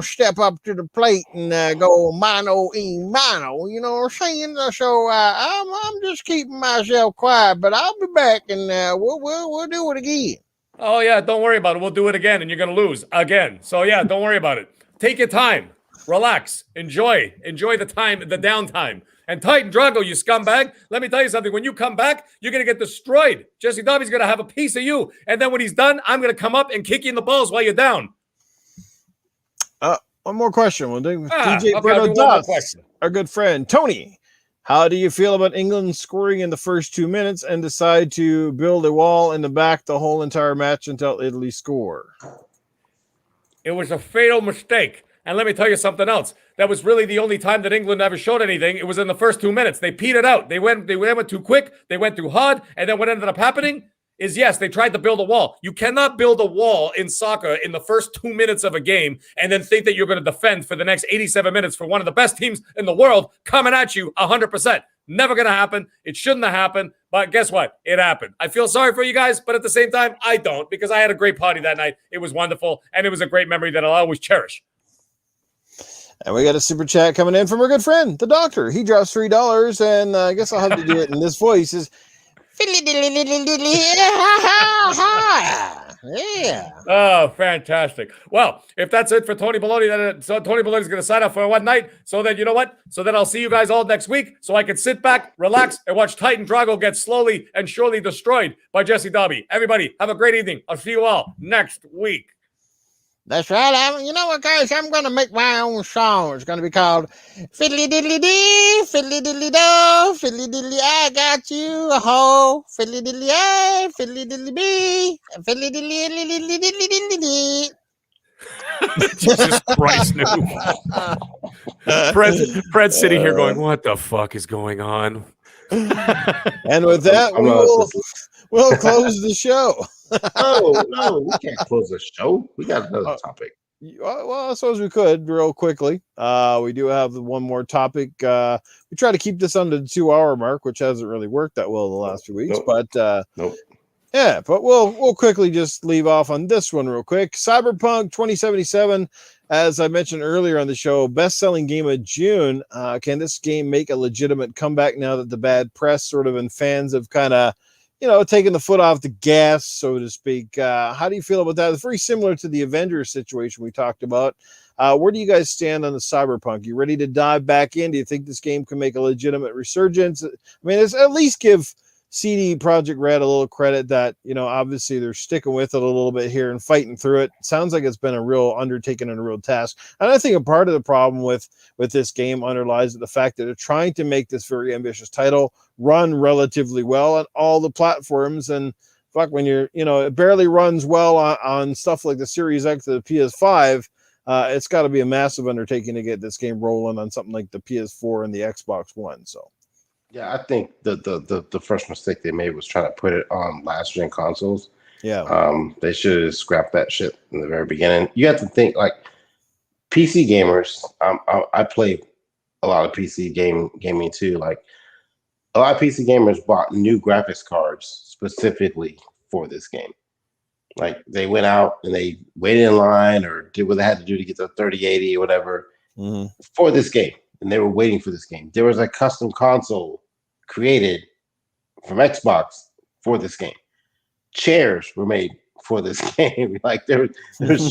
step up to the plate and go mano e mano. You know what I'm saying? So I'm just keeping myself quiet, but I'll be back and we'll do it again. Oh, yeah, don't worry about it. We'll do it again, and you're going to lose again. So, yeah, don't worry about it. Take your time. Relax. Enjoy the time, the downtime. And Titan Drago, you scumbag, let me tell you something. When you come back, you're going to get destroyed. Jesse Dobby's going to have a piece of you. And then when he's done, I'm going to come up and kick you in the balls while you're down. One more question. We'll do DJ okay, Berto Dust, our good friend. Tony, how do you feel about England scoring in the first 2 minutes and decide to build a wall in the back the whole entire match until Italy score? It was a fatal mistake. And let me tell you something else. That was really the only time that England ever showed anything. It was in the first 2 minutes. They petered out. They went too quick. They went too hard. And then what ended up happening is, yes, they tried to build a wall. You cannot build a wall in soccer in the first 2 minutes of a game and then think that you're going to defend for the next 87 minutes for one of the best teams in the world coming at you 100%. Never going to happen. It shouldn't have happened. But guess what? It happened. I feel sorry for you guys, but at the same time, I don't, because I had a great party that night. It was wonderful, and it was a great memory that I'll always cherish. And we got a super chat coming in from our good friend, the doctor. He drops $3, and I guess I'll have to do it in this voice. He says, yeah. Oh, fantastic. Well, if that's it for Tony Baloney, then Tony Baloney's going to sign up for one night. So then, you know what? So then I'll see you guys all next week so I can sit back, relax, and watch Titan Drago get slowly and surely destroyed by Jesse Dobby. Everybody, have a great evening. I'll see you all next week. That's right. You know what, guys? I'm going to make my own song. It's going to be called Fiddly Diddly Dee, Fiddly Diddly Do, Fiddly Diddly I got you a hoe, Fiddly Diddly I, Fiddly Diddly B, Fiddly Diddly Diddly Diddly Diddly Dee. Jesus Christ, noob. Fred's sitting here going, what the fuck is going on? And with that, we'll close the show. No, we can't close the show. We got another topic. Well, I suppose we could real quickly. We do have one more topic. We try to keep this under the 2-hour mark, which hasn't really worked that well the last few weeks. But yeah, but we'll quickly just leave off on this one real quick. Cyberpunk 2077, as I mentioned earlier on the show, best-selling game of June. Can this game make a legitimate comeback now that the bad press sort of and fans have kind of taking the foot off the gas, so to speak? How do you feel about that? It's very similar to the Avengers situation we talked about. Where do you guys stand on the Cyberpunk? You ready to dive back in? Do you think this game can make a legitimate resurgence? I mean, it's at least give CD Projekt Red a little credit that, obviously they're sticking with it a little bit here and fighting through it. Sounds like it's been a real undertaking and a real task. And I think a part of the problem with this game underlies the fact that they're trying to make this very ambitious title run relatively well on all the platforms. And fuck, when it barely runs well on stuff like the Series X or the PS5, it's got to be a massive undertaking to get this game rolling on something like the PS4 and the Xbox One. So. Yeah, I think the first mistake they made was trying to put it on last gen consoles. Yeah. They should have scrapped that shit in the very beginning. You have to think like PC gamers. I play a lot of PC gaming too. Like a lot of PC gamers bought new graphics cards specifically for this game. Like they went out and they waited in line or did what they had to do to get the 3080 or whatever for this game. And they were waiting for this game. There was a custom console created from Xbox for this game. Chairs were made for this game. Like there's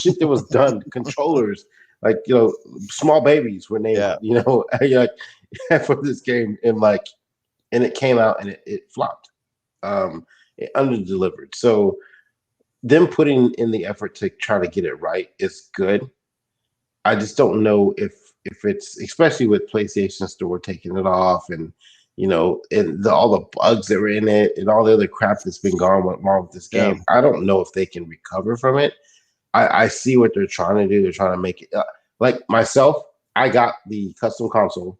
shit that was done. Controllers, like small babies were named. For this game, and it came out and it flopped. It under-delivered. So them putting in the effort to try to get it right is good. I just don't know if it's, especially with PlayStation Store taking it off and all the bugs that were in it and all the other crap that's been going wrong with this game. Yeah. I don't know if they can recover from it. I see what they're trying to do. They're trying to make it like myself. I got the custom console.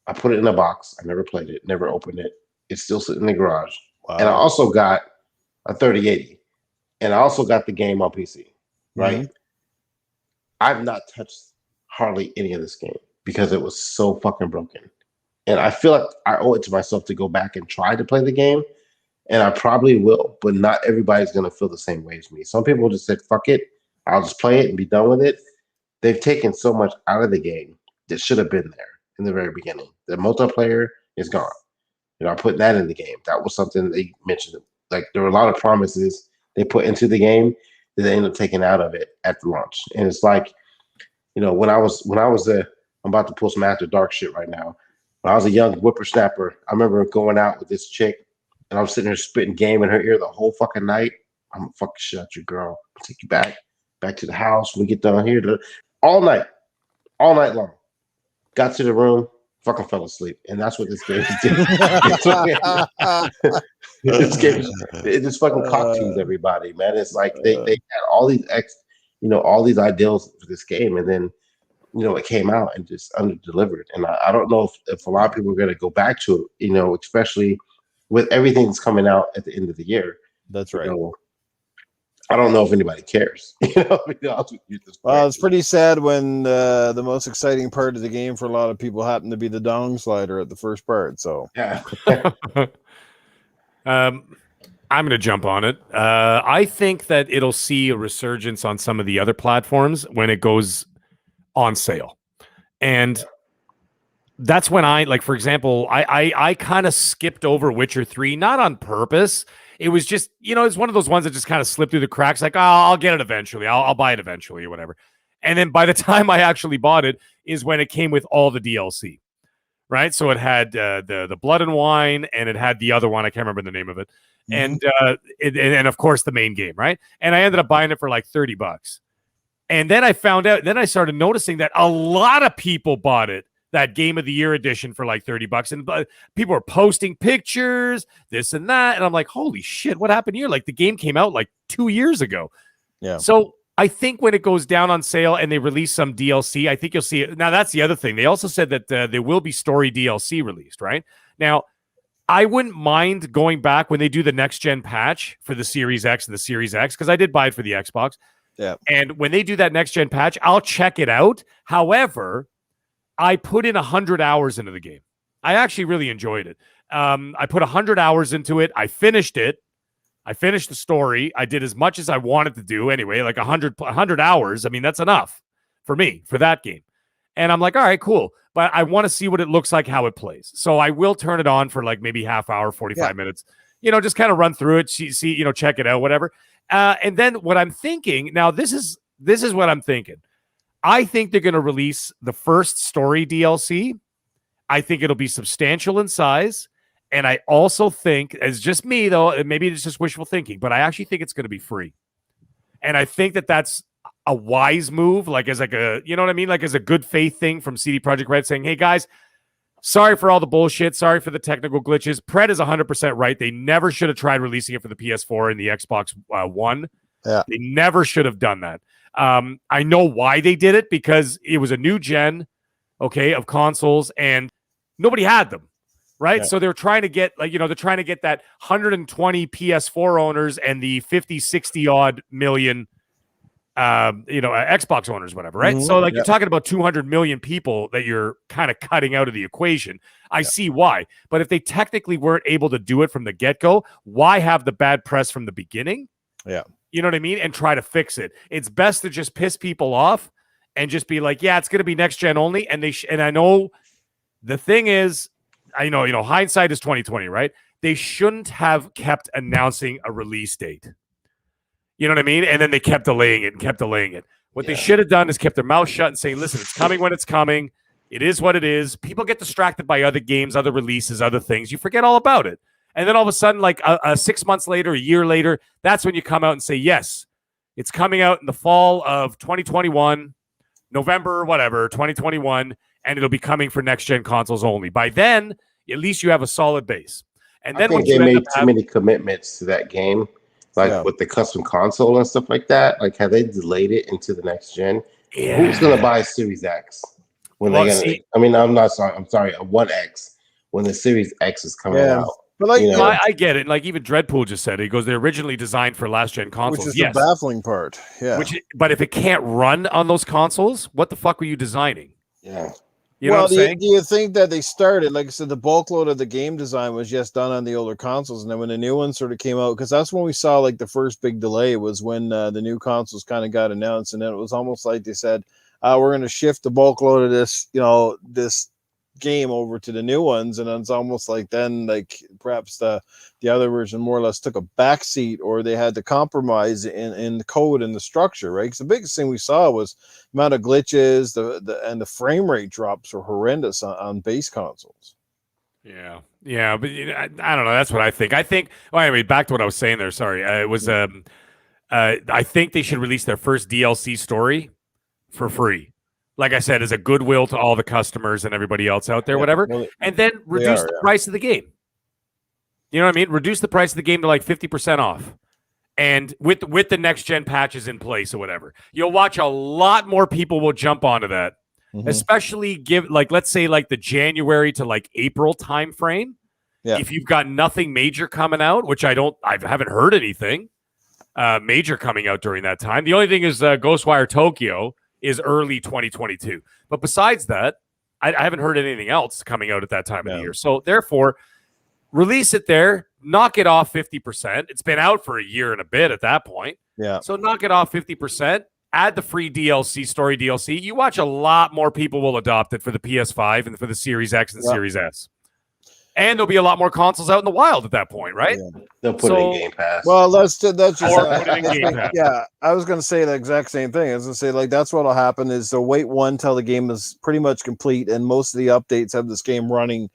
I put it in a box. I never played it, never opened it. It's still sitting in the garage. Wow. And I also got a 3080, and I also got the game on PC. Right. Mm-hmm. I've not touched hardly any of this game because it was so fucking broken. And I feel like I owe it to myself to go back and try to play the game. And I probably will, but not everybody's going to feel the same way as me. Some people just said, fuck it, I'll just play it and be done with it. They've taken so much out of the game that should have been there in the very beginning. The multiplayer is gone. I put that in the game. That was something they mentioned. Like, there were a lot of promises they put into the game that they ended up taking out of it at the launch. And it's like, when I was I'm about to pull some After Dark shit right now. When I was a young whippersnapper, I remember going out with this chick, and I'm sitting there spitting game in her ear the whole fucking night. I'm gonna fucking shit out you, girl. I'll take you back to the house. We get down here all night long. Got to the room, fucking fell asleep, and that's what this game did. This game, it just fucking cock-teased everybody, man. It's like they had all these all these ideals for this game, and then it came out and just under-delivered. And I don't know if a lot of people are going to go back to it, especially with everything that's coming out at the end of the year. That's right. I don't know if anybody cares. Well, it's pretty sad when the most exciting part of the game for a lot of people happened to be the dong slider at the first part. So yeah. I'm going to jump on it. I think that it'll see a resurgence on some of the other platforms when it goes on sale. And that's when for example, I kind of skipped over Witcher 3, not on purpose. It was just, it's one of those ones that just kind of slipped through the cracks. Like, oh, I'll get it eventually. I'll buy it eventually or whatever. And then by the time I actually bought it is when it came with all the DLC, right? So it had the Blood and Wine, and it had the other one. I can't remember the name of it. Mm-hmm. And of course the main game, right? And I ended up buying it for like $30. And then I found out, then I started noticing that a lot of people bought it, that Game of the Year edition, for like $30. And people were posting pictures, this and that. And I'm like, holy shit, what happened here? Like, the game came out like 2 years ago. Yeah. So I think when it goes down on sale and they release some DLC, I think you'll see it. Now, that's the other thing. They also said that there will be story DLC released, right? Now, I wouldn't mind going back when they do the next-gen patch for the Series X and the Series X, because I did buy it for the Xbox. Yeah. And when they do that next-gen patch, I'll check it out. However, I put in 100 hours into the game. I actually really enjoyed it. I put 100 hours into it. I finished it. I finished the story. I did as much as I wanted to do anyway, like 100 hours. I mean, that's enough for me, for that game. And I'm like, all right, cool. But I want to see what it looks like, how it plays. So I will turn it on for like maybe half hour, 45 minutes, just kind of run through it, see, check it out, whatever. And then what I'm thinking, now this is what I'm thinking. I think they're going to release the first story DLC. I think it'll be substantial in size. And I also think, as just me though, maybe it's just wishful thinking, but I actually think it's going to be free. And I think that that's a wise move, like as like a, you know what I mean? Like as a good faith thing from CD Projekt Red saying, hey guys, sorry for all the bullshit. Sorry for the technical glitches. Pred is 100% right. They never should have tried releasing it for the PS4 and the Xbox One. Yeah. They never should have done that. I know why they did it, because it was a new gen, of consoles, and nobody had them, right? Yeah. So they're trying to get they're trying to get that 120 PS4 owners and the 50, 60 odd million, Xbox owners, whatever, right? Mm-hmm. So you're talking about 200 million people that you're kind of cutting out of the equation. I see why, but if they technically weren't able to do it from the get-go, why have the bad press from the beginning? Yeah. You know what I mean? And try to fix it. It's best to just piss people off and just be like, yeah, it's going to be next gen only. And and I know the thing is, I know, hindsight is 2020, right? They shouldn't have kept announcing a release date. You know what I mean? And then they kept delaying it and kept delaying it. What they should have done is kept their mouth shut and saying, listen, it's coming when it's coming. It is what it is. People get distracted by other games, other releases, other things. You forget all about it. And then all of a sudden, like 6 months later, a year later, that's when you come out and say, yes, it's coming out in the fall of 2021, November, whatever, 2021, and it'll be coming for next-gen consoles only. By then, at least you have a solid base. And then I think they made too many commitments to that game, with the custom console and stuff like that. Like, have they delayed it into the next gen? Yeah. Who's going to buy a Series X? I'm sorry, a 1X when the Series X is coming out. But I get it. Like even Dreadpool just said, he goes, they're originally designed for last gen consoles. Which is the baffling part. Yeah. But if it can't run on those consoles, what the fuck were you designing? Yeah. You know what I'm saying? Do you think that they started, like I said, the bulk load of the game design was just done on the older consoles, and then when the new one sort of came out, because that's when we saw like the first big delay was when the new consoles kind of got announced, and then it was almost like they said, we're going to shift the bulk load of this, this game over to the new ones, and it's almost like then like perhaps the other version more or less took a backseat, or they had to compromise in the code and the structure, right? Because the biggest thing we saw was the amount of glitches, the frame rate drops were horrendous on base consoles. Yeah, but I don't know. That's what I think. Well, anyway, back to what I was saying there. Sorry, it was I think they should release their first DLC story for free. Like I said, as a goodwill to all the customers and everybody else out there, whatever, and then reduce the price of the game. You know what I mean? Reduce the price of the game to like 50% off. And with the next gen patches in place or whatever, you'll watch a lot more people will jump onto that, especially let's say like the January to like April time frame. Yeah. If you've got nothing major coming out, which I haven't heard anything major coming out during that time. The only thing is Ghostwire Tokyo is early 2022. But besides that, I haven't heard anything else coming out at that time of the year. So therefore, release it there, knock it off 50%. It's been out for a year and a bit at that point. Yeah. So knock it off 50%. Add the free DLC, story DLC. You watch a lot more people will adopt it for the PS5 and for the Series X and Series S. And there'll be a lot more consoles out in the wild at that point, right? Yeah. They'll put it in Game Pass. Well, that's just put it in Game Pass. Yeah, I was going to say the exact same thing. I was going to say, like, that's what'll happen is they'll wait till the game is pretty much complete, and most of the updates have this game running,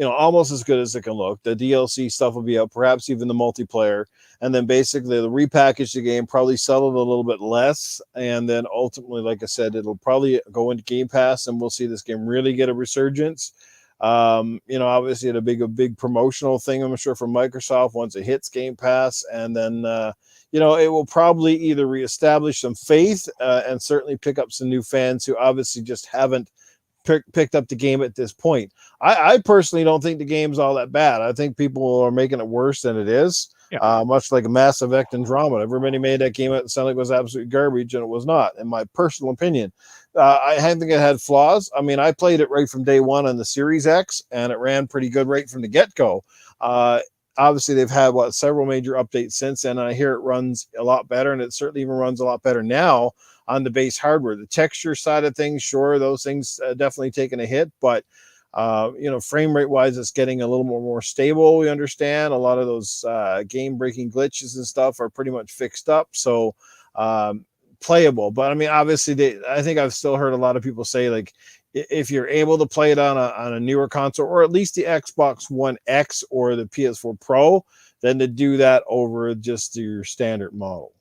almost as good as it can look. The DLC stuff will be out, perhaps even the multiplayer, and then basically they'll repackage the game, probably sell it a little bit less, and then ultimately, like I said, it'll probably go into Game Pass, and we'll see this game really get a resurgence. Obviously a big promotional thing, I'm sure, from Microsoft once it hits Game Pass, and then it will probably either reestablish some faith and certainly pick up some new fans who obviously just haven't picked up the game at this point. I personally don't think the game's all that bad. I think people are making it worse than it is. Yeah. Much like a Mass Effect Andromeda. Everybody made that game out and sounded like it was absolute garbage, and it was not, in my personal opinion. I think it had flaws. I mean, I played it right from day one on the Series X, and it ran pretty good right from the get-go. Obviously, they've had several major updates since then, and I hear it runs a lot better, and it certainly even runs a lot better now on the base hardware. The texture side of things, sure, those things definitely taking a hit, but frame rate wise, it's getting a little more stable. We understand a lot of those game breaking glitches and stuff are pretty much fixed up. So playable, but I mean, obviously I think I've still heard a lot of people say, like, if you're able to play it on a newer console, or at least the Xbox One X or the PS4 Pro, then to do that over just your standard model.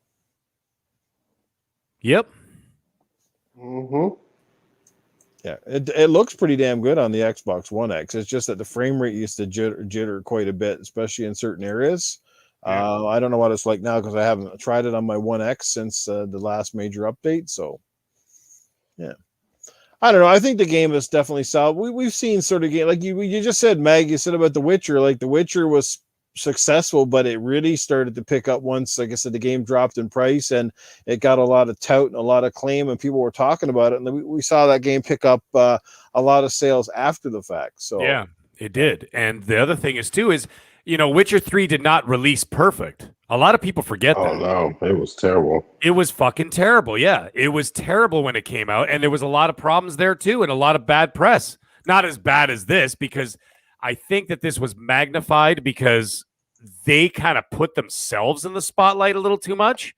Yep. Yeah, it looks pretty damn good on the Xbox One X. It's just that the frame rate used to jitter quite a bit, especially in certain areas. Yeah. I don't know what it's like now because I haven't tried it on my One X since the last major update. So, yeah, I don't know. I think the game is definitely solid. We've seen sort of game like you just said, Mag. You said about The Witcher. Like The Witcher was successful, but it really started to pick up once, like I said, the game dropped in price and it got a lot of tout and a lot of claim, and people were talking about it. And we saw that game pick up a lot of sales after the fact. So yeah, it did. And the other thing is Witcher 3 did not release perfect. A lot of people forget that. Oh, no. It was terrible. It was fucking terrible. Yeah. It was terrible when it came out. And there was a lot of problems there, too, and a lot of bad press. Not as bad as this, because I think that this was magnified because they kind of put themselves in the spotlight a little too much.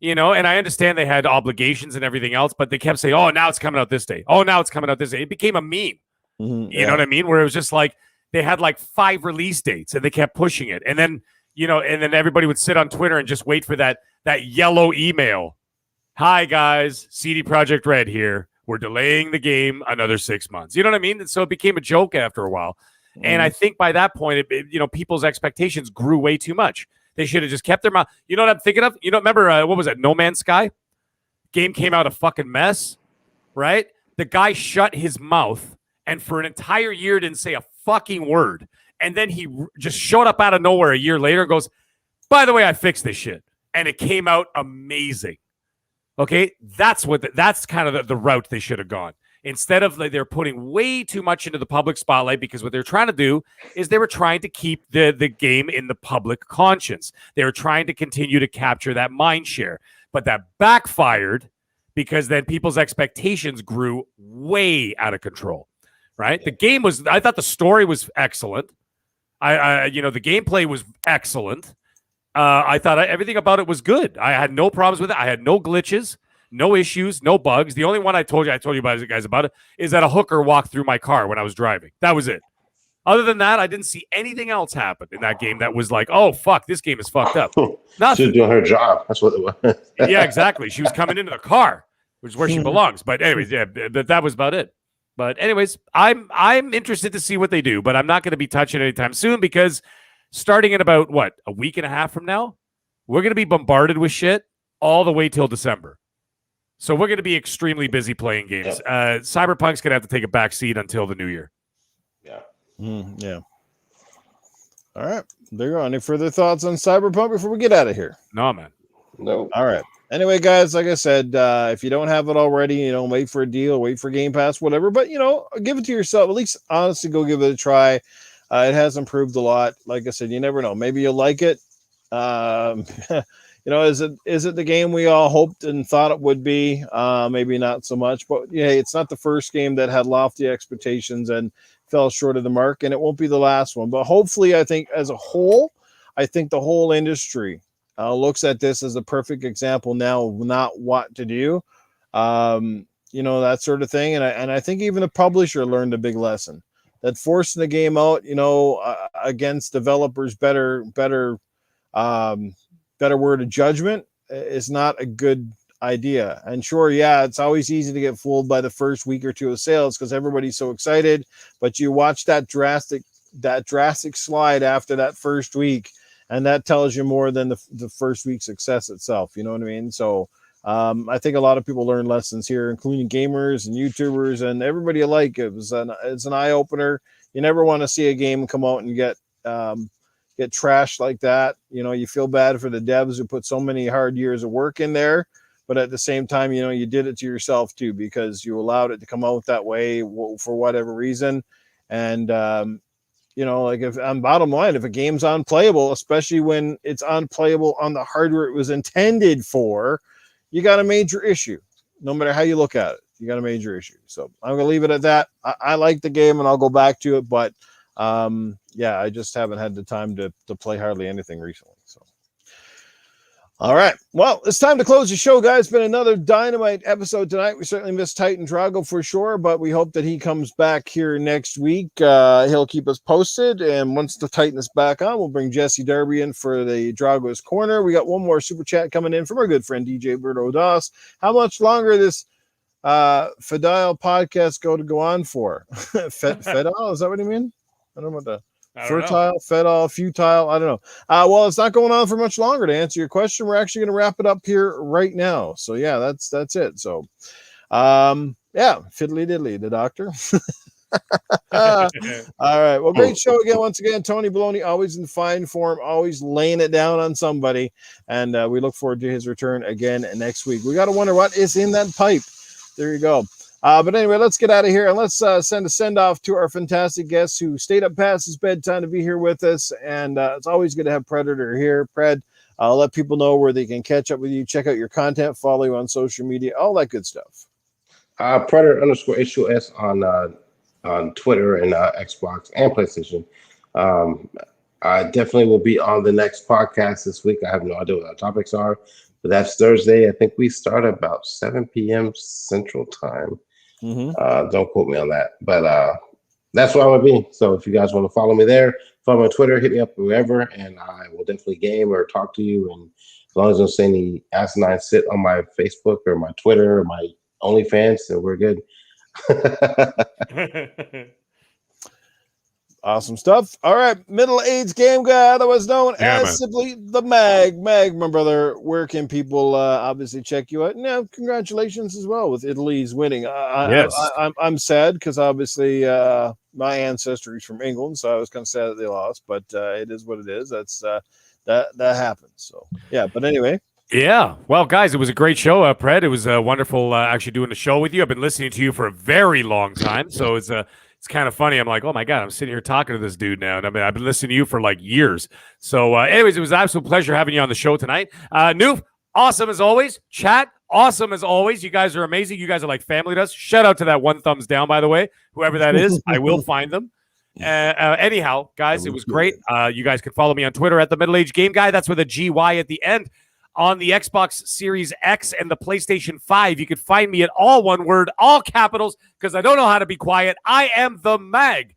And I understand they had obligations and everything else, but they kept saying, oh, now it's coming out this day. Oh, now it's coming out this day. It became a meme. You know what I mean? Where it was just like, they had like 5 release dates and they kept pushing it. And then, and then everybody would sit on Twitter and just wait for that yellow email. Hi guys, CD Projekt Red here. We're delaying the game another 6 months. You know what I mean? And so it became a joke after a while. And I think by that point, people's expectations grew way too much. They should have just kept their mouth. You know what I'm thinking of? Remember, what was it? No Man's Sky? Game came out a fucking mess, right? The guy shut his mouth and for an entire year didn't say a fucking word. And then he just showed up out of nowhere a year later and goes, by the way, I fixed this shit. And it came out amazing. Okay? That's kind of the route they should have gone. Instead of they're putting way too much into the public spotlight, because what they're trying to do is they were trying to keep the game in the public conscience. They were trying to continue to capture that mind share, but that backfired because then people's expectations grew way out of control. Right? The game was, I thought the story was excellent. The gameplay was excellent. I thought everything about it was good. I had no problems with it. I had no glitches, no issues, no bugs. The only one I told you guys about it, is that a hooker walked through my car when I was driving. That was it. Other than that, I didn't see anything else happen in that game that was like, oh, fuck, this game is fucked up. Nothing. She was doing her job. That's what it was. Yeah, exactly. She was coming into the car, which is where she belongs. But anyways, yeah, that was about it. But anyways, I'm interested to see what they do, but I'm not going to be touching anytime soon, because starting in about, a week and a half from now, we're going to be bombarded with shit all the way till December. So we're going to be extremely busy playing games. Yep. Cyberpunk's going to have to take a back seat until the new year. Yeah. Yeah. All right. There you go. Any further thoughts on Cyberpunk before we get out of here? No, man. No. All right. Anyway, guys, like I said, if you don't have it already, wait for a deal, wait for Game Pass, whatever. But, give it to yourself. At least, honestly, go give it a try. It has improved a lot. Like I said, you never know. Maybe you'll like it. Is it the game we all hoped and thought it would be? Maybe not so much. But, yeah, it's not the first game that had lofty expectations and fell short of the mark, and it won't be the last one. But hopefully, I think as a whole, the whole industry looks at this as a perfect example now of not what to do, that sort of thing. And I think even the publisher learned a big lesson that forcing the game out, against developers better word of judgment is not a good idea. And sure, yeah, it's always easy to get fooled by the first week or two of sales because everybody's so excited, but you watch that drastic slide after that first week, and that tells you more than the first week's success itself. You know what I mean? So I think a lot of people learn lessons here, including gamers and YouTubers and everybody alike. It's an eye opener. You never want to see a game come out and get trashed like that. You feel bad for the devs who put so many hard years of work in there, but at the same time, you did it to yourself too, because you allowed it to come out that way for whatever reason. And if on bottom line, if a game's unplayable, especially when it's unplayable on the hardware it was intended for, you got a major issue. No matter how you look at it, you got a major issue. So I'm going to leave it at that. I like the game and I'll go back to it, but I just haven't had the time to play hardly anything recently. So, all right. Well, it's time to close the show, guys. It's been another dynamite episode tonight. We certainly missed Titan Drago for sure, but we hope that he comes back here next week. He'll keep us posted. And once the Titan is back on, we'll bring Jesse Darby in for the Drago's Corner. We got one more super chat coming in from our good friend, DJ Berto Das. How much longer this Fidel podcast go on for? Fidel? Is that what you mean? I don't know what the fertile, fetile, futile. I don't know. Well, it's not going on for much longer. To answer your question, we're actually going to wrap it up here right now. So yeah, that's it. So, fiddly diddly, the doctor. All right. Well, great show again. Once again, Tony Baloney, always in fine form, always laying it down on somebody, and we look forward to his return again next week. We got to wonder what is in that pipe. There you go. But anyway, let's get out of here and let's send off to our fantastic guest who stayed up past his bedtime to be here with us. And it's always good to have Predator here. Pred, I'll let people know where they can catch up with you, check out your content, follow you on social media, all that good stuff. Predator_HOS on Twitter and Xbox and PlayStation. I definitely will be on the next podcast this week. I have no idea what our topics are, but that's Thursday. I think we start about 7 p.m. Central Time. Mm-hmm. Don't quote me on that, but that's where I'm gonna be. So if you guys want to follow me there, follow me on Twitter, hit me up wherever, and I will definitely game or talk to you. And as long as I don't say any asinine shit on my Facebook or my Twitter or my OnlyFans, then we're good. Awesome stuff. All right, middle-aged game guy, otherwise known as simply the Mag. Mag, my brother, where can people obviously check you out? Now, congratulations as well with Italy's winning. Yes. I'm sad because obviously my ancestry is from England, so I was kind of sad that they lost, but it is what it is. That's that happens. So yeah, but anyway. Yeah. Well, guys, it was a great show, Pred. It was wonderful actually doing the show with you. I've been listening to you for a very long time, so it's kind of funny. I'm like, oh my god, I'm sitting here talking to this dude now, and I've been listening to you for like years. So, anyways, it was an absolute pleasure having you on the show tonight. Noof, awesome as always. Chat, awesome as always. You guys are amazing. You guys are like family to us. Shout out to that one thumbs down, by the way, whoever that is. I will find them. Anyhow, guys, it was great. You guys can follow me on Twitter at the Middle Age Game Guy. That's with a GY at the end. On the Xbox Series X and the PlayStation 5, you can find me at all one word, all capitals, because I don't know how to be quiet. I am the Mag.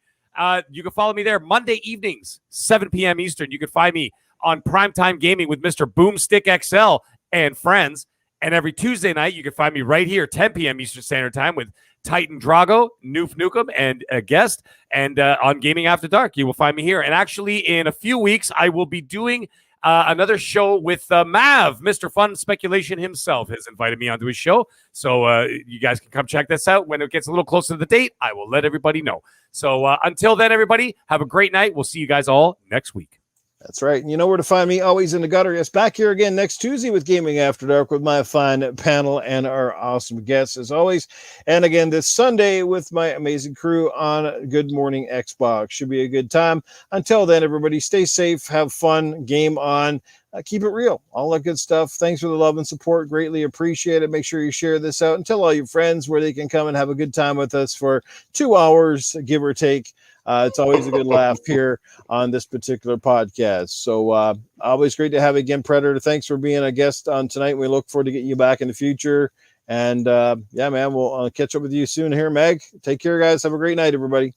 You can follow me there Monday evenings, 7 p.m. Eastern. You can find me on Primetime Gaming with Mr. Boomstick XL and friends. And every Tuesday night, you can find me right here, 10 p.m. Eastern Standard Time with Titan Drago, Noof Nukem, and a guest. And on Gaming After Dark, you will find me here. And actually, in a few weeks, I will be doing another show with Mav. Mr. Fun Speculation himself has invited me onto his show. So you guys can come check this out. When it gets a little closer to the date, I will let everybody know. So until then, everybody, have a great night. We'll see you guys all next week. That's right. And you know where to find me, always in the gutter. Yes, back here again next Tuesday with Gaming After Dark with my fine panel and our awesome guests as always. And again, this Sunday with my amazing crew on Good Morning Xbox. Should be a good time. Until then, everybody, stay safe, have fun, game on, keep it real, all that good stuff. Thanks for the love and support. Greatly appreciate it. Make sure you share this out and tell all your friends where they can come and have a good time with us for 2 hours, give or take. It's always a good laugh here on this particular podcast. So always great to have you again, Predator. Thanks for being a guest on tonight. We look forward to getting you back in the future. And yeah, man, we'll catch up with you soon here, Meg. Take care, guys. Have a great night, everybody.